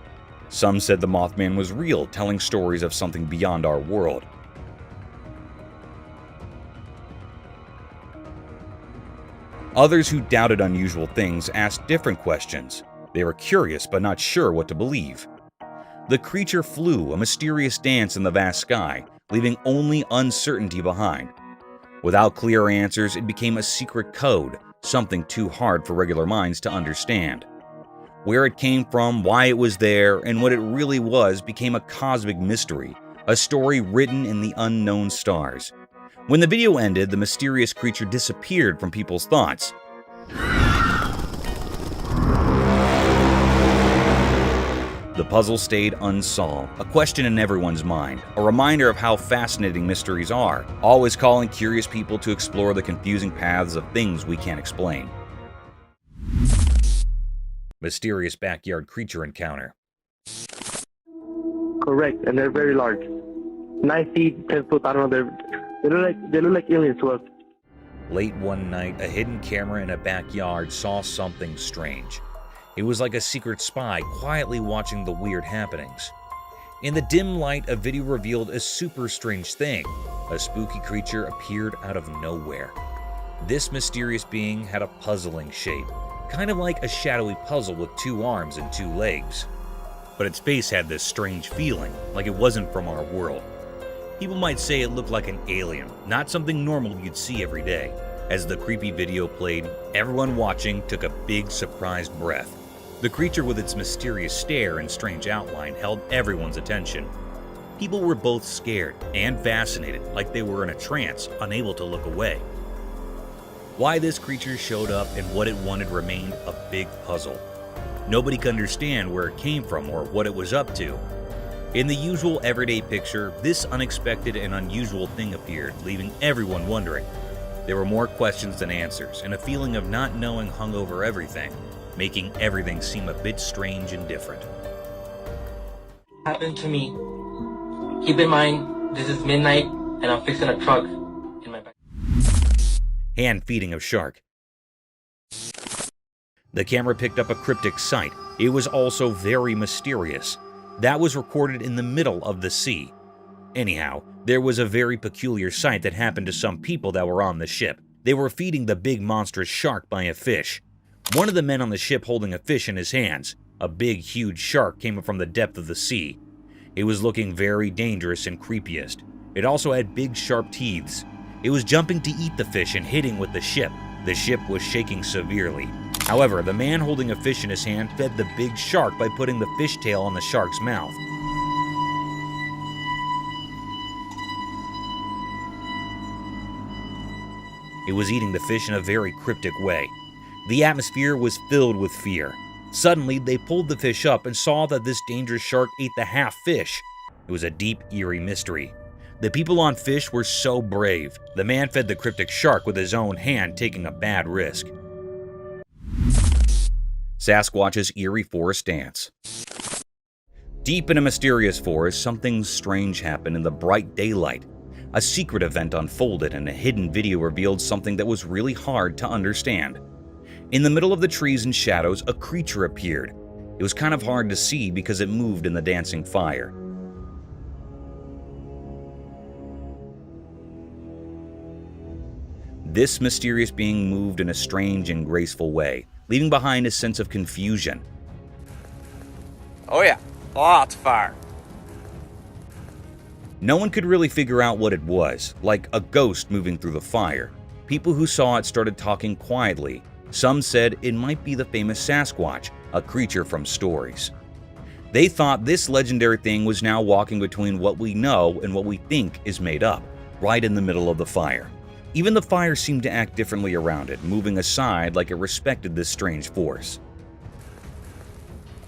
Some said the Mothman was real, telling stories of something beyond our world. Others who doubted unusual things asked different questions. They were curious but not sure what to believe. The creature flew, a mysterious dance in the vast sky, leaving only uncertainty behind. Without clear answers, it became a secret code, something too hard for regular minds to understand. Where it came from, why it was there, and what it really was became a cosmic mystery, a story written in the unknown stars. When the video ended, the mysterious creature disappeared from people's thoughts. The puzzle stayed unsolved, a question in everyone's mind, a reminder of how fascinating mysteries are, always calling curious people to explore the confusing paths of things we can't explain. Mysterious backyard creature encounter. Correct, and they're very large. 9 feet, 10 foot, I don't know, they look like aliens to us. Late one night, a hidden camera in a backyard saw something strange. It was like a secret spy quietly watching the weird happenings. In the dim light, a video revealed a super strange thing. A spooky creature appeared out of nowhere. This mysterious being had a puzzling shape, kind of like a shadowy puzzle with 2 arms and 2 legs. But its face had this strange feeling, like it wasn't from our world. People might say it looked like an alien, not something normal you'd see every day. As the creepy video played, everyone watching took a big surprised breath. The creature with its mysterious stare and strange outline held everyone's attention. People were both scared and fascinated, like they were in a trance, unable to look away. Why this creature showed up and what it wanted remained a big puzzle. Nobody could understand where it came from or what it was up to. In the usual everyday picture, this unexpected and unusual thing appeared, leaving everyone wondering. There were more questions than answers, and a feeling of not knowing hung over everything, making everything seem a bit strange and different. Happened to me. Keep in mind, this is midnight, and I'm fixing a truck in my back. Hand feeding of shark. The camera picked up a cryptic sight. It was also very mysterious. That was recorded in the middle of the sea. Anyhow, there was a very peculiar sight that happened to some people that were on the ship. They were feeding the big monstrous shark by a fish. One of the men on the ship holding a fish in his hands. A big, huge shark came from the depth of the sea. It was looking very dangerous and creepiest. It also had big, sharp teeth. It was jumping to eat the fish and hitting with the ship. The ship was shaking severely. However, the man holding a fish in his hand fed the big shark by putting the fish tail on the shark's mouth. It was eating the fish in a very cryptic way. The atmosphere was filled with fear. Suddenly, they pulled the fish up and saw that this dangerous shark ate the half fish. It was a deep, eerie mystery. The people on fish were so brave. The man fed the cryptic shark with his own hand, taking a bad risk. Sasquatch's eerie forest dance. Deep in a mysterious forest, something strange happened in the bright daylight. A secret event unfolded and a hidden video revealed something that was really hard to understand. In the middle of the trees and shadows, a creature appeared. It was kind of hard to see because it moved in the dancing fire. This mysterious being moved in a strange and graceful way, leaving behind a sense of confusion. Oh yeah, lots of fire. No one could really figure out what it was, like a ghost moving through the fire. People who saw it started talking quietly. Some said it might be the famous Sasquatch, a creature from stories. They thought this legendary thing was now walking between what we know and what we think is made up, right in the middle of the fire. Even the fire seemed to act differently around it, moving aside like it respected this strange force.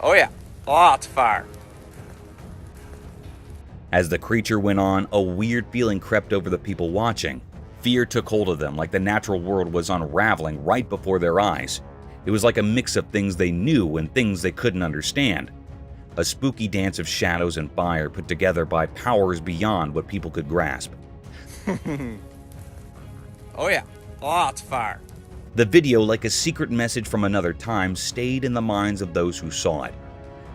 Oh yeah, lots of fire. As the creature went on, a weird feeling crept over the people watching. Fear took hold of them, like the natural world was unraveling right before their eyes. It was like a mix of things they knew and things they couldn't understand. A spooky dance of shadows and fire put together by powers beyond what people could grasp. Oh yeah, lots of fire. The video, like a secret message from another time, stayed in the minds of those who saw it.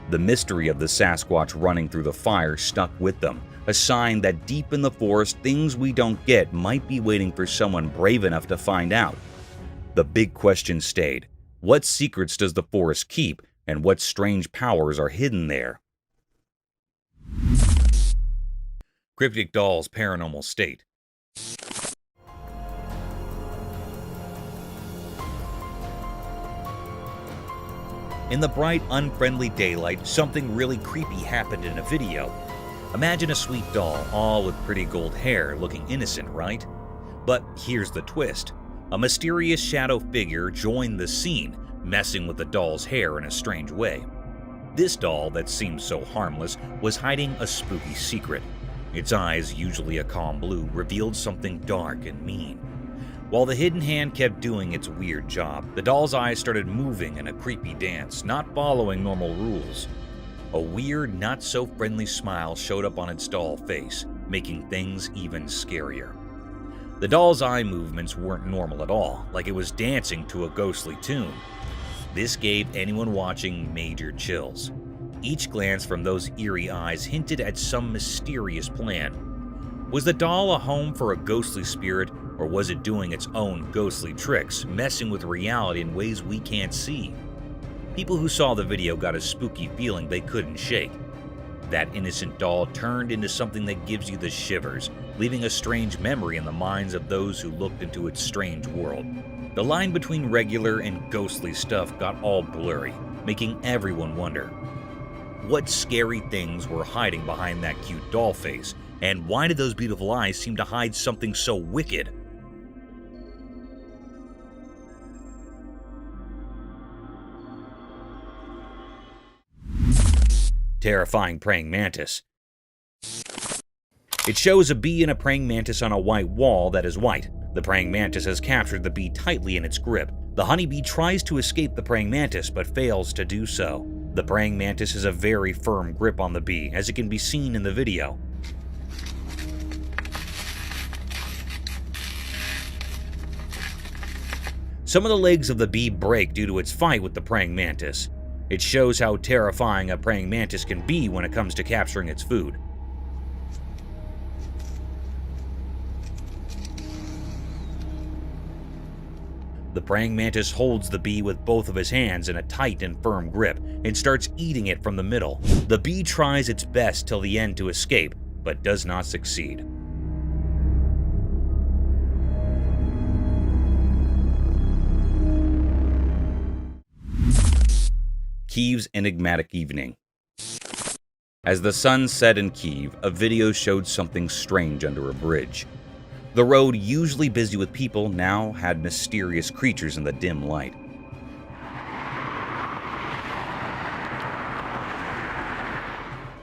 The mystery of the Sasquatch running through the fire stuck with them, a sign that deep in the forest, things we don't get might be waiting for someone brave enough to find out. The big question stayed: what secrets does the forest keep, and what strange powers are hidden there? Cryptic Doll's Paranormal State. In the bright, unfriendly daylight, something really creepy happened in a video. Imagine a sweet doll, all with pretty gold hair, looking innocent, right? But here's the twist. A mysterious shadow figure joined the scene, messing with the doll's hair in a strange way. This doll, that seemed so harmless, was hiding a spooky secret. Its eyes, usually a calm blue, revealed something dark and mean. While the hidden hand kept doing its weird job, the doll's eyes started moving in a creepy dance, not following normal rules. A weird, not-so-friendly smile showed up on its doll face, making things even scarier. The doll's eye movements weren't normal at all, like it was dancing to a ghostly tune. This gave anyone watching major chills. Each glance from those eerie eyes hinted at some mysterious plan. Was the doll a home for a ghostly spirit, or was it doing its own ghostly tricks, messing with reality in ways we can't see? People who saw the video got a spooky feeling they couldn't shake. That innocent doll turned into something that gives you the shivers, leaving a strange memory in the minds of those who looked into its strange world. The line between regular and ghostly stuff got all blurry, making everyone wonder. What scary things were hiding behind that cute doll face, and why did those beautiful eyes seem to hide something so wicked? Terrifying praying mantis. It shows a bee and a praying mantis on a white wall that is white. The praying mantis has captured the bee tightly in its grip. The honeybee tries to escape the praying mantis but fails to do so. The praying mantis has a very firm grip on the bee, as it can be seen in the video. Some of the legs of the bee break due to its fight with the praying mantis. It shows how terrifying a praying mantis can be when it comes to capturing its food. The praying mantis holds the bee with both of his hands in a tight and firm grip and starts eating it from the middle. The bee tries its best till the end to escape, but does not succeed. Kiev's enigmatic evening. As the sun set in Kiev, a video showed something strange under a bridge. The road, usually busy with people, now had mysterious creatures in the dim light.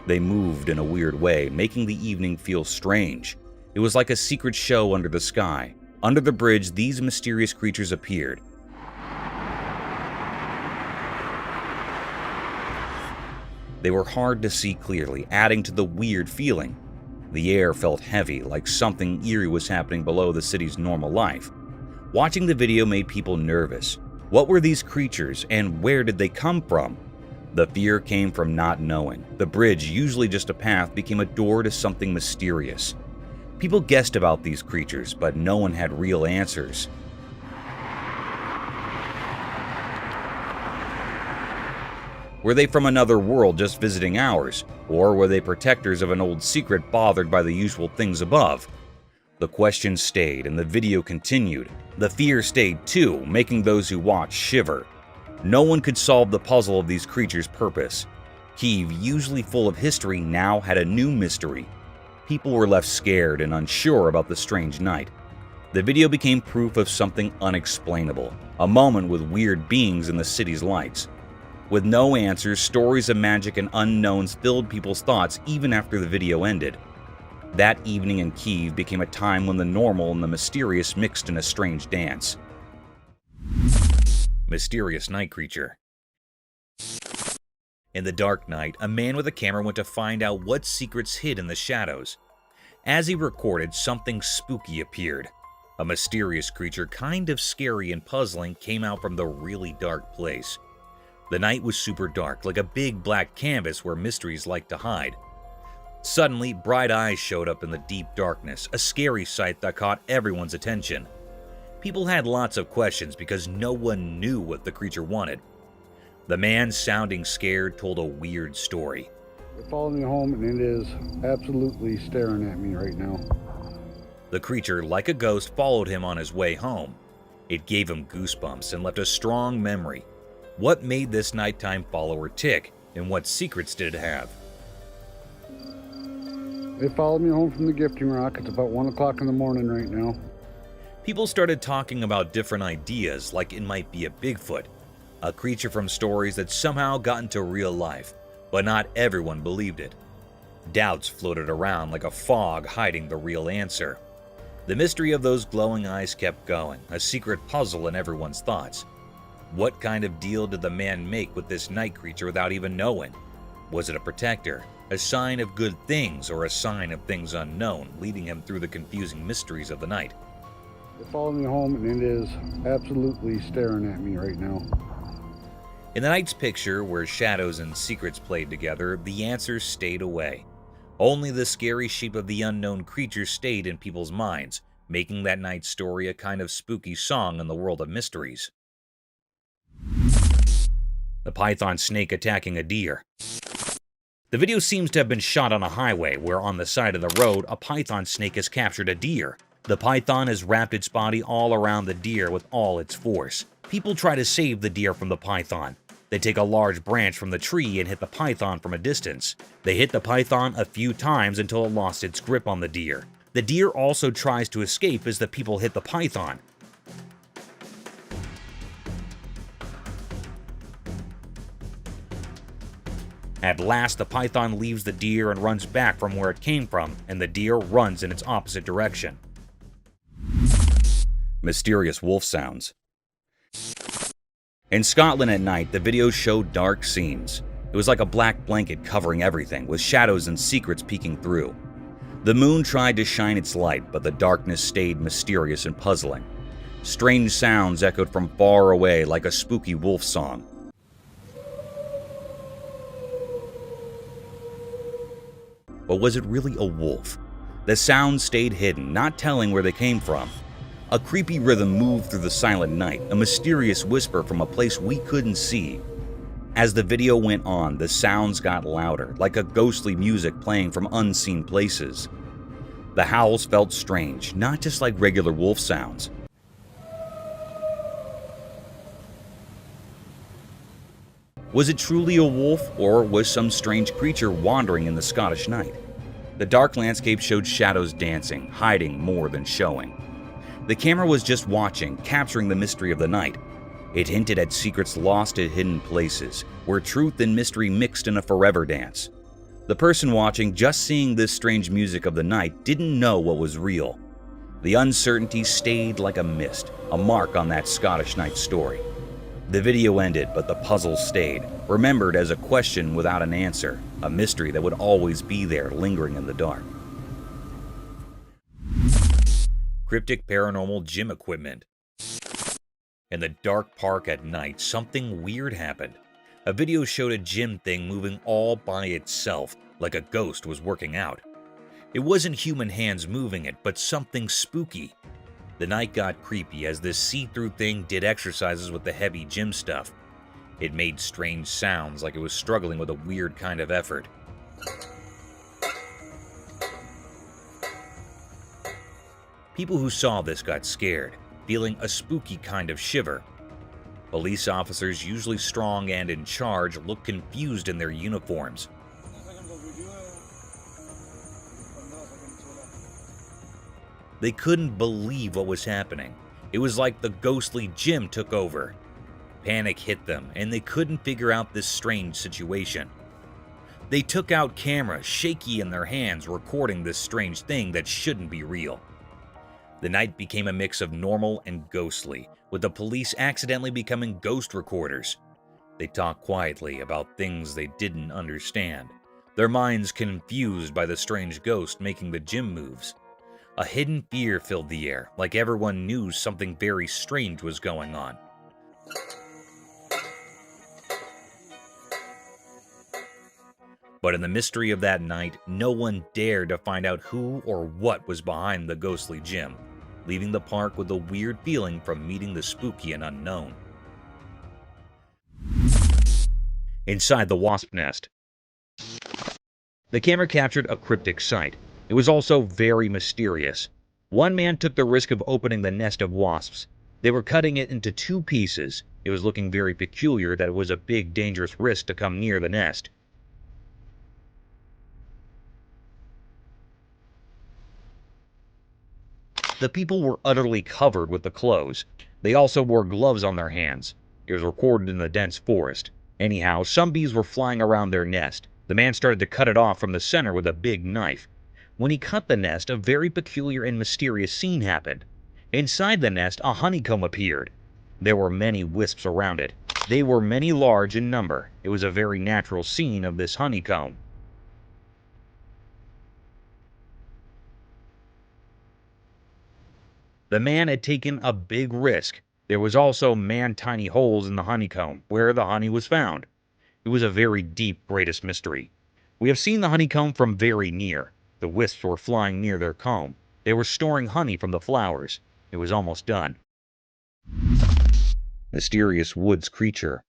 They moved in a weird way, making the evening feel strange. It was like a secret show under the sky. Under the bridge, these mysterious creatures appeared. They were hard to see clearly, adding to the weird feeling. The air felt heavy, like something eerie was happening below the city's normal life. Watching the video made people nervous. What were these creatures, and where did they come from? The fear came from not knowing. The bridge, usually just a path, became a door to something mysterious. People guessed about these creatures, but no one had real answers. Were they from another world just visiting ours? Or were they protectors of an old secret bothered by the usual things above? The question stayed and the video continued. The fear stayed too, making those who watched shiver. No one could solve the puzzle of these creatures' purpose. Kiev, usually full of history, now had a new mystery. People were left scared and unsure about the strange night. The video became proof of something unexplainable, a moment with weird beings in the city's lights. With no answers, stories of magic and unknowns filled people's thoughts even after the video ended. That evening in Kiev became a time when the normal and the mysterious mixed in a strange dance. Mysterious night creature. In the dark night, a man with a camera went to find out what secrets hid in the shadows. As he recorded, something spooky appeared. A mysterious creature, kind of scary and puzzling, came out from the really dark place. The night was super dark, like a big black canvas where mysteries like to hide. Suddenly, bright eyes showed up in the deep darkness, a scary sight that caught everyone's attention. People had lots of questions because no one knew what the creature wanted. The man, sounding scared, told a weird story. It followed me home and it is absolutely staring at me right now. The creature, like a ghost, followed him on his way home. It gave him goosebumps and left a strong memory. What made this nighttime follower tick, and what secrets did it have? They followed me home from the gifting rock. It's about 1 o'clock in the morning right now. People started talking about different ideas, like it might be a Bigfoot, a creature from stories that somehow got into real life, but not everyone believed it. Doubts floated around like a fog hiding the real answer. The mystery of those glowing eyes kept going, a secret puzzle in everyone's thoughts. What kind of deal did the man make with this night creature without even knowing? Was it a protector, a sign of good things, or a sign of things unknown, leading him through the confusing mysteries of the night? They followed me home and it is absolutely staring at me right now. In the night's picture, where shadows and secrets played together, the answers stayed away. Only the scary shape of the unknown creature stayed in people's minds, making that night's story a kind of spooky song in the world of mysteries. The python snake attacking a deer. The video seems to have been shot on a highway where on the side of the road a python snake has captured a deer. The python has wrapped its body all around the deer with all its force. People try to save the deer from the python. They take a large branch from the tree and hit the python from a distance. They hit the python a few times until it lost its grip on the deer. The deer also tries to escape as the people hit the python. At last, the python leaves the deer and runs back from where it came from, and the deer runs in its opposite direction. Mysterious wolf sounds. In Scotland at night, the video showed dark scenes. It was like a black blanket covering everything, with shadows and secrets peeking through. The moon tried to shine its light, but the darkness stayed mysterious and puzzling. Strange sounds echoed from far away like a spooky wolf song. But was it really a wolf? The sounds stayed hidden, not telling where they came from. A creepy rhythm moved through the silent night, a mysterious whisper from a place we couldn't see. As the video went on, the sounds got louder, like a ghostly music playing from unseen places. The howls felt strange, not just like regular wolf sounds. Was it truly a wolf, or was some strange creature wandering in the Scottish night? The dark landscape showed shadows dancing, hiding more than showing. The camera was just watching, capturing the mystery of the night. It hinted at secrets lost at hidden places, where truth and mystery mixed in a forever dance. The person watching, just seeing this strange music of the night, didn't know what was real. The uncertainty stayed like a mist, a mark on that Scottish night story. The video ended, but the puzzle stayed, remembered as a question without an answer, a mystery that would always be there, lingering in the dark. Cryptic paranormal gym equipment. In the dark park at night, something weird happened. A video showed a gym thing moving all by itself, like a ghost was working out. It wasn't human hands moving it, but something spooky. The night got creepy as this see-through thing did exercises with the heavy gym stuff. It made strange sounds like it was struggling with a weird kind of effort. People who saw this got scared, feeling a spooky kind of shiver. Police officers, usually strong and in charge, looked confused in their uniforms. They couldn't believe what was happening. It was like the ghostly gym took over. Panic hit them, and they couldn't figure out this strange situation. They took out cameras, shaky in their hands, recording this strange thing that shouldn't be real. The night became a mix of normal and ghostly, with the police accidentally becoming ghost recorders. They talked quietly about things they didn't understand, their minds confused by the strange ghost making the gym moves. A hidden fear filled the air, like everyone knew something very strange was going on. But in the mystery of that night, no one dared to find out who or what was behind the ghostly gym, leaving the park with a weird feeling from meeting the spooky and unknown. Inside the wasp nest. The camera captured a cryptic sight. It was also very mysterious. One man took the risk of opening the nest of wasps. They were cutting it into 2 pieces. It was looking very peculiar that it was a big, dangerous risk to come near the nest. The people were utterly covered with the clothes. They also wore gloves on their hands. It was recorded in the dense forest. Anyhow, some bees were flying around their nest. The man started to cut it off from the center with a big knife. When he cut the nest, a very peculiar and mysterious scene happened. Inside the nest, a honeycomb appeared. There were many wisps around it. They were many large in number. It was a very natural scene of this honeycomb. The man had taken a big risk. There was also man-tiny holes in the honeycomb, where the honey was found. It was a very deep, greatest mystery. We have seen the honeycomb from very near. The wisps were flying near their comb. They were storing honey from the flowers. It was almost done. Mysterious woods creature.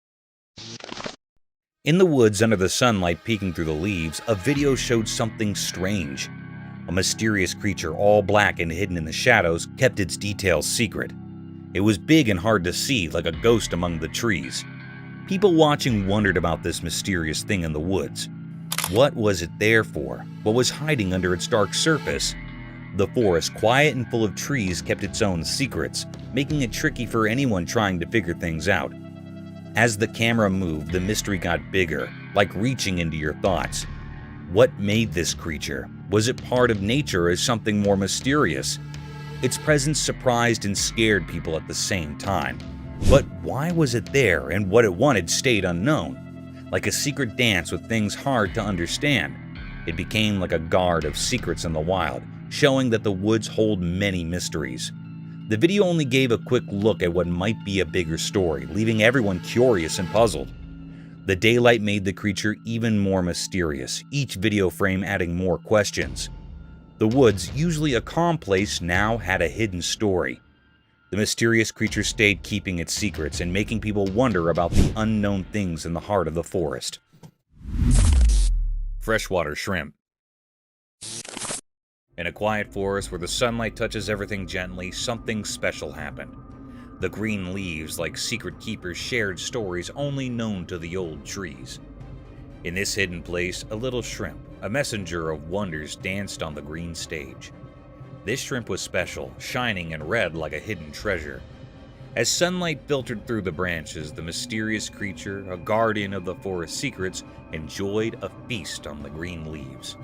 In the woods under the sunlight peeking through the leaves, a video showed something strange. A mysterious creature, all black and hidden in the shadows, kept its details secret. It was big and hard to see, like a ghost among the trees. People watching wondered about this mysterious thing in the woods. What was it there for? What was hiding under its dark surface? The forest, quiet and full of trees, kept its own secrets, making it tricky for anyone trying to figure things out. As the camera moved, the mystery got bigger, like reaching into your thoughts. What made this creature? Was it part of nature or something more mysterious? Its presence surprised and scared people at the same time. But why was it there, and what it wanted stayed unknown? Like a secret dance with things hard to understand. It became like a guard of secrets in the wild, showing that the woods hold many mysteries. The video only gave a quick look at what might be a bigger story, leaving everyone curious and puzzled. The daylight made the creature even more mysterious, each video frame adding more questions. The woods, usually a calm place, now had a hidden story. The mysterious creature stayed keeping its secrets and making people wonder about the unknown things in the heart of the forest. Freshwater shrimp. In a quiet forest where the sunlight touches everything gently, something special happened. The green leaves, like secret keepers, shared stories only known to the old trees. In this hidden place, a little shrimp, a messenger of wonders, danced on the green stage. This shrimp was special, shining and red like a hidden treasure. As sunlight filtered through the branches, the mysterious creature, a guardian of the forest secrets, enjoyed a feast on the green leaves.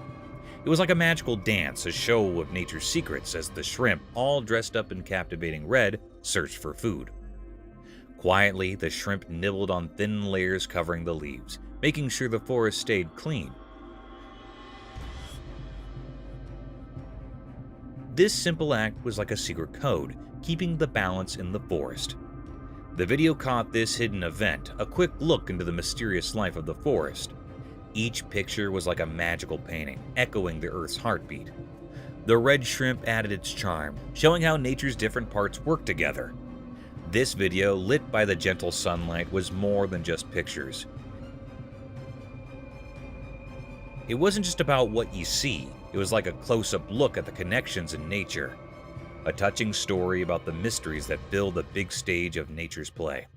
It was like a magical dance, a show of nature's secrets, as the shrimp, all dressed up in captivating red, searched for food. Quietly, the shrimp nibbled on thin layers covering the leaves, making sure the forest stayed clean. This simple act was like a secret code, keeping the balance in the forest. The video caught this hidden event, a quick look into the mysterious life of the forest. Each picture was like a magical painting, echoing the Earth's heartbeat. The red shrimp added its charm, showing how nature's different parts work together. This video, lit by the gentle sunlight, was more than just pictures. It wasn't just about what you see, it was like a close-up look at the connections in nature. A touching story about the mysteries that fill the big stage of nature's play.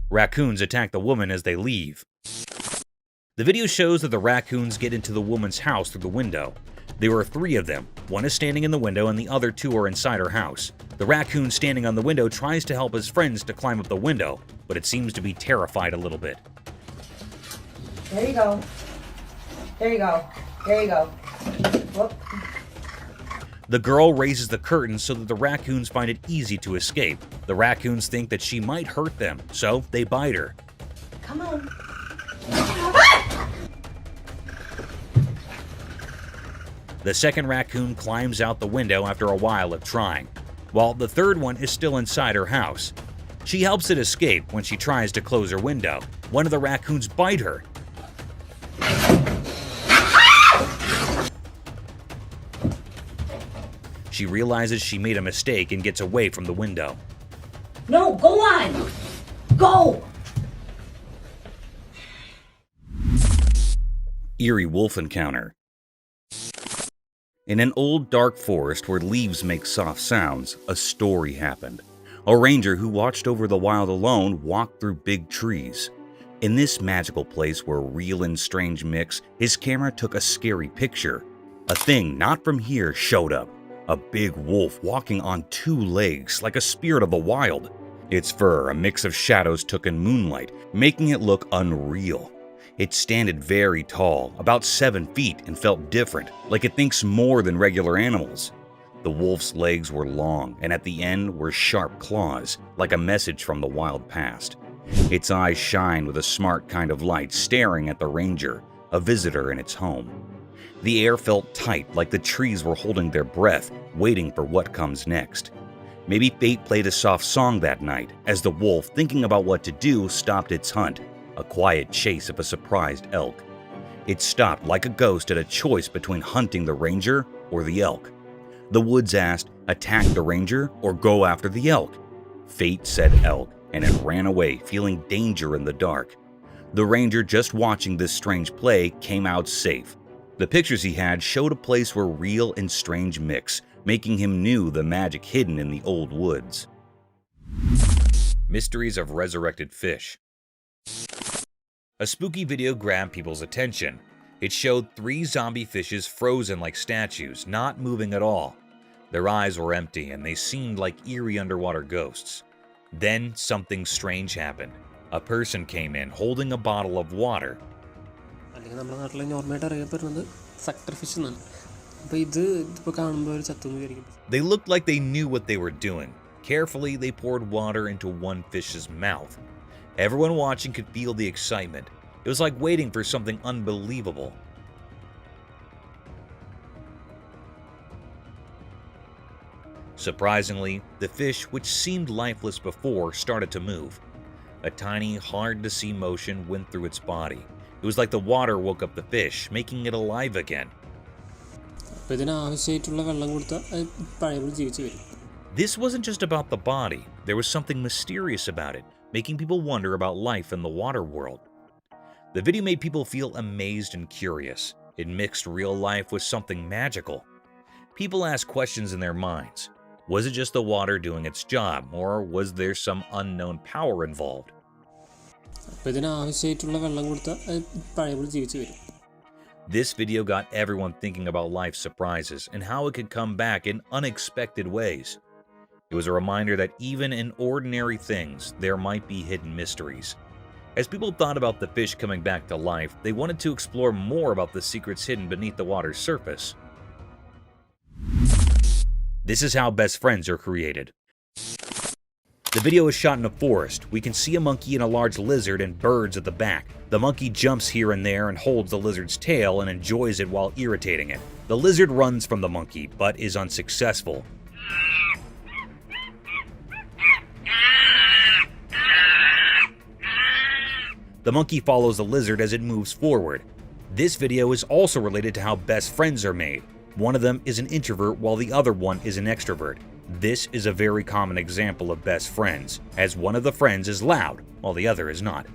Raccoons attack the woman as they leave. The video shows that the raccoons get into the woman's house through the window. There were 3 of them. One is standing in the window and the other 2 are inside her house. The raccoon standing on the window tries to help his friends to climb up the window, but it seems to be terrified a little bit. There you go. There you go. There you go. Whoop. The girl raises the curtains so that the raccoons find it easy to escape. The raccoons think that she might hurt them, so they bite her. Come on. The second raccoon climbs out the window after a while of trying, while the third one is still inside her house. She helps it escape when she tries to close her window. One of the raccoons bite her. She realizes she made a mistake and gets away from the window. No, go on! Go! Eerie wolf encounter. In an old dark forest where leaves make soft sounds, a story happened. A ranger who watched over the wild alone walked through big trees. In this magical place where real and strange mix, his camera took a scary picture. A thing not from here showed up. A big wolf walking on 2 legs like a spirit of the wild. Its fur, a mix of shadows, took in moonlight, making it look unreal. It standed very tall, about 7 feet, and felt different, like it thinks more than regular animals. The wolf's legs were long, and at the end were sharp claws, like a message from the wild past. Its eyes shine with a smart kind of light, staring at the ranger, a visitor in its home. The air felt tight, like the trees were holding their breath, waiting for what comes next. Maybe fate played a soft song that night, as the wolf, thinking about what to do, stopped its hunt, a quiet chase of a surprised elk. It stopped like a ghost at a choice between hunting the ranger or the elk. The woods asked, attack the ranger or go after the elk? Fate said elk, and it ran away, feeling danger in the dark. The ranger, just watching this strange play, came out safe. The pictures he had showed a place where real and strange mix, making him knew the magic hidden in the old woods. Mysteries of resurrected fish. A spooky video grabbed people's attention. It showed 3 zombie fishes frozen like statues, not moving at all. Their eyes were empty and they seemed like eerie underwater ghosts. Then something strange happened. A person came in holding a bottle of water. They looked like they knew what they were doing. Carefully, they poured water into one fish's mouth. Everyone watching could feel the excitement. It was like waiting for something unbelievable. Surprisingly, the fish, which seemed lifeless before, started to move. A tiny, hard-to-see motion went through its body. It was like the water woke up the fish, making it alive again. This wasn't just about the body, there was something mysterious about it, making people wonder about life in the water world. The video made people feel amazed and curious. It mixed real life with something magical. People asked questions in their minds. Was it just the water doing its job, or was there some unknown power involved? This video got everyone thinking about life surprises and how it could come back in unexpected ways. It was a reminder that even in ordinary things, there might be hidden mysteries. As people thought about the fish coming back to life, they wanted to explore more about the secrets hidden beneath the water's surface. This is how best friends are created. The video is shot in a forest. We can see a monkey and a large lizard and birds at the back. The monkey jumps here and there and holds the lizard's tail and enjoys it while irritating it. The lizard runs from the monkey, but is unsuccessful. The monkey follows the lizard as it moves forward. This video is also related to how best friends are made. One of them is an introvert while the other one is an extrovert. This is a very common example of best friends, as one of the friends is loud while the other is not.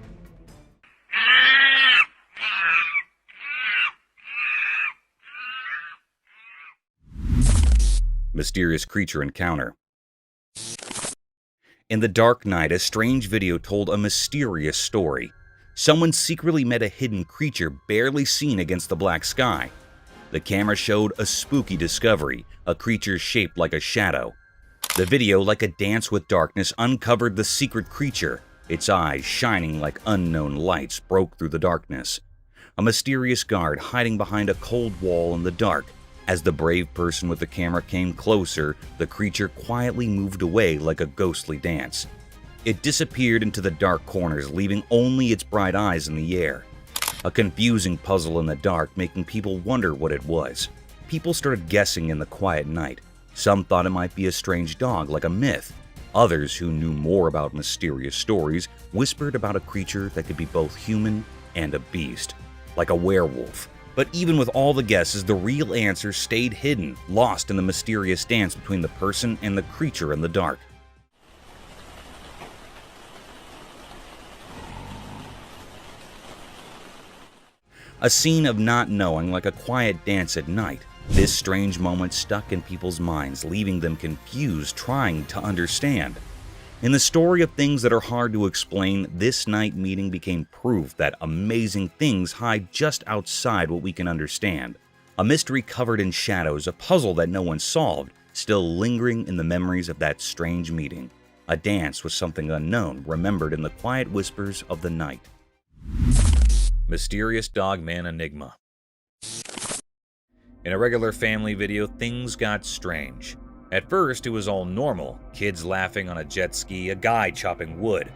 Mysterious creature encounter. In the dark night, a strange video told a mysterious story. Someone secretly met a hidden creature barely seen against the black sky. The camera showed a spooky discovery, a creature shaped like a shadow. The video, like a dance with darkness, uncovered the secret creature. Its eyes, shining like unknown lights, broke through the darkness. A mysterious guard hiding behind a cold wall in the dark. As the brave person with the camera came closer, the creature quietly moved away like a ghostly dance. It disappeared into the dark corners, leaving only its bright eyes in the air. A confusing puzzle in the dark, making people wonder what it was. People started guessing in the quiet night. Some thought it might be a strange dog, like a myth. Others, who knew more about mysterious stories, whispered about a creature that could be both human and a beast, like a werewolf. But even with all the guesses, the real answer stayed hidden, lost in the mysterious dance between the person and the creature in the dark. A scene of not knowing, like a quiet dance at night. This strange moment stuck in people's minds, leaving them confused, trying to understand. In the story of things that are hard to explain, this night meeting became proof that amazing things hide just outside what we can understand. A mystery covered in shadows, a puzzle that no one solved, still lingering in the memories of that strange meeting. A dance with something unknown, remembered in the quiet whispers of the night. Mysterious Dogman enigma. In a regular family video, things got strange. At first, it was all normal, kids laughing on a jet ski, a guy chopping wood.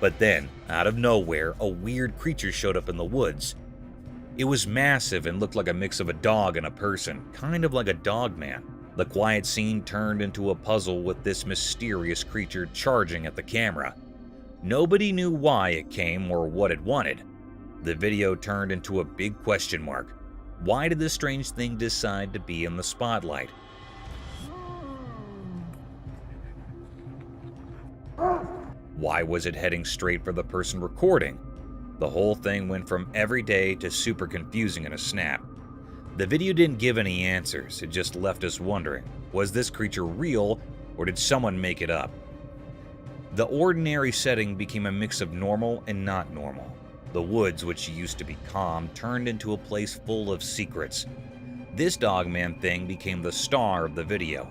But then, out of nowhere, a weird creature showed up in the woods. It was massive and looked like a mix of a dog and a person, kind of like a Dogman. The quiet scene turned into a puzzle with this mysterious creature charging at the camera. Nobody knew why it came or what it wanted. The video turned into a big question mark. Why did this strange thing decide to be in the spotlight? Why was it heading straight for the person recording? The whole thing went from everyday to super confusing in a snap. The video didn't give any answers, it just left us wondering, was this creature real or did someone make it up? The ordinary setting became a mix of normal and not normal. The woods, which used to be calm, turned into a place full of secrets. This Dogman thing became the star of the video.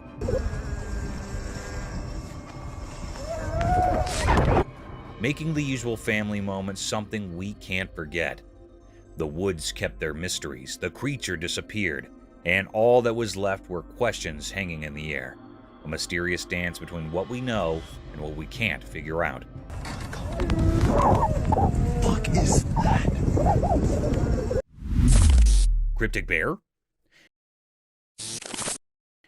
Making the usual family moments something we can't forget. The woods kept their mysteries, the creature disappeared, and all that was left were questions hanging in the air. A mysterious dance between what we know and what we can't figure out. Fuck is that? Cryptic bear?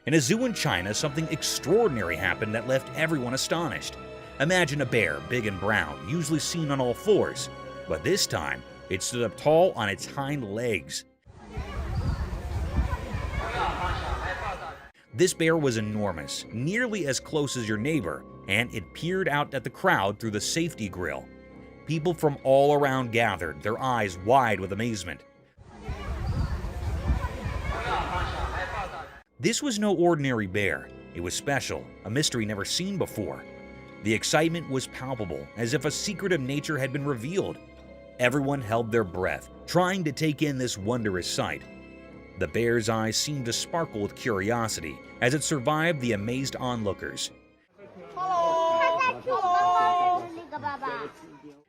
In a zoo in China, something extraordinary happened that left everyone astonished. Imagine a bear, big and brown, usually seen on all fours, but this time, it stood up tall on its hind legs. This bear was enormous, nearly as close as your neighbor, and it peered out at the crowd through the safety grill. People from all around gathered, their eyes wide with amazement. This was no ordinary bear. It was special, a mystery never seen before. The excitement was palpable, as if a secret of nature had been revealed. Everyone held their breath, trying to take in this wondrous sight. The bear's eyes seemed to sparkle with curiosity as it survived the amazed onlookers.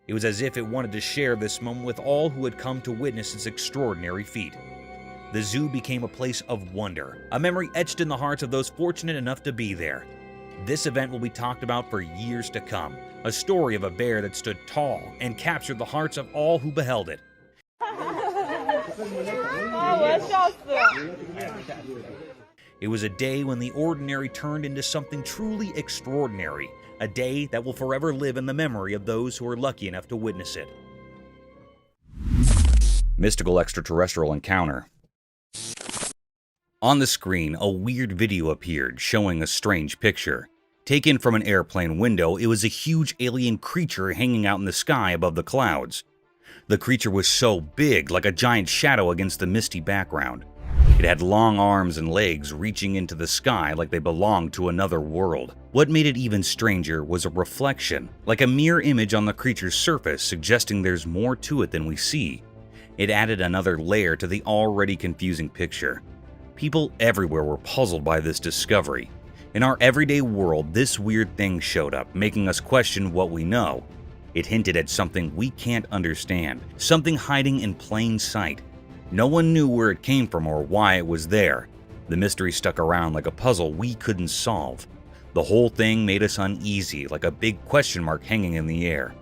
It was as if it wanted to share this moment with all who had come to witness its extraordinary feat. The zoo became a place of wonder, a memory etched in the hearts of those fortunate enough to be there. This event will be talked about for years to come, a story of a bear that stood tall and captured the hearts of all who beheld it. It was a day when the ordinary turned into something truly extraordinary, a day that will forever live in the memory of those who were lucky enough to witness it. Mystical extraterrestrial encounter. On the screen, a weird video appeared showing a strange picture. Taken from an airplane window, it was a huge alien creature hanging out in the sky above the clouds. The creature was so big, like a giant shadow against the misty background. It had long arms and legs reaching into the sky like they belonged to another world. What made it even stranger was a reflection, like a mirror image on the creature's surface, suggesting there's more to it than we see. It added another layer to the already confusing picture. People everywhere were puzzled by this discovery. In our everyday world, this weird thing showed up, making us question what we know. It hinted at something we can't understand, something hiding in plain sight. No one knew where it came from or why it was there. The mystery stuck around like a puzzle we couldn't solve. The whole thing made us uneasy, like a big question mark hanging in the air.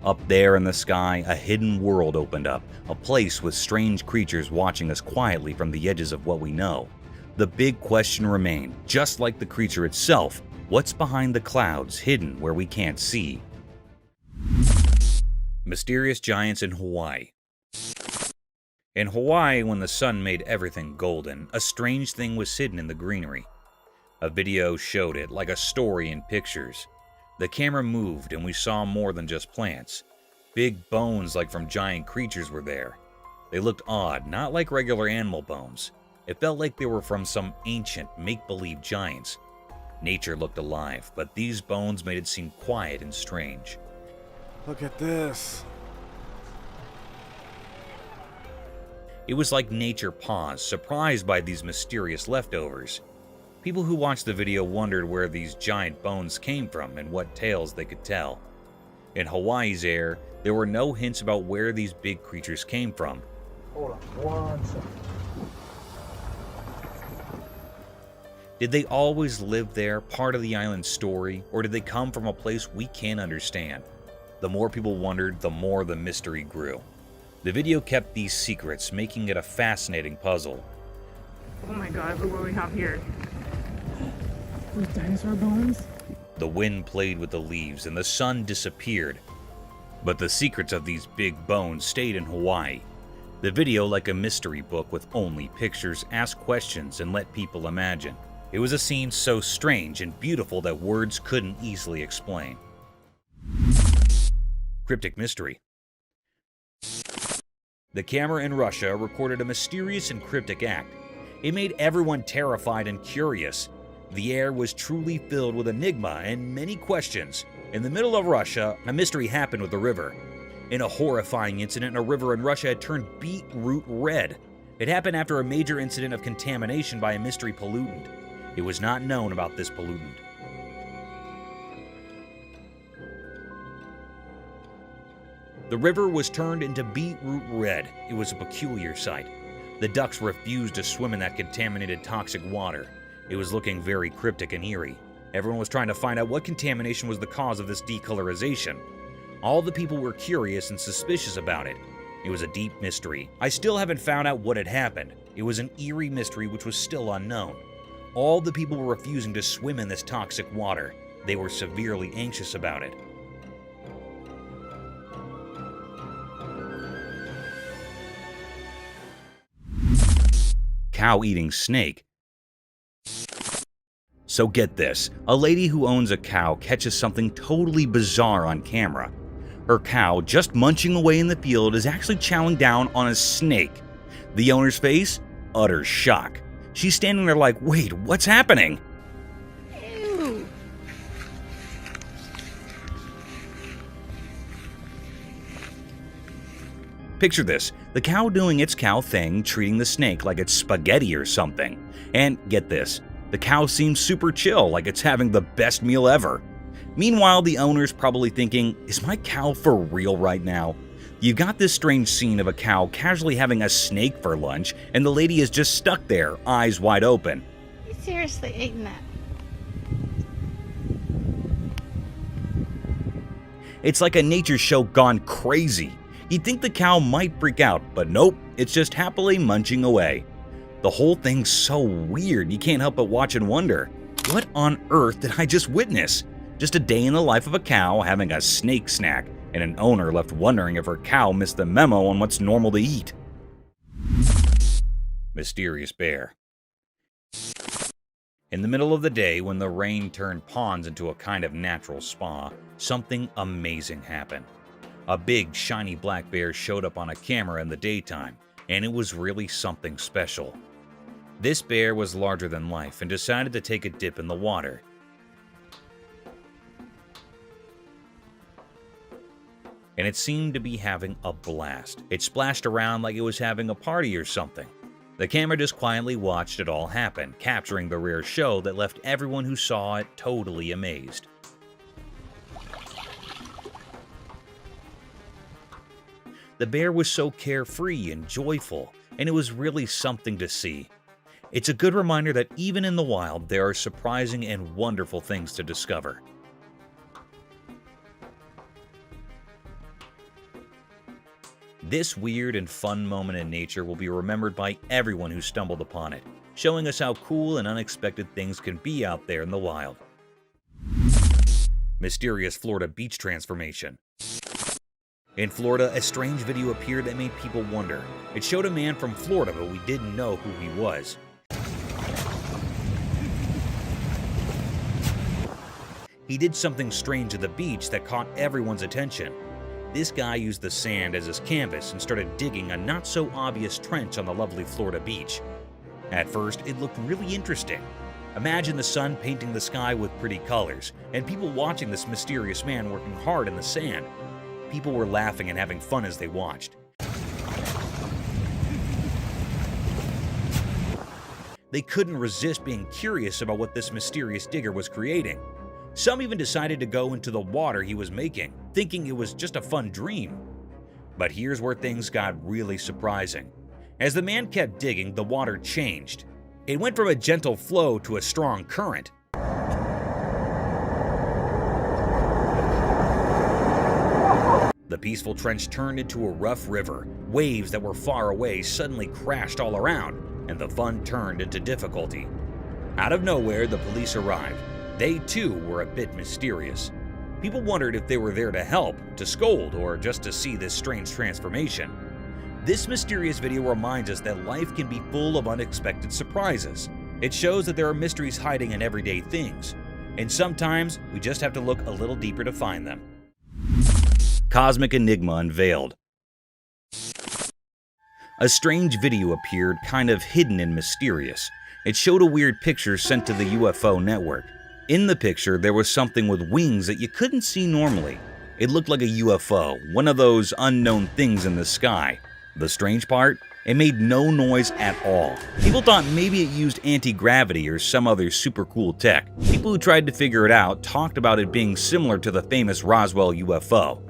Up there in the sky, a hidden world opened up, a place with strange creatures watching us quietly from the edges of what we know. The big question remained, just like the creature itself, what's behind the clouds, hidden where we can't see? Mysterious giants in Hawaii. In Hawaii, when the sun made everything golden, a strange thing was hidden in the greenery. A video showed it, like a story in pictures. The camera moved and we saw more than just plants. Big bones like from giant creatures were there. They looked odd, not like regular animal bones. It felt like they were from some ancient, make-believe giants. Nature looked alive, but these bones made it seem quiet and strange. Look at this. It was like nature paused, surprised by these mysterious leftovers. People who watched the video wondered where these giant bones came from and what tales they could tell. In Hawaii's air, there were no hints about where these big creatures came from. Hold on 1 second. Did they always live there, part of the island's story, or did they come from a place we can't understand? The more people wondered, the more the mystery grew. The video kept these secrets, making it a fascinating puzzle. Oh my god, look what we have here. With dinosaur bones? The wind played with the leaves and the sun disappeared. But the secrets of these big bones stayed in Hawaii. The video, like a mystery book with only pictures, asked questions and let people imagine. It was a scene so strange and beautiful that words couldn't easily explain. Cryptic mystery. The camera in Russia recorded a mysterious and cryptic act. It made everyone terrified and curious. The air was truly filled with enigma and many questions. In the middle of Russia, a mystery happened with a river. In a horrifying incident, a river in Russia had turned beetroot red. It happened after a major incident of contamination by a mystery pollutant. It was not known about this pollutant. The river was turned into beetroot red. It was a peculiar sight. The ducks refused to swim in that contaminated toxic water. It was looking very cryptic and eerie. Everyone was trying to find out what contamination was the cause of this decolorization. All the people were curious and suspicious about it. It was a deep mystery. I still haven't found out what had happened. It was an eerie mystery which was still unknown. All the people were refusing to swim in this toxic water. They were severely anxious about it. Cow-eating snake. So get this, a lady who owns a cow catches something totally bizarre on camera. Her cow, just munching away in the field, is actually chowing down on a snake. The owner's face? Utter shock. She's standing there like, wait, what's happening? Ew. Picture this, the cow doing its cow thing, treating the snake like it's spaghetti or something. And get this, the cow seems super chill, like it's having the best meal ever. Meanwhile, the owner's probably thinking, is my cow for real right now? You've got this strange scene of a cow casually having a snake for lunch, and the lady is just stuck there, eyes wide open. You seriously eating that? It's like a nature show gone crazy. You'd think the cow might freak out, but nope, it's just happily munching away. The whole thing's so weird, you can't help but watch and wonder, what on earth did I just witness? Just a day in the life of a cow having a snake snack, and an owner left wondering if her cow missed the memo on what's normal to eat. Mysterious bear. In the middle of the day, when the rain turned ponds into a kind of natural spa, something amazing happened. A big, shiny black bear showed up on a camera in the daytime, and it was really something special. This bear was larger than life and decided to take a dip in the water. And it seemed to be having a blast. It splashed around like it was having a party or something. The camera just quietly watched it all happen, capturing the rare show that left everyone who saw it totally amazed. The bear was so carefree and joyful, and it was really something to see. It's a good reminder that even in the wild, there are surprising and wonderful things to discover. This weird and fun moment in nature will be remembered by everyone who stumbled upon it, showing us how cool and unexpected things can be out there in the wild. Mysterious Florida beach transformation. In Florida, a strange video appeared that made people wonder. It showed a man from Florida, but we didn't know who he was. He did something strange at the beach that caught everyone's attention. This guy used the sand as his canvas and started digging a not-so-obvious trench on the lovely Florida beach. At first, it looked really interesting. Imagine the sun painting the sky with pretty colors, and people watching this mysterious man working hard in the sand. People were laughing and having fun as they watched. They couldn't resist being curious about what this mysterious digger was creating. Some even decided to go into the water he was making, thinking it was just a fun dream. But here's where things got really surprising. As the man kept digging, the water changed. It went from a gentle flow to a strong current. The peaceful trench turned into a rough river. Waves that were far away suddenly crashed all around, and the fun turned into difficulty. Out of nowhere, the police arrived. They too were a bit mysterious. People wondered if they were there to help, to scold, or just to see this strange transformation. This mysterious video reminds us that life can be full of unexpected surprises. It shows that there are mysteries hiding in everyday things, and sometimes we just have to look a little deeper to find them. Cosmic Enigma unveiled. A strange video appeared, kind of hidden and mysterious. It showed a weird picture sent to the UFO network. In the picture, there was something with wings that you couldn't see normally. It looked like a UFO, one of those unknown things in the sky. The strange part? It made no noise at all. People thought maybe it used anti-gravity or some other super cool tech. People who tried to figure it out talked about it being similar to the famous Roswell UFO.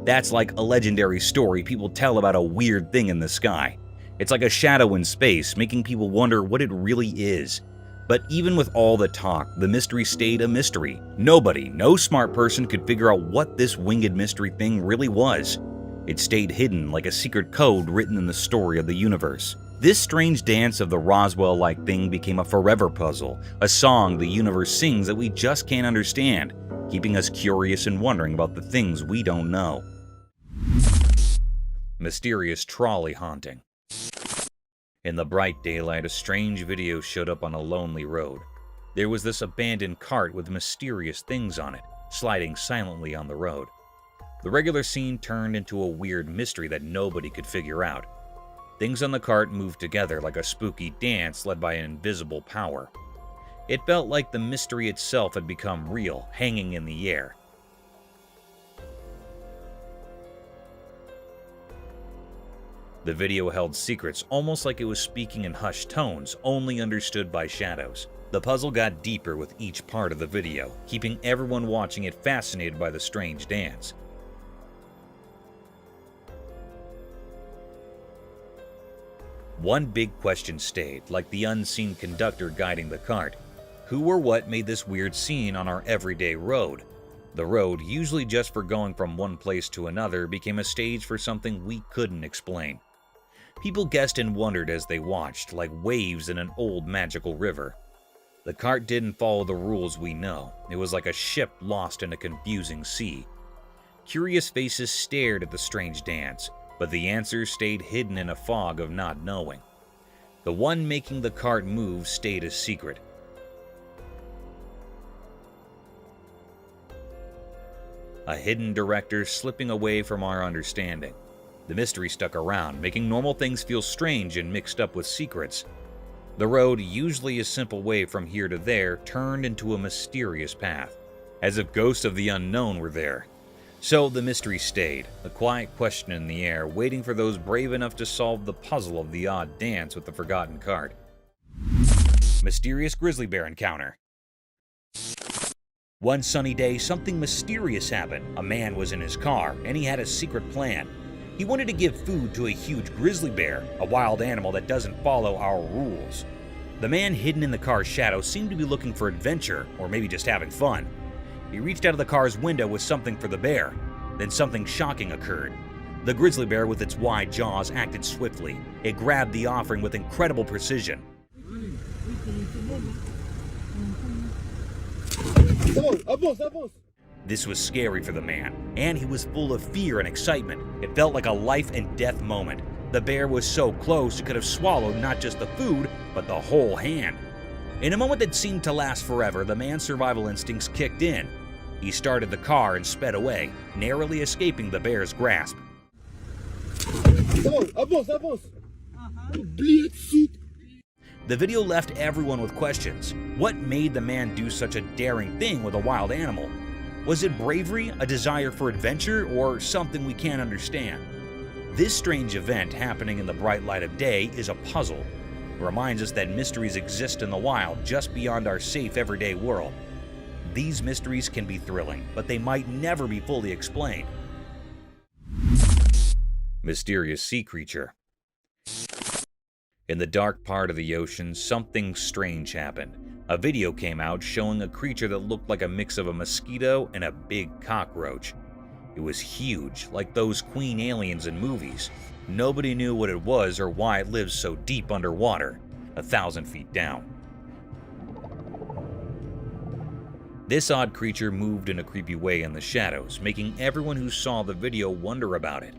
That's like a legendary story people tell about a weird thing in the sky. It's like a shadow in space, making people wonder what it really is. But even with all the talk, the mystery stayed a mystery. Nobody, no smart person could figure out what this winged mystery thing really was. It stayed hidden like a secret code written in the story of the universe. This strange dance of the Roswell-like thing became a forever puzzle, a song the universe sings that we just can't understand, keeping us curious and wondering about the things we don't know. Mysterious trolley haunting. In the bright daylight, a strange video showed up on a lonely road. There was this abandoned cart with mysterious things on it, sliding silently on the road. The regular scene turned into a weird mystery that nobody could figure out. Things on the cart moved together like a spooky dance led by an invisible power. It felt like the mystery itself had become real, hanging in the air. The video held secrets, almost like it was speaking in hushed tones, only understood by shadows. The puzzle got deeper with each part of the video, keeping everyone watching it fascinated by the strange dance. One big question stayed, like the unseen conductor guiding the cart. Who or what made this weird scene on our everyday road? The road, usually just for going from one place to another, became a stage for something we couldn't explain. People guessed and wondered as they watched, like waves in an old magical river. The cart didn't follow the rules we know. It was like a ship lost in a confusing sea. Curious faces stared at the strange dance, but the answers stayed hidden in a fog of not knowing. The one making the cart move stayed a secret. A hidden director slipping away from our understanding. The mystery stuck around, making normal things feel strange and mixed up with secrets. The road, usually a simple way from here to there, turned into a mysterious path, as if ghosts of the unknown were there. So the mystery stayed, a quiet question in the air, waiting for those brave enough to solve the puzzle of the odd dance with the forgotten cart. Mysterious grizzly bear encounter. One sunny day, something mysterious happened. A man was in his car, and he had a secret plan. He wanted to give food to a huge grizzly bear, a wild animal that doesn't follow our rules. The man hidden in the car's shadow seemed to be looking for adventure, or maybe just having fun. He reached out of the car's window with something for the bear. Then something shocking occurred. The grizzly bear with its wide jaws acted swiftly. It grabbed the offering with incredible precision. This was scary for the man, and he was full of fear and excitement. It felt like a life and death moment. The bear was so close it could have swallowed not just the food, but the whole hand. In a moment that seemed to last forever, the man's survival instincts kicked in. He started the car and sped away, narrowly escaping the bear's grasp. The video left everyone with questions. What made the man do such a daring thing with a wild animal? Was it bravery, a desire for adventure, or something we can't understand? This strange event happening in the bright light of day is a puzzle. It reminds us that mysteries exist in the wild just beyond our safe everyday world. These mysteries can be thrilling, but they might never be fully explained. Mysterious sea creature. In the dark part of the ocean, something strange happened. A video came out showing a creature that looked like a mix of a mosquito and a big cockroach. It was huge, like those queen aliens in movies. Nobody knew what it was or why it lives so deep underwater, 1,000 feet down. This odd creature moved in a creepy way in the shadows, making everyone who saw the video wonder about it.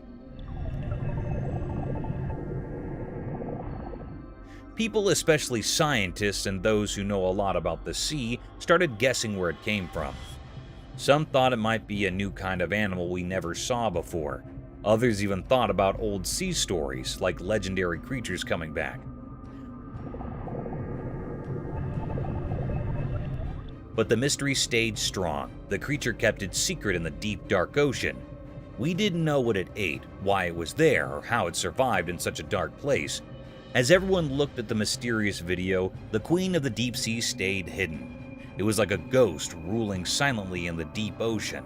People, especially scientists and those who know a lot about the sea, started guessing where it came from. Some thought it might be a new kind of animal we never saw before. Others even thought about old sea stories, like legendary creatures coming back. But the mystery stayed strong. The creature kept its secret in the deep, dark ocean. We didn't know what it ate, why it was there, or how it survived in such a dark place. As everyone looked at the mysterious video, the queen of the deep sea stayed hidden. It was like a ghost ruling silently in the deep ocean.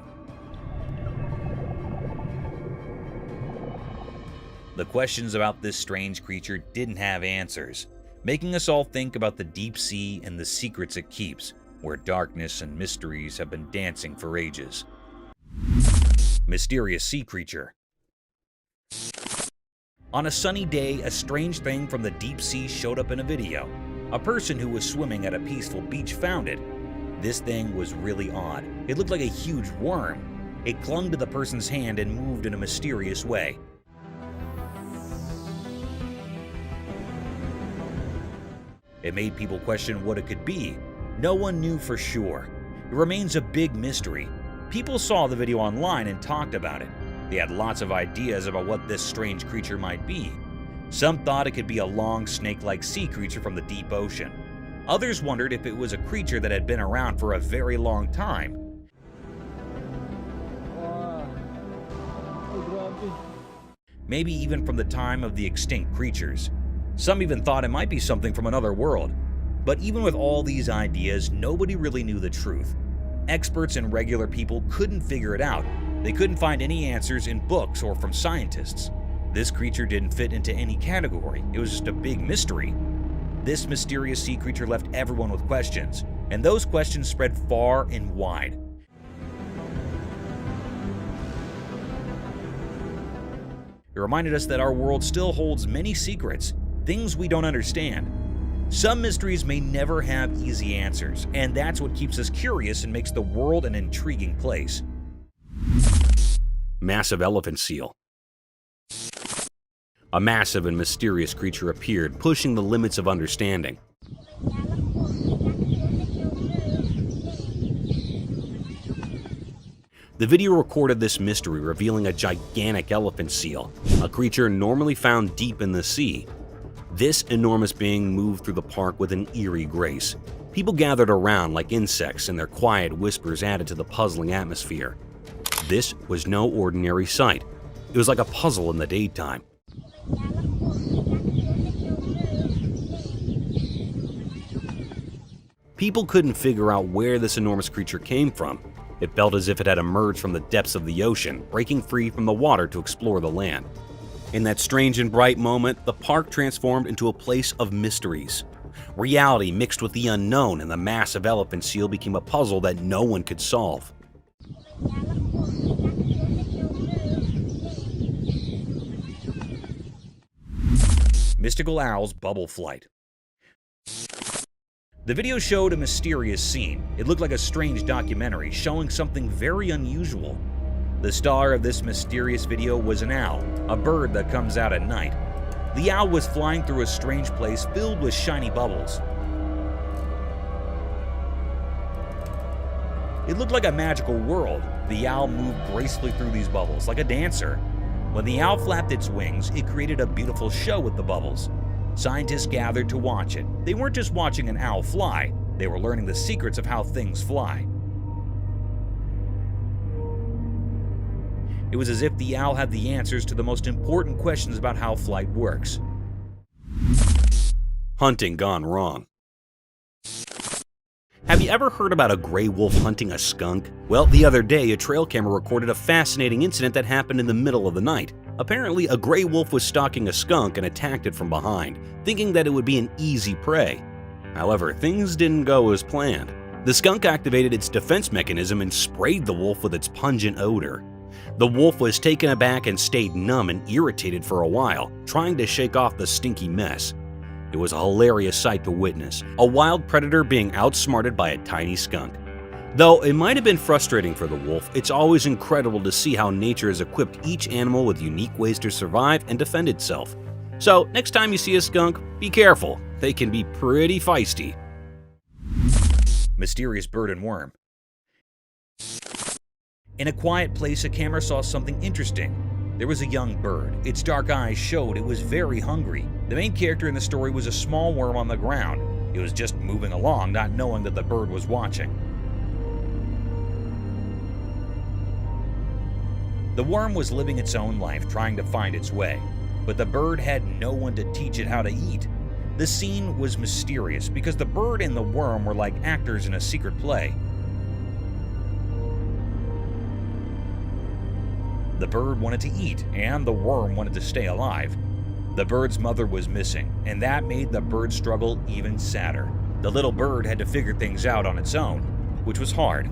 The questions about this strange creature didn't have answers, making us all think about the deep sea and the secrets it keeps, where darkness and mysteries have been dancing for ages. Mysterious sea creature. On a sunny day, a strange thing from the deep sea showed up in a video. A person who was swimming at a peaceful beach found it. This thing was really odd. It looked like a huge worm. It clung to the person's hand and moved in a mysterious way. It made people question what it could be. No one knew for sure. It remains a big mystery. People saw the video online and talked about it. They had lots of ideas about what this strange creature might be. Some thought it could be a long, snake-like sea creature from the deep ocean. Others wondered if it was a creature that had been around for a very long time. Maybe even from the time of the extinct creatures. Some even thought it might be something from another world. But even with all these ideas, nobody really knew the truth. Experts and regular people couldn't figure it out. They couldn't find any answers in books or from scientists. This creature didn't fit into any category. It was just a big mystery. This mysterious sea creature left everyone with questions, and those questions spread far and wide. It reminded us that our world still holds many secrets, things we don't understand. Some mysteries may never have easy answers, and that's what keeps us curious and makes the world an intriguing place. Massive elephant seal. A massive and mysterious creature appeared, pushing the limits of understanding. The video recorded this mystery, revealing a gigantic elephant seal, a creature normally found deep in the sea. This enormous being moved through the park with an eerie grace. People gathered around like insects, and their quiet whispers added to the puzzling atmosphere. This was no ordinary sight. It was like a puzzle in the daytime. People couldn't figure out where this enormous creature came from. It felt as if it had emerged from the depths of the ocean, breaking free from the water to explore the land. In that strange and bright moment, the park transformed into a place of mysteries. Reality mixed with the unknown, and the massive elephant seal became a puzzle that no one could solve. Mystical owl's bubble flight. The video showed a mysterious scene. It looked like a strange documentary showing something very unusual. The star of this mysterious video was an owl, a bird that comes out at night. The owl was flying through a strange place filled with shiny bubbles. It looked like a magical world. The owl moved gracefully through these bubbles like a dancer. When the owl flapped its wings, it created a beautiful show with the bubbles. Scientists gathered to watch it. They weren't just watching an owl fly, they were learning the secrets of how things fly. It was as if the owl had the answers to the most important questions about how flight works. Hunting gone wrong. Have you ever heard about a gray wolf hunting a skunk? Well, the other day, a trail camera recorded a fascinating incident that happened in the middle of the night. Apparently, a gray wolf was stalking a skunk and attacked it from behind, thinking that it would be an easy prey. However, things didn't go as planned. The skunk activated its defense mechanism and sprayed the wolf with its pungent odor. The wolf was taken aback and stayed numb and irritated for a while, trying to shake off the stinky mess. It was a hilarious sight to witness, a wild predator being outsmarted by a tiny skunk. Though it might have been frustrating for the wolf, it's always incredible to see how nature has equipped each animal with unique ways to survive and defend itself. So next time you see a skunk, be careful. They can be pretty feisty. Mysterious bird and worm. In a quiet place, a camera saw something interesting. There was a young bird. Its dark eyes showed it was very hungry. The main character in the story was a small worm on the ground. It was just moving along, not knowing that the bird was watching. The worm was living its own life, trying to find its way, but the bird had no one to teach it how to eat. The scene was mysterious because the bird and the worm were like actors in a secret play. The bird wanted to eat, and the worm wanted to stay alive. The bird's mother was missing, and that made the bird's struggle even sadder. The little bird had to figure things out on its own, which was hard.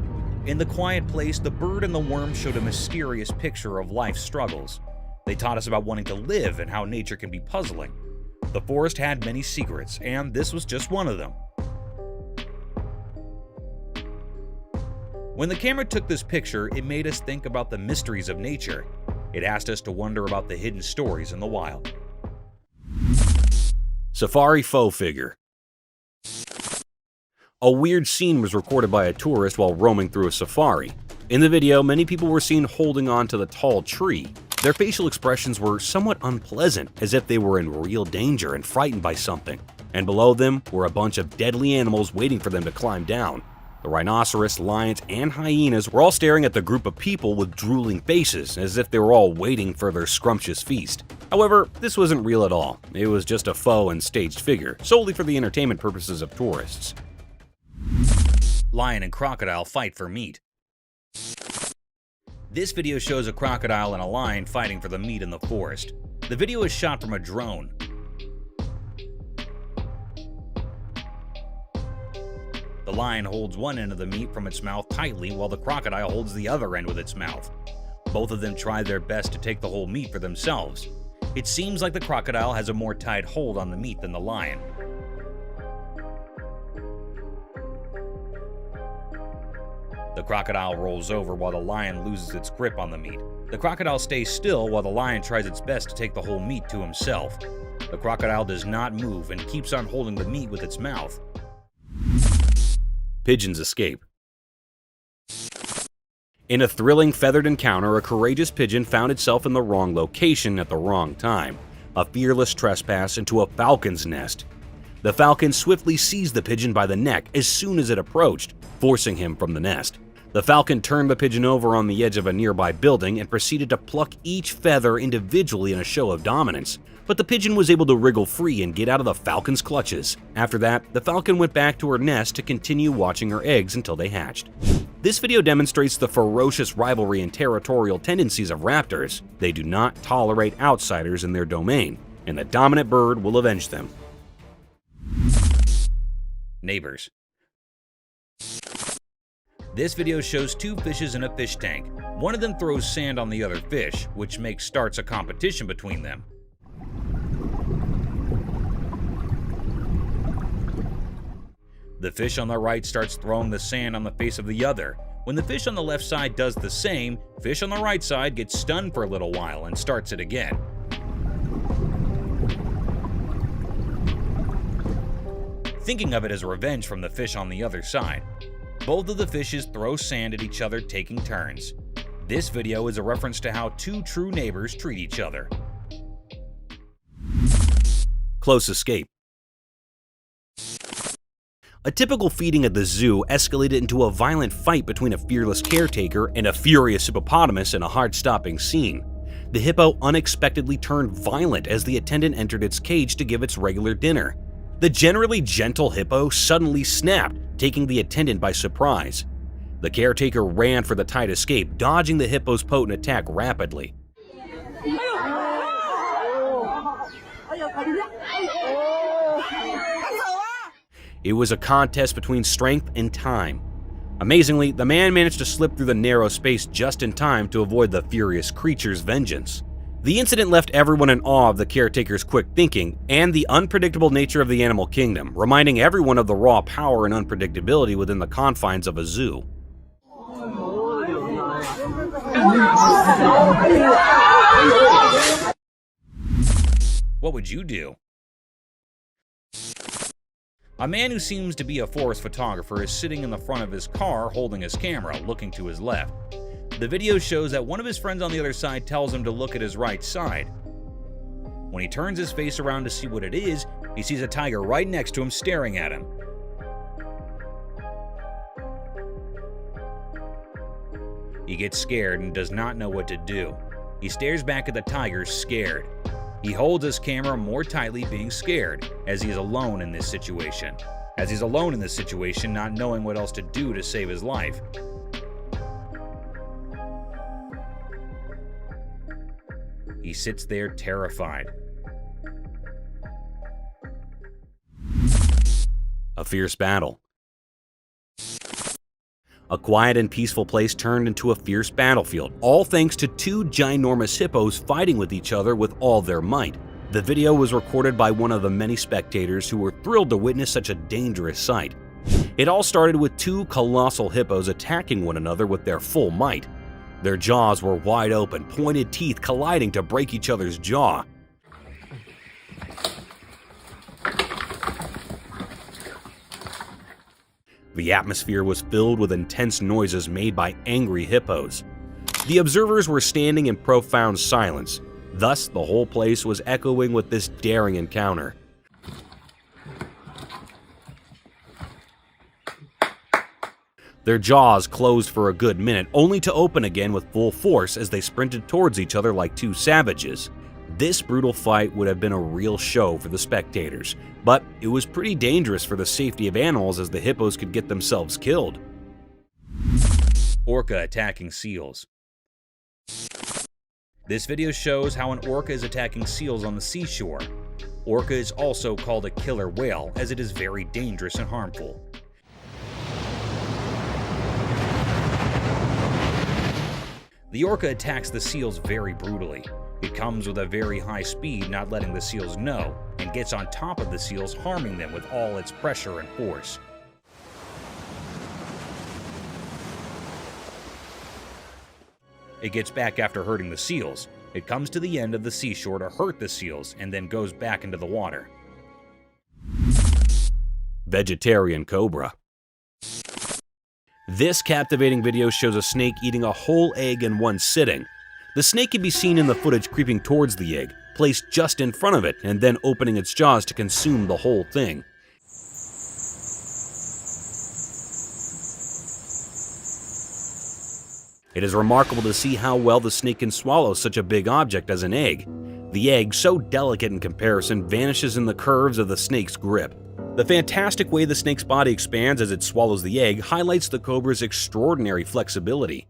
In the quiet place, the bird and the worm showed a mysterious picture of life's struggles. They taught us about wanting to live and how nature can be puzzling. The forest had many secrets, and this was just one of them. When the camera took this picture, it made us think about the mysteries of nature. It asked us to wonder about the hidden stories in the wild. Safari faux figure. A weird scene was recorded by a tourist while roaming through a safari. In the video, many people were seen holding on to the tall tree. Their facial expressions were somewhat unpleasant, as if they were in real danger and frightened by something. And below them were a bunch of deadly animals waiting for them to climb down. The rhinoceros, lions, and hyenas were all staring at the group of people with drooling faces, as if they were all waiting for their scrumptious feast. However, this wasn't real at all. It was just a faux and staged figure, solely for the entertainment purposes of tourists. Lion and crocodile fight for meat. This video shows a crocodile and a lion fighting for the meat in the forest. The video is shot from a drone. The lion holds one end of the meat from its mouth tightly while the crocodile holds the other end with its mouth. Both of them try their best to take the whole meat for themselves. It seems like the crocodile has a more tight hold on the meat than the lion. The crocodile rolls over while the lion loses its grip on the meat. The crocodile stays still while the lion tries its best to take the whole meat to himself. The crocodile does not move and keeps on holding the meat with its mouth. Pigeons escape. In a thrilling feathered encounter, a courageous pigeon found itself in the wrong location at the wrong time. A fearless trespass into a falcon's nest. The falcon swiftly seized the pigeon by the neck as soon as it approached, forcing him from the nest. The falcon turned the pigeon over on the edge of a nearby building and proceeded to pluck each feather individually in a show of dominance. But the pigeon was able to wriggle free and get out of the falcon's clutches. After that, the falcon went back to her nest to continue watching her eggs until they hatched. This video demonstrates the ferocious rivalry and territorial tendencies of raptors. They do not tolerate outsiders in their domain, and the dominant bird will avenge them. Neighbors. This video shows two fishes in a fish tank. One of them throws sand on the other fish, which starts a competition between them. The fish on the right starts throwing the sand on the face of the other. When the fish on the left side does the same, fish on the right side gets stunned for a little while and starts it again. Thinking of it as revenge from the fish on the other side. Both of the fishes throw sand at each other, taking turns. This video is a reference to how two true neighbors treat each other. Close escape. A typical feeding at the zoo escalated into a violent fight between a fearless caretaker and a furious hippopotamus in a heart-stopping scene. The hippo unexpectedly turned violent as the attendant entered its cage to give its regular dinner. The generally gentle hippo suddenly snapped, taking the attendant by surprise. The caretaker ran for the tight escape, dodging the hippo's potent attack rapidly. It was a contest between strength and time. Amazingly, the man managed to slip through the narrow space just in time to avoid the furious creature's vengeance. The incident left everyone in awe of the caretaker's quick thinking and the unpredictable nature of the animal kingdom, reminding everyone of the raw power and unpredictability within the confines of a zoo. What would you do? A man who seems to be a forest photographer is sitting in the front of his car holding his camera, looking to his left. The video shows that one of his friends on the other side tells him to look at his right side. When he turns his face around to see what it is, he sees a tiger right next to him staring at him. He gets scared and does not know what to do. He stares back at the tiger, scared. He holds his camera more tightly, being scared, as he is alone in this situation. Not knowing what else to do to save his life. He sits there terrified. A fierce battle. A quiet and peaceful place turned into a fierce battlefield, all thanks to two ginormous hippos fighting with each other with all their might. The video was recorded by one of the many spectators who were thrilled to witness such a dangerous sight. It all started with two colossal hippos attacking one another with their full might. Their jaws were wide open, pointed teeth colliding to break each other's jaw. The atmosphere was filled with intense noises made by angry hippos. The observers were standing in profound silence, thus the whole place was echoing with this daring encounter. Their jaws closed for a good minute, only to open again with full force as they sprinted towards each other like two savages. This brutal fight would have been a real show for the spectators, but it was pretty dangerous for the safety of animals as the hippos could get themselves killed. Orca attacking seals. This video shows how an orca is attacking seals on the seashore. Orca is also called a killer whale as it is very dangerous and harmful. The orca attacks the seals very brutally. It comes with a very high speed, not letting the seals know, and gets on top of the seals, harming them with all its pressure and force. It gets back after hurting the seals. It comes to the end of the seashore to hurt the seals, and then goes back into the water. Vegetarian cobra. This captivating video shows a snake eating a whole egg in one sitting. The snake can be seen in the footage creeping towards the egg, placed just in front of it, and then opening its jaws to consume the whole thing. It is remarkable to see how well the snake can swallow such a big object as an egg. The egg, so delicate in comparison, vanishes in the curves of the snake's grip. The fantastic way the snake's body expands as it swallows the egg highlights the cobra's extraordinary flexibility.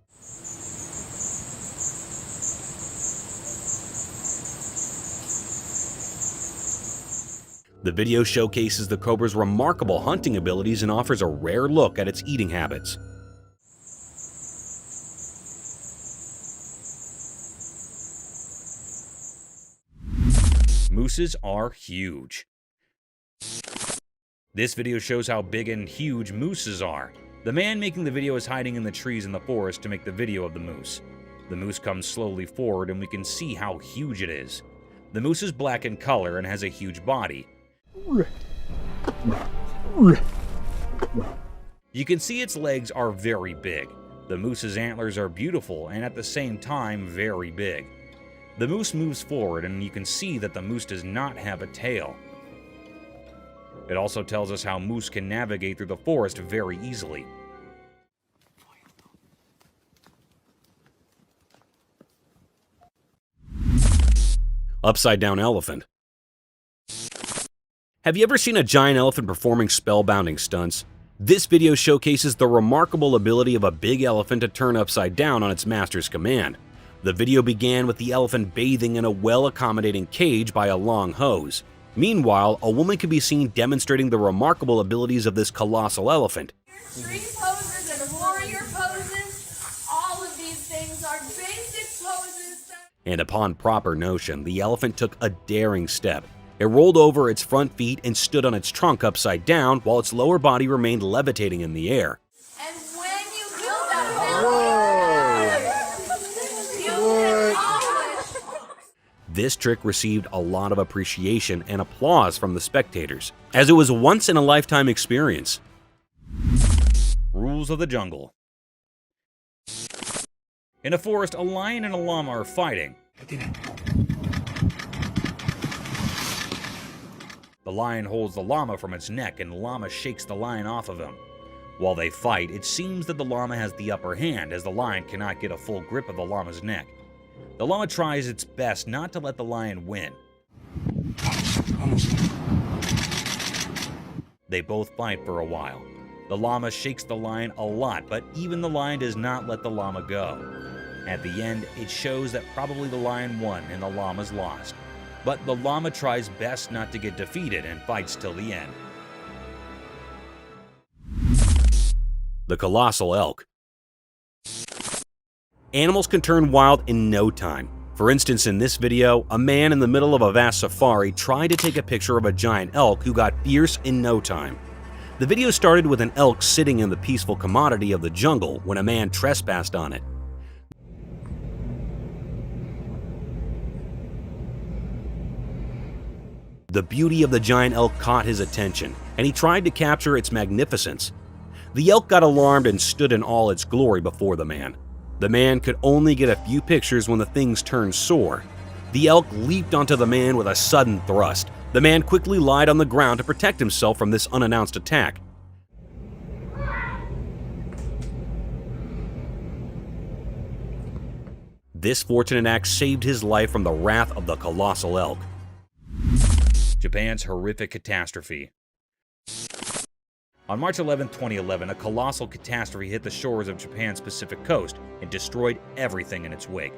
The video showcases the cobra's remarkable hunting abilities and offers a rare look at its eating habits. Mooses are huge. This video shows how big and huge mooses are. The man making the video is hiding in the trees in the forest to make the video of the moose. The moose comes slowly forward and we can see how huge it is. The moose is black in color and has a huge body. You can see its legs are very big. The moose's antlers are beautiful and at the same time very big. The moose moves forward and you can see that the moose does not have a tail. It also tells us how moose can navigate through the forest very easily. Upside down elephant. Have you ever seen a giant elephant performing spellbinding stunts? This video showcases the remarkable ability of a big elephant to turn upside down on its master's command. The video began with the elephant bathing in a well-accommodating cage by a long hose. Meanwhile, a woman can be seen demonstrating the remarkable abilities of this colossal elephant. Street poses and warrior poses, all of these things are basic poses. And upon proper notion, the elephant took a daring step. It rolled over its front feet and stood on its trunk upside down while its lower body remained levitating in the air. And when you do that, you accomplish. This trick received a lot of appreciation and applause from the spectators, as it was a once-in-a-lifetime experience. Rules of the jungle. In a forest, a lion and a llama are fighting. The lion holds the llama from its neck and the llama shakes the lion off of him. While they fight, it seems that the llama has the upper hand as the lion cannot get a full grip of the llama's neck. The llama tries its best not to let the lion win. They both fight for a while. The llama shakes the lion a lot, but even the lion does not let the llama go. At the end, it shows that probably the lion won and the llama's lost. But the llama tries best not to get defeated and fights till the end. The colossal elk. Animals can turn wild in no time. For instance, in this video, a man in the middle of a vast safari tried to take a picture of a giant elk who got fierce in no time. The video started with an elk sitting in the peaceful commodity of the jungle when a man trespassed on it. The beauty of the giant elk caught his attention, and he tried to capture its magnificence. The elk got alarmed and stood in all its glory before the man. The man could only get a few pictures when the things turned sore. The elk leaped onto the man with a sudden thrust. The man quickly lied on the ground to protect himself from this unannounced attack. This fortunate act saved his life from the wrath of the colossal elk. Japan's horrific catastrophe. On March 11, 2011, a colossal catastrophe hit the shores of Japan's Pacific coast and destroyed everything in its wake.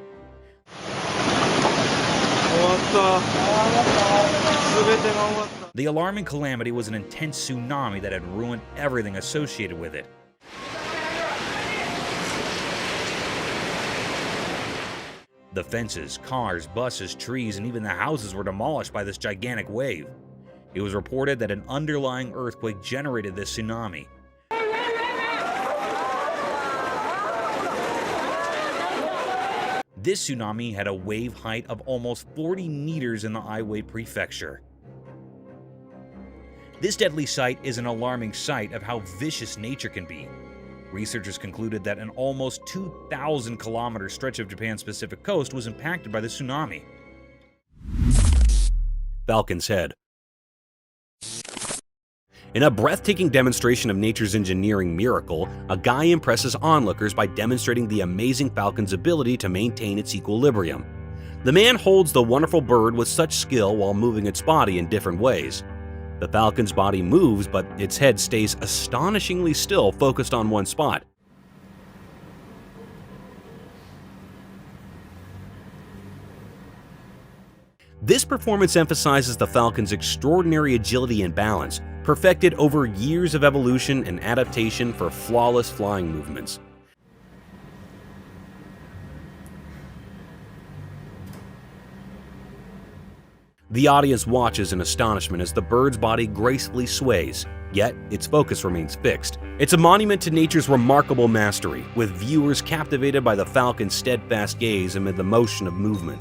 The alarming calamity was an intense tsunami that had ruined everything associated with it. The fences, cars, buses, trees, and even the houses were demolished by this gigantic wave. It was reported that an underlying earthquake generated this tsunami. This tsunami had a wave height of almost 40 meters in the Aiwei Prefecture. This deadly sight is an alarming sight of how vicious nature can be. Researchers concluded that an almost 2,000-kilometer stretch of Japan's Pacific coast was impacted by the tsunami. Falcon's Head. In a breathtaking demonstration of nature's engineering miracle, a guy impresses onlookers by demonstrating the amazing falcon's ability to maintain its equilibrium. The man holds the wonderful bird with such skill while moving its body in different ways. The falcon's body moves, but its head stays astonishingly still, focused on one spot. This performance emphasizes the falcon's extraordinary agility and balance, perfected over years of evolution and adaptation for flawless flying movements. The audience watches in astonishment as the bird's body gracefully sways, yet its focus remains fixed. It's a monument to nature's remarkable mastery, with viewers captivated by the falcon's steadfast gaze amid the motion of movement.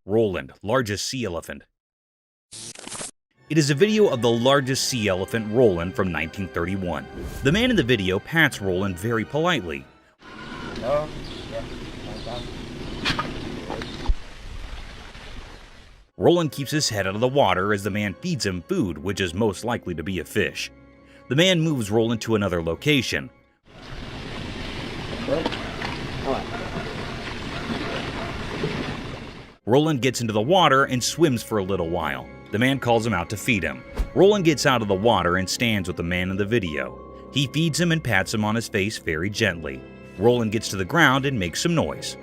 Roland, largest sea elephant. It is a video of the largest sea elephant, Roland, from 1931. The man in the video pats Roland very politely. Roland keeps his head out of the water as the man feeds him food, which is most likely to be a fish. The man moves Roland to another location. Roland gets into the water and swims for a little while. The man calls him out to feed him. Roland gets out of the water and stands with the man in the video. He feeds him and pats him on his face very gently. Roland gets to the ground and makes some noise.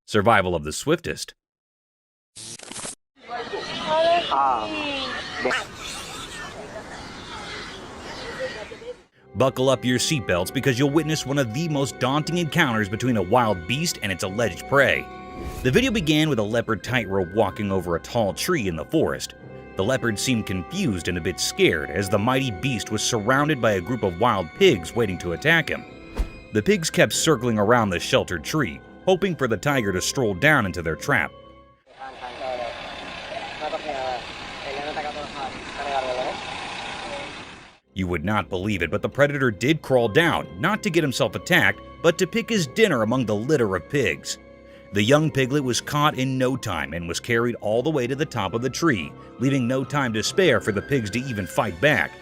Survival of the swiftest. Buckle up your seatbelts because you'll witness one of the most daunting encounters between a wild beast and its alleged prey. The video began with a leopard tightrope walking over a tall tree in the forest. The leopard seemed confused and a bit scared as the mighty beast was surrounded by a group of wild pigs waiting to attack him. The pigs kept circling around the sheltered tree, hoping for the tiger to stroll down into their trap. You would not believe it, but the predator did crawl down, not to get himself attacked, but to pick his dinner among the litter of pigs. The young piglet was caught in no time and was carried all the way to the top of the tree, leaving no time to spare for the pigs to even fight back.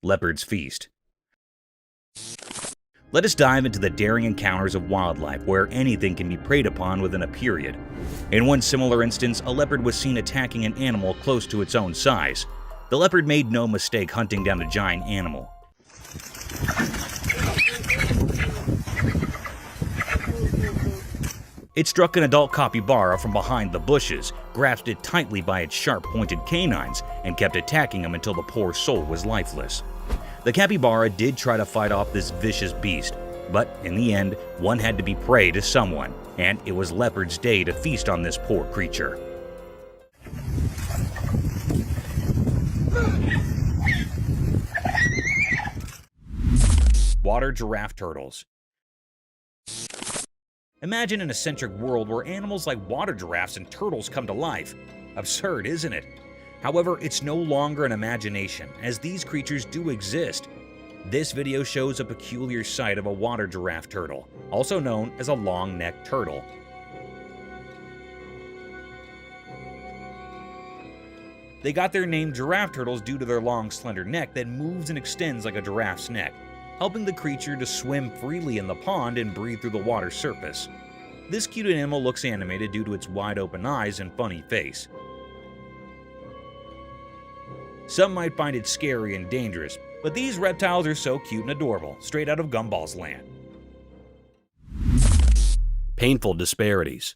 Leopard's Feast. Let us dive into the daring encounters of wildlife where anything can be preyed upon within a period. In one similar instance, a leopard was seen attacking an animal close to its own size. The leopard made no mistake hunting down a giant animal. It struck an adult capybara from behind the bushes, grasped it tightly by its sharp-pointed canines, and kept attacking him until the poor soul was lifeless. The capybara did try to fight off this vicious beast, but in the end, one had to be prey to someone, and it was Leopard's day to feast on this poor creature. water giraffe turtles. Imagine an eccentric world where animals like water giraffes and turtles come to life. Absurd, isn't it? However, it's no longer an imagination, as these creatures do exist. This video shows a peculiar sight of a water giraffe turtle, also known as a long-necked turtle. They got their name giraffe turtles due to their long, slender neck that moves and extends like a giraffe's neck, helping the creature to swim freely in the pond and breathe through the water's surface. This cute animal looks animated due to its wide-open eyes and funny face. Some might find it scary and dangerous, but these reptiles are so cute and adorable, straight out of Gumball's land. Painful disparities.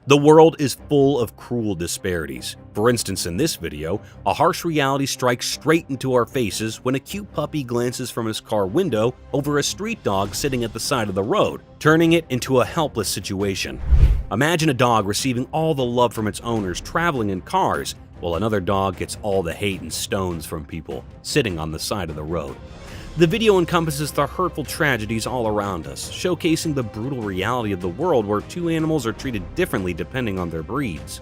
The world is full of cruel disparities. For instance, in this video, a harsh reality strikes straight into our faces when a cute puppy glances from his car window over a street dog sitting at the side of the road, turning it into a helpless situation. Imagine a dog receiving all the love from its owners traveling in cars, while another dog gets all the hate and stones from people sitting on the side of the road. The video encompasses the hurtful tragedies all around us, showcasing the brutal reality of the world where two animals are treated differently depending on their breeds.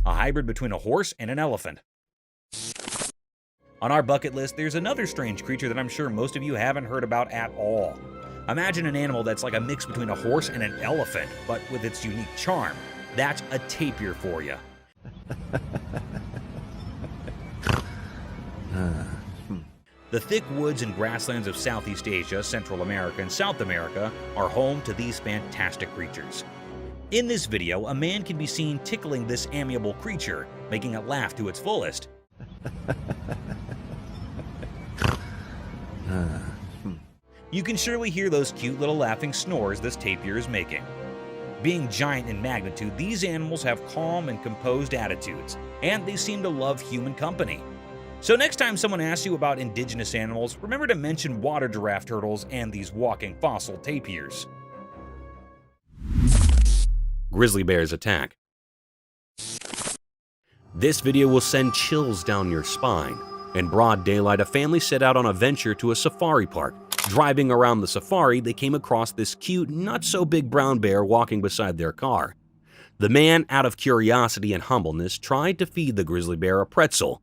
A hybrid between a horse and an elephant. On our bucket list, there's another strange creature that I'm sure most of you haven't heard about at all. Imagine an animal that's like a mix between a horse and an elephant, but with its unique charm. That's a tapir for you. The thick woods and grasslands of Southeast Asia, Central America, and South America are home to these fantastic creatures. In this video, a man can be seen tickling this amiable creature, making it laugh to its fullest. You can surely hear those cute little laughing snores this tapir is making. Being giant in magnitude, these animals have calm and composed attitudes, and they seem to love human company. So next time someone asks you about indigenous animals, remember to mention water giraffe turtles and these walking fossil tapirs. Grizzly bears attack. This video will send chills down your spine. In broad daylight, a family set out on a venture to a safari park. Driving around the safari, they came across this cute, not-so-big brown bear walking beside their car. The man, out of curiosity and humbleness, tried to feed the grizzly bear a pretzel.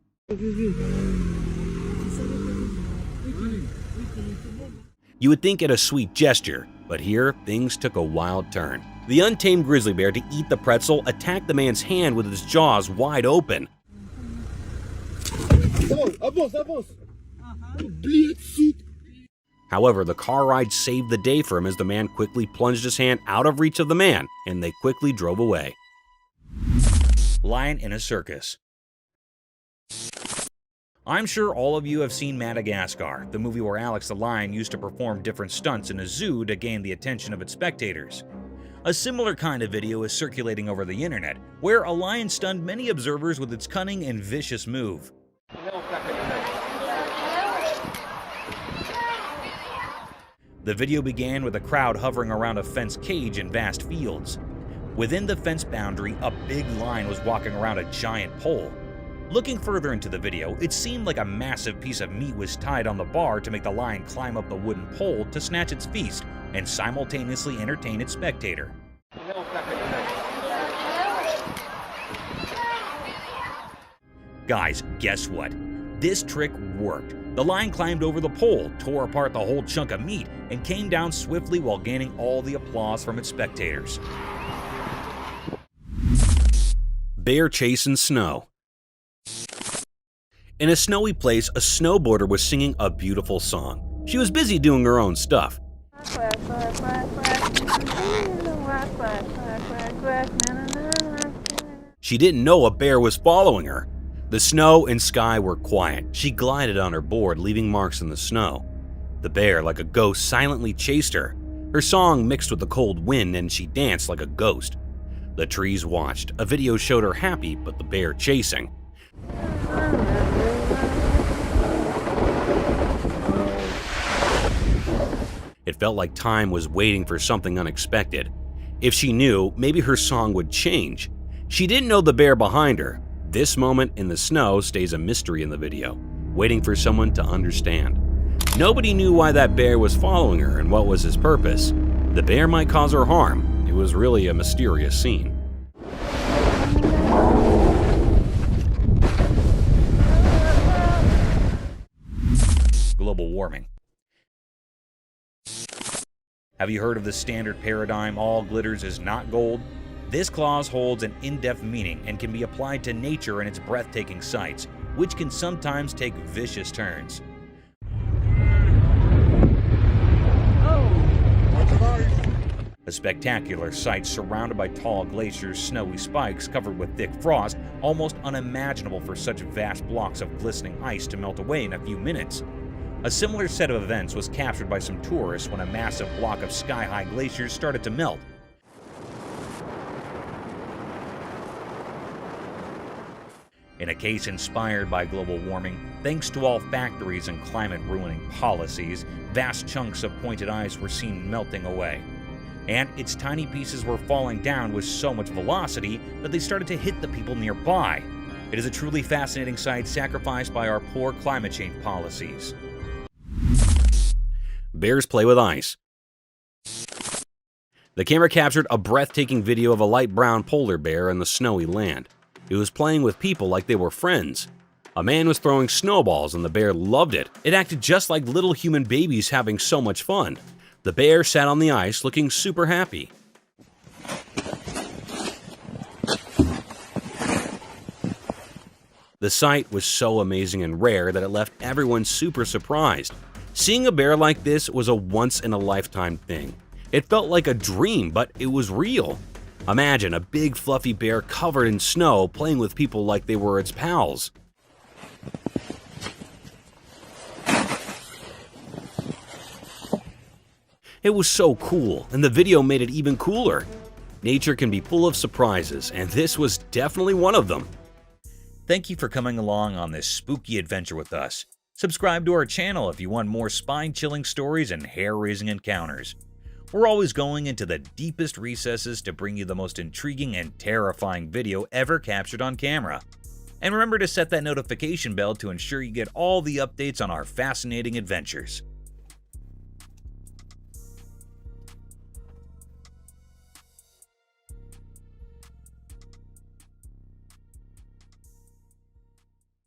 You would think it a sweet gesture, but here things took a wild turn. The untamed grizzly bear, to eat the pretzel, attacked the man's hand with its jaws wide open. However, the car ride saved the day for him as the man quickly plunged his hand out of reach of the man, and they quickly drove away. Lion in a circus. I'm sure all of you have seen Madagascar, the movie where Alex the lion used to perform different stunts in a zoo to gain the attention of its spectators. A similar kind of video is circulating over the internet, where a lion stunned many observers with its cunning and vicious move. The video began with a crowd hovering around a fenced cage in vast fields. Within the fence boundary, a big lion was walking around a giant pole. Looking further into the video, it seemed like a massive piece of meat was tied on the bar to make the lion climb up the wooden pole to snatch its feast and simultaneously entertain its spectator. Guys, guess what? This trick worked. The lion climbed over the pole, tore apart the whole chunk of meat, and came down swiftly while gaining all the applause from its spectators. Bear chase in snow. In a snowy place, a snowboarder was singing a beautiful song. She was busy doing her own stuff. She didn't know a bear was following her. The snow and sky were quiet. She glided on her board, leaving marks in the snow. The bear, like a ghost, silently chased her. Her song mixed with the cold wind, and she danced like a ghost. The trees watched. A video showed her happy, but the bear chasing. It felt like time was waiting for something unexpected. If she knew, maybe her song would change. She didn't know the bear behind her. This moment in the snow stays a mystery in the video. waiting for someone to understand. Nobody knew why that bear was following her and what was his purpose. The bear might cause her harm. It was really a mysterious scene. Global warming. Have you heard of the standard paradigm, all glitters is not gold? This clause holds an in-depth meaning and can be applied to nature and its breathtaking sights, which can sometimes take vicious turns. A spectacular sight surrounded by tall glaciers, snowy spikes covered with thick frost, almost unimaginable for such vast blocks of glistening ice to melt away in a few minutes. A similar set of events was captured by some tourists when a massive block of sky-high glaciers started to melt. In a case inspired by global warming, thanks to all factories and climate-ruining policies, vast chunks of pointed ice were seen melting away. And its tiny pieces were falling down with so much velocity that they started to hit the people nearby. It is a truly fascinating sight sacrificed by our poor climate change policies. Bears play with ice. The camera captured a breathtaking video of a light brown polar bear in the snowy land. It was playing with people like they were friends. A man was throwing snowballs and the bear loved it. It acted just like little human babies having so much fun. The bear sat on the ice looking super happy. The sight was so amazing and rare that it left everyone super surprised. Seeing a bear like this was a once-in-a-lifetime thing. It felt like a dream, but it was real. Imagine a big fluffy bear covered in snow playing with people like they were its pals. It was so cool, and the video made it even cooler. Nature can be full of surprises, and this was definitely one of them. Thank you for coming along on this spooky adventure with us. Subscribe to our channel if you want more spine-chilling stories and hair-raising encounters. We're always going into the deepest recesses to bring you the most intriguing and terrifying video ever captured on camera. And remember to set that notification bell to ensure you get all the updates on our fascinating adventures.